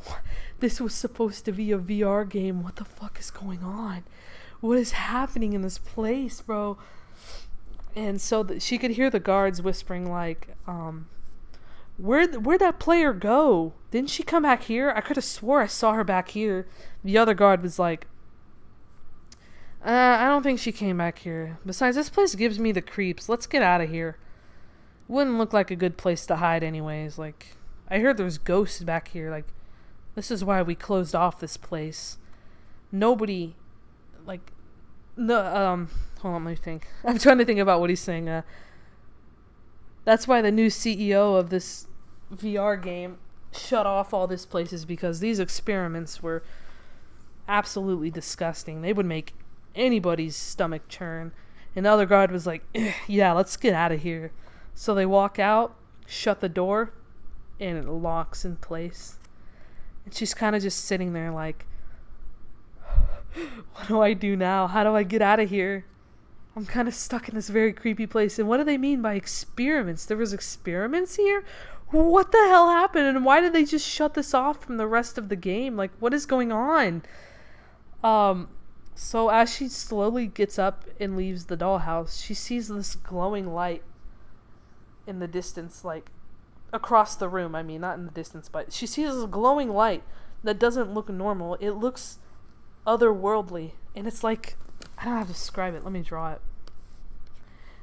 what? This was supposed to be a VR game. What the fuck is going on? What is happening in this place, bro? And so she could hear the guards whispering like, where'd that player go? Didn't she come back here? I could have swore I saw her back here. The other guard was like, I don't think she came back here. Besides, this place gives me the creeps. Let's get out of here. Wouldn't look like a good place to hide anyways. Like, I heard there's ghosts back here. Like, this is why we closed off this place. Nobody, like, no, hold on, let me think. I'm trying to think about what he's saying. That's why the new CEO of this VR game shut off all these places, because these experiments were absolutely disgusting. They would make anybody's stomach churn. And the other guard was like, yeah, let's get out of here. So they walk out, shut the door, and it locks in place. And she's kind of just sitting there like, what do I do now? How do I get out of here? I'm kind of stuck in this very creepy place. And what do they mean by experiments? There was experiments here? What the hell happened? And why did they just shut this off from the rest of the game? Like, what is going on? So as she slowly gets up and leaves the dollhouse, she sees this glowing light in the distance, like across the room. I mean, not in the distance, but she sees this glowing light that doesn't look normal. It looks otherworldly, and it's like, I don't know how to describe it. Let me draw it.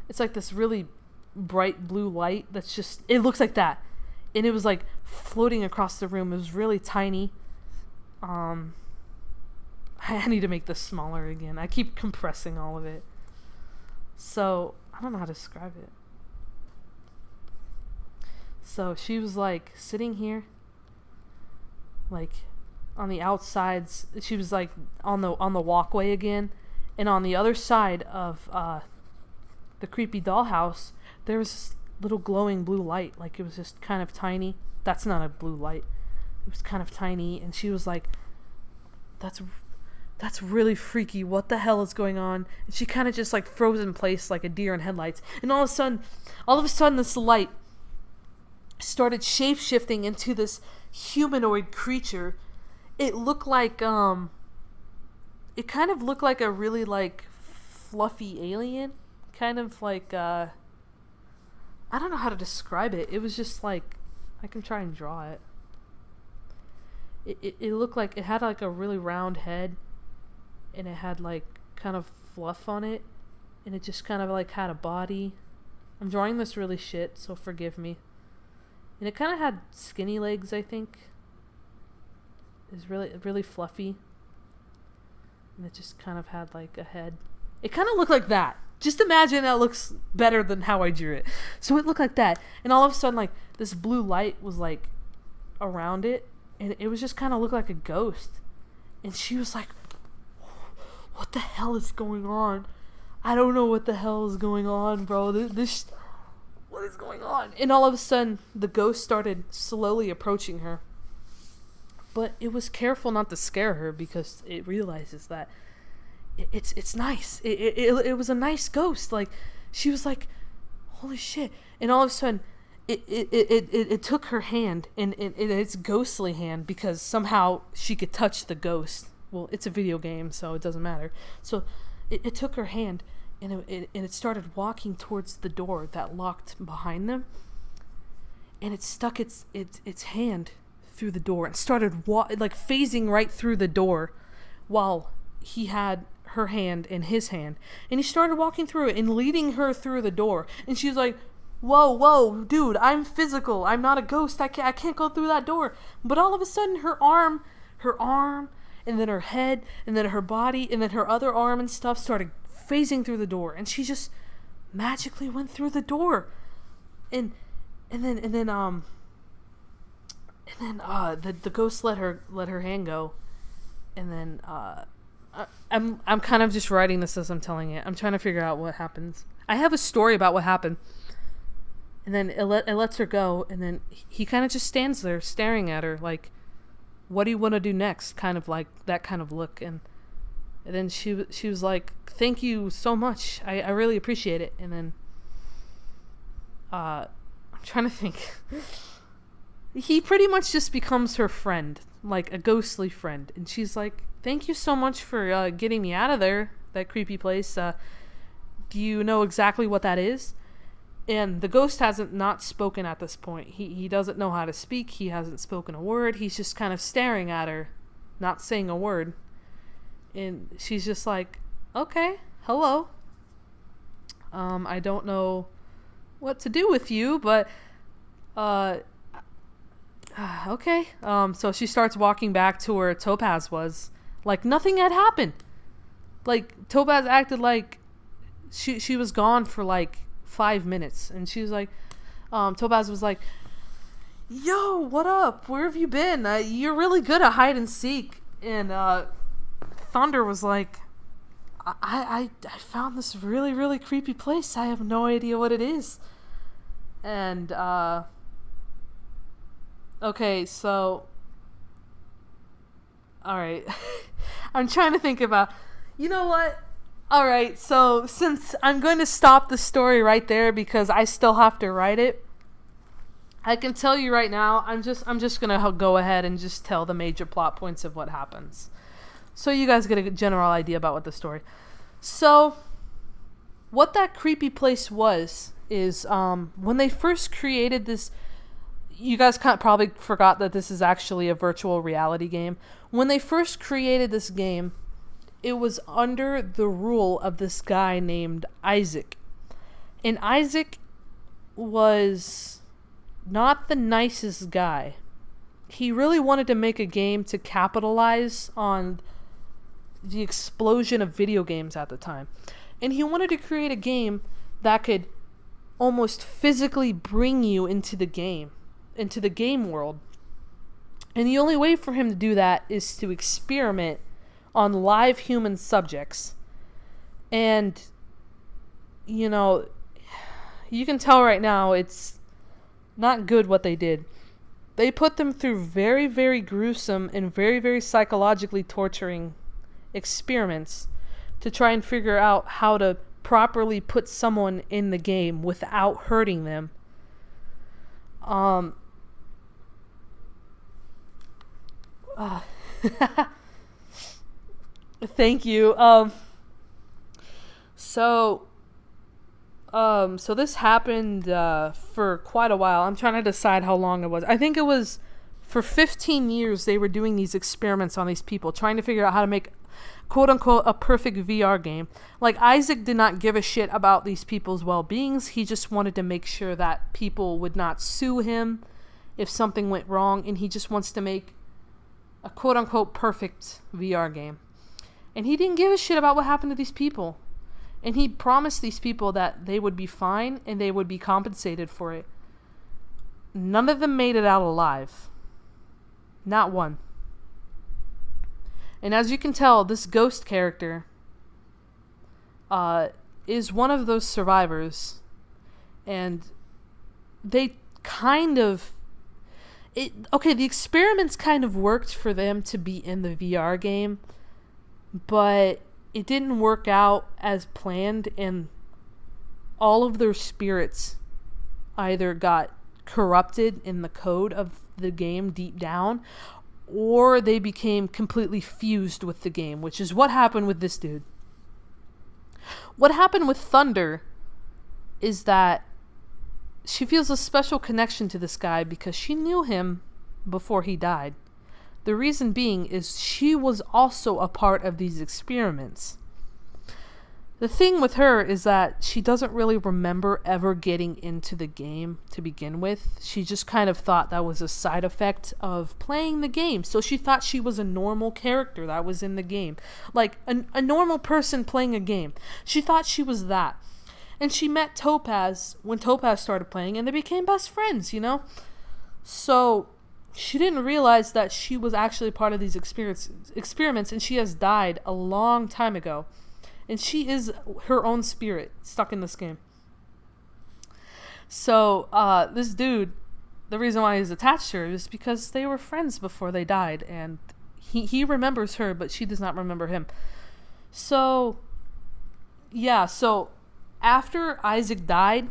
It's like this really bright blue light that's just, it looks like that. And it was like floating across the room. It was really tiny. I need to make this smaller again. I keep compressing all of it. So, I don't know how to describe it. So, she was like sitting here, like on the outsides. She was like on the walkway again. And on the other side of the creepy dollhouse, there was this little glowing blue light. Like, it was just kind of tiny. That's not a blue light. It was kind of tiny. And she was like, that's really freaky. What the hell is going on? And she kind of just like froze in place like a deer in headlights. And all of a sudden, this light started shape-shifting into this humanoid creature. It looked like, it kind of looked like a really like fluffy alien. Kind of like, I don't know how to describe it. It was just like, I can try and draw it. It looked like it had like a really round head, and it had like kind of fluff on it, and it just kind of like had a body. I'm drawing this really shit, so forgive me. And it kind of had skinny legs, I think. It's really fluffy. And it just kind of had like a head. It kind of looked like that. Just imagine that looks better than how I drew it. So it looked like that. And all of a sudden, like, this blue light was like around it, and it was just kind of looked like a ghost. And she was like, what the hell is going on? I don't know what the hell is going on, bro. What is going on? And all of a sudden, the ghost started slowly approaching her. But it was careful not to scare her, because it realizes that it's nice. It was a nice ghost. Like, she was like, holy shit. And all of a sudden, it took her hand, and its ghostly hand, because somehow she could touch the ghost. Well, it's a video game, so it doesn't matter. So it took her hand, and it started walking towards the door that locked behind them. And it stuck its hand through the door and started like phasing right through the door, while he had her hand in his hand. And he started walking through it and leading her through the door. And she was like, whoa, dude, I'm physical. I'm not a ghost. I can't go through that door. But all of a sudden, her arm, and then her head, and then her body, and then her other arm and stuff started phasing through the door, and she just magically went through the door. And then the ghost let her hand go, and then I'm kind of just writing this as I'm telling it. I'm trying to figure out what happens. I have a story about what happened, and then it lets her go, and then he kind of just stands there staring at her like, what do you want to do next? Kind of like that kind of look, and then she was like, thank you so much. I really appreciate it. And then I'm trying to think. He pretty much just becomes her friend, like a ghostly friend. And she's like, thank you so much for getting me out of there, that creepy place. Do you know exactly what that is? And the ghost hasn't not spoken at this point. He doesn't know how to speak. He hasn't spoken a word. He's just kind of staring at her, not saying a word. And she's just like, okay, hello. I don't know what to do with you, but okay. So she starts walking back to where Topaz was, like nothing had happened. Like Topaz acted like she was gone for like 5 minutes, and she was like, Topaz was like, yo, what up? Where have you been? You're really good at hide and seek. And Thunder was like, I found this really, really creepy place. I have no idea what it is. And okay, so alright. I'm trying to think about, you know what? Alright, so since I'm going to stop the story right there because I still have to write it, I can tell you right now, I'm just gonna go ahead and just tell the major plot points of what happens, so you guys get a general idea about what the story. So, what that creepy place was is when they first created this. You guys probably forgot that this is actually a virtual reality game. When they first created this game, it was under the rule of this guy named Isaac. And Isaac was not the nicest guy. He really wanted to make a game to capitalize on the explosion of video games at the time. And he wanted to create a game that could almost physically bring you into the game world. And the only way for him to do that is to experiment on live human subjects. And, you know, you can tell right now it's not good what they did. They put them through very, very gruesome and very, very psychologically torturing experiments to try and figure out how to properly put someone in the game without hurting them. Thank you. So this happened for quite a while. I'm trying to decide how long it was. I think it was for 15 years they were doing these experiments on these people, trying to figure out how to make, quote unquote, a perfect VR game. Like, Isaac did not give a shit about these people's well-beings. He just wanted to make sure that people would not sue him if something went wrong, and he just wants to make a quote unquote perfect VR game. And he didn't give a shit about what happened to these people. And he promised these people that they would be fine and they would be compensated for it. None of them made it out alive. Not one. And as you can tell, this ghost character is one of those survivors. And they kind of... the experiments kind of worked for them to be in the VR game, but it didn't work out as planned, and all of their spirits either got corrupted in the code of the game deep down, or they became completely fused with the game, which is what happened with this dude. What happened with Thunder is that she feels a special connection to this guy because she knew him before he died. The reason being is she was also a part of these experiments. The thing with her is that she doesn't really remember ever getting into the game to begin with. She just kind of thought that was a side effect of playing the game. So she thought she was a normal character that was in the game. Like a normal person playing a game. She thought she was that. And she met Topaz when Topaz started playing, and they became best friends, you know? So she didn't realize that she was actually part of these experiments, and she has died a long time ago. And she is her own spirit stuck in this game. So this dude, the reason why he's attached to her is because they were friends before they died. And he remembers her, but she does not remember him. So, yeah, so after Isaac died,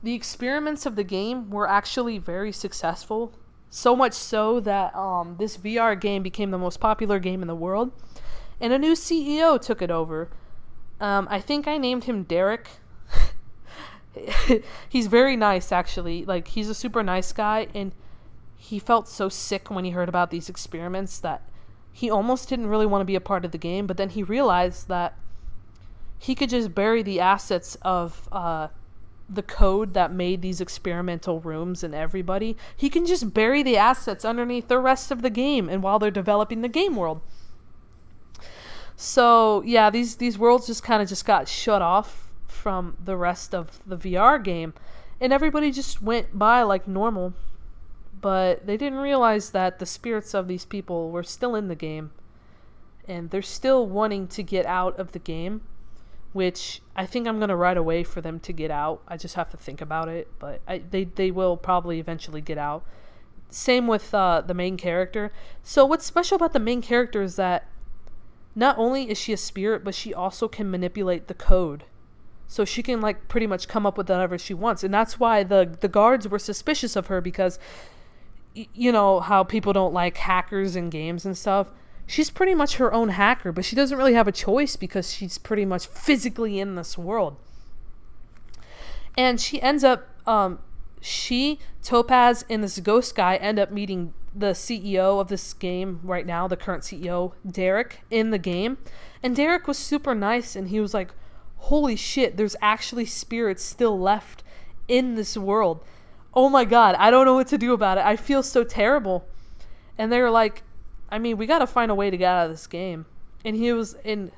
the experiments of the game were actually very successful. So much so that this VR game became the most popular game in the world. And a new CEO took it over. I think I named him Derek. He's very nice, actually. Like, he's a super nice guy, and he felt so sick when he heard about these experiments that he almost didn't really want to be a part of the game, but then he realized that he could just bury the assets of the code that made these experimental rooms and everybody. He can just bury the assets underneath the rest of the game and while they're developing the game world. So, yeah, these worlds just kind of just got shut off from the rest of the VR game. And everybody just went by like normal. But they didn't realize that the spirits of these people were still in the game. And they're still wanting to get out of the game. Which I think I'm going to write away for them to get out. I just have to think about it. But they will probably eventually get out. Same with the main character. So what's special about the main character is that not only is she a spirit, but she also can manipulate the code. So she can, like, pretty much come up with whatever she wants. And that's why the guards were suspicious of her, because, you know, how people don't like hackers in games and stuff. She's pretty much her own hacker, but she doesn't really have a choice because she's pretty much physically in this world. And she ends up, Topaz, and this ghost guy end up meeting the CEO of this game right now, the current CEO, Derek, in the game. And Derek was super nice, and he was like, holy shit, there's actually spirits still left in this world. Oh my god, I don't know what to do about it. I feel so terrible. And they were like, I mean, we gotta find a way to get out of this game. And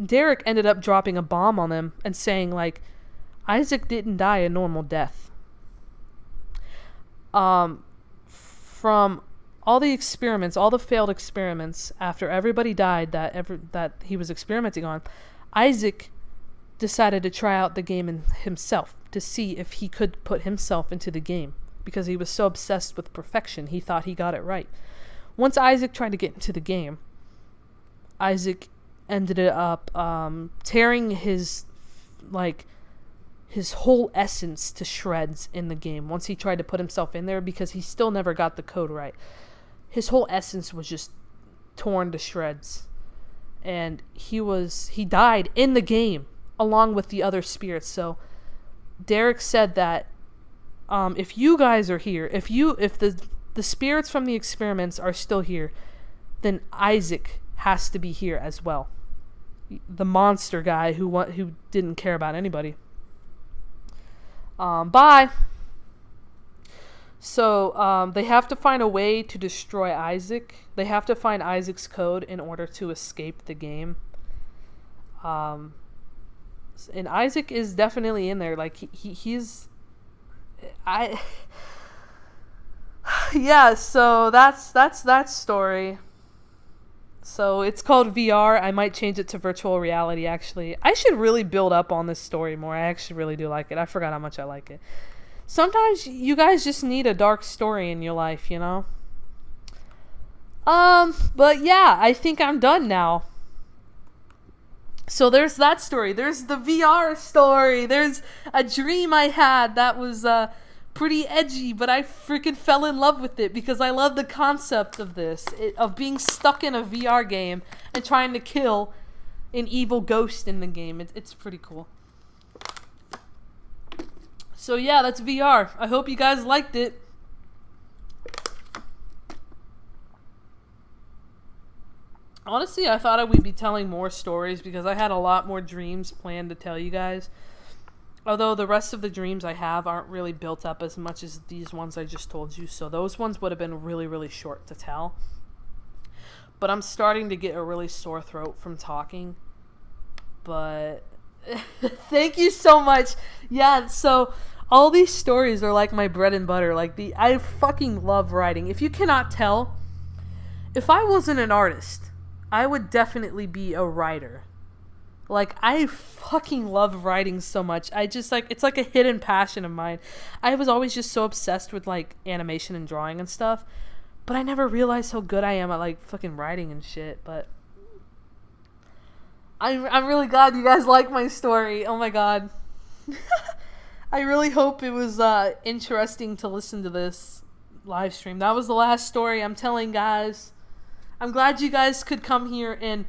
Derek ended up dropping a bomb on them and saying, like, Isaac didn't die a normal death. From all the experiments, all the failed experiments, after everybody died that he was experimenting on, Isaac decided to try out the game himself to see if he could put himself into the game, because he was so obsessed with perfection. He thought he got it right. Once Isaac tried to get into the game, Isaac ended up tearing his whole essence to shreds in the game once he tried to put himself in there, because he still never got the code right. His whole essence was just torn to shreds. And he died in the game along with the other spirits. So Derek said that if you guys are here, if the spirits from the experiments are still here, then Isaac has to be here as well. The monster guy who didn't care about anybody. Bye. So they have to find a way to destroy Isaac. They have to find Isaac's code in order to escape the game. And Isaac is definitely in there. Like he's yeah, so that's that story. So it's called VR. I might change it to virtual reality, actually. I should really build up on this story more. I actually really do like it. I forgot how much I like it. Sometimes you guys just need a dark story in your life, you know? But yeah, I think I'm done now. So there's that story. There's the VR story. There's a dream I had that was pretty edgy, but I freaking fell in love with it because I love the concept of this, of being stuck in a VR game and trying to kill an evil ghost in the game. It's pretty cool. So yeah, that's VR. I hope you guys liked it. Honestly, I thought I would be telling more stories because I had a lot more dreams planned to tell you guys. Although the rest of the dreams I have aren't really built up as much as these ones I just told you. So those ones would have been really, really short to tell. But I'm starting to get a really sore throat from talking. But thank you so much. Yeah, so all these stories are like my bread and butter. I fucking love writing. If you cannot tell, if I wasn't an artist, I would definitely be a writer. Like, I fucking love writing so much. I just, it's like a hidden passion of mine. I was always just so obsessed with, animation and drawing and stuff. But I never realized how good I am at, fucking writing and shit. But I'm really glad you guys like my story. Oh my god. I really hope it was interesting to listen to this live stream. That was the last story I'm telling, guys. I'm glad you guys could come here and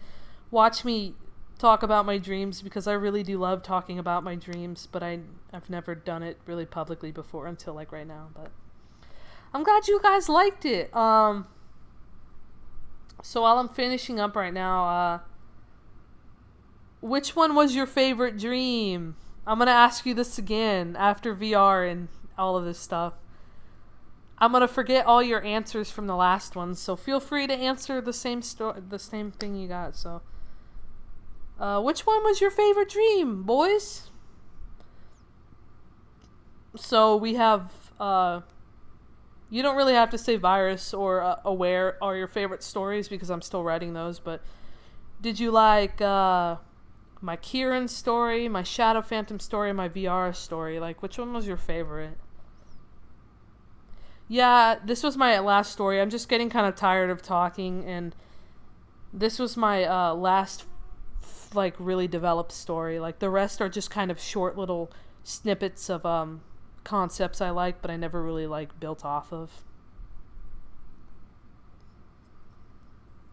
watch me talk about my dreams, because I really do love talking about my dreams, but I've never done it really publicly before until right now. But I'm glad you guys liked it. So while I'm finishing up right now, which one was your favorite dream? I'm gonna ask you this again after VR and all of this stuff. I'm gonna forget all your answers from the last one, so feel free to answer the same thing you got. So which one was your favorite dream, boys? So we have, you don't really have to say virus or aware are your favorite stories, because I'm still writing those, but did you like my Kieran story, my Shadow Phantom story, my VR story? Which one was your favorite? Yeah, this was my last story. I'm just getting kind of tired of talking, and this was my last really developed story. The rest are just kind of short little snippets of concepts I like, but I never really built off of.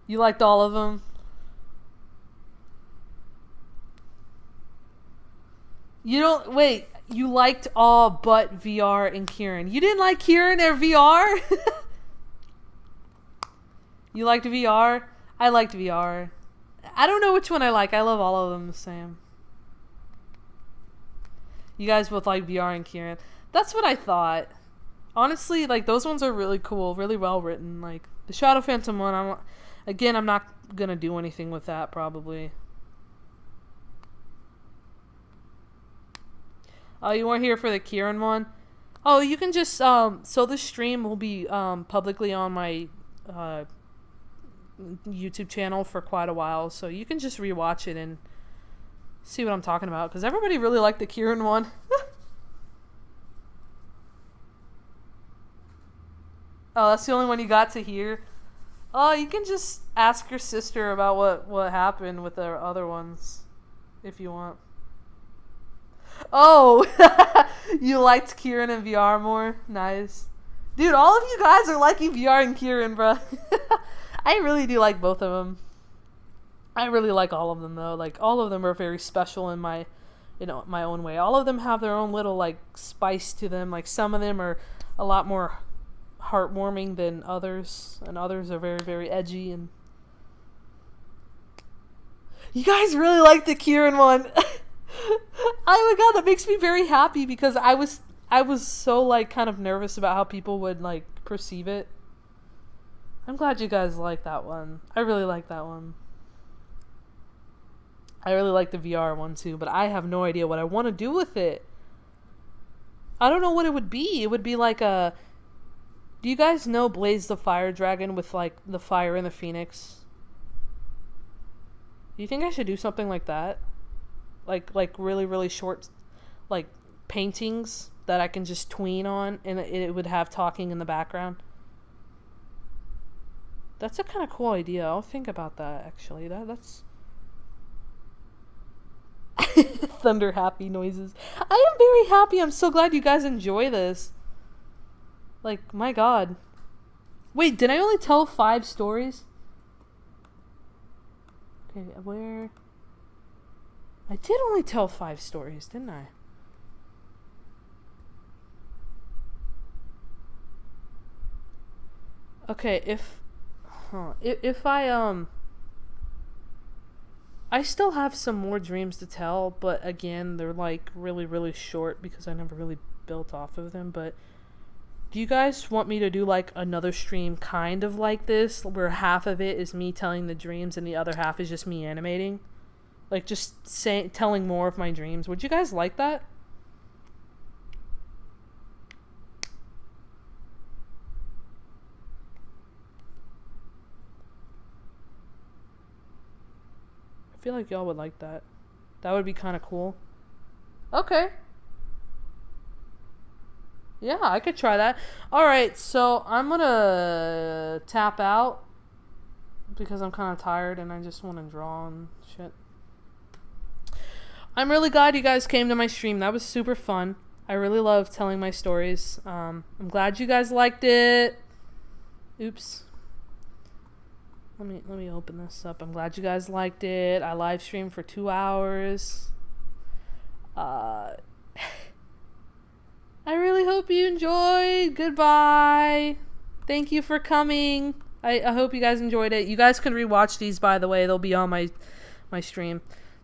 You liked all of them? You don't wait. You liked all but VR and Kieran. You didn't like Kieran or VR? You liked VR? I liked VR. I don't know which one I like. I love all of them the same. You guys both like VR and Kieran. That's what I thought. Honestly, those ones are really cool, really well written. The Shadow Phantom one, I'm not gonna do anything with that probably. Oh, you weren't here for the Kieran one? Oh, you can just so this stream will be publicly on my YouTube channel for quite a while, so you can just rewatch it and see what I'm talking about, because everybody really liked the Kieran one. Oh, that's the only one you got to hear? Oh, you can just ask your sister about what happened with the other ones if you want. Oh, you liked Kieran and VR more? Nice. Dude, all of you guys are liking VR and Kieran, bro. I really do like both of them. I really like all of them, though. All of them are very special in my own way. All of them have their own little, spice to them. Some of them are a lot more heartwarming than others, and others are very, very edgy. And you guys really like the Kieran one. Oh my god, that makes me very happy, because I was so kind of nervous about how people would perceive it. I'm glad you guys like that one. I really like that one. I really like the VR one too, but I have no idea what I want to do with it. I don't know what it would be. It would be do you guys know Blaze the Fire Dragon with the fire and the phoenix? Do you think I should do something like that? Really, really short, paintings that I can just tween on, and it would have talking in the background. That's a kind of cool idea. I'll think about that, actually. That's... Thunder happy noises. I am very happy. I'm so glad you guys enjoy this. My god. Wait, did I only tell 5 stories? Okay, where... I did only tell 5 stories, didn't I? Okay, if I I still have some more dreams to tell, but again, they're like really, really short because I never really built off of them. But do you guys want me to do like another stream kind of like this, where half of it is me telling the dreams and the other half is just me animating? Like just telling more of my dreams. Would you guys like that? I feel like y'all would like that. That would be kind of cool. Okay. Yeah, I could try that. Alright, so I'm gonna tap out because I'm kind of tired and I just want to draw and shit. I'm really glad you guys came to my stream. That was super fun. I really love telling my stories. I'm glad you guys liked it. Oops. Let me open this up. I'm glad you guys liked it. I live streamed for 2 hours. I really hope you enjoyed. Goodbye. Thank you for coming. I hope you guys enjoyed it. You guys can rewatch these, by the way. They'll be on my stream.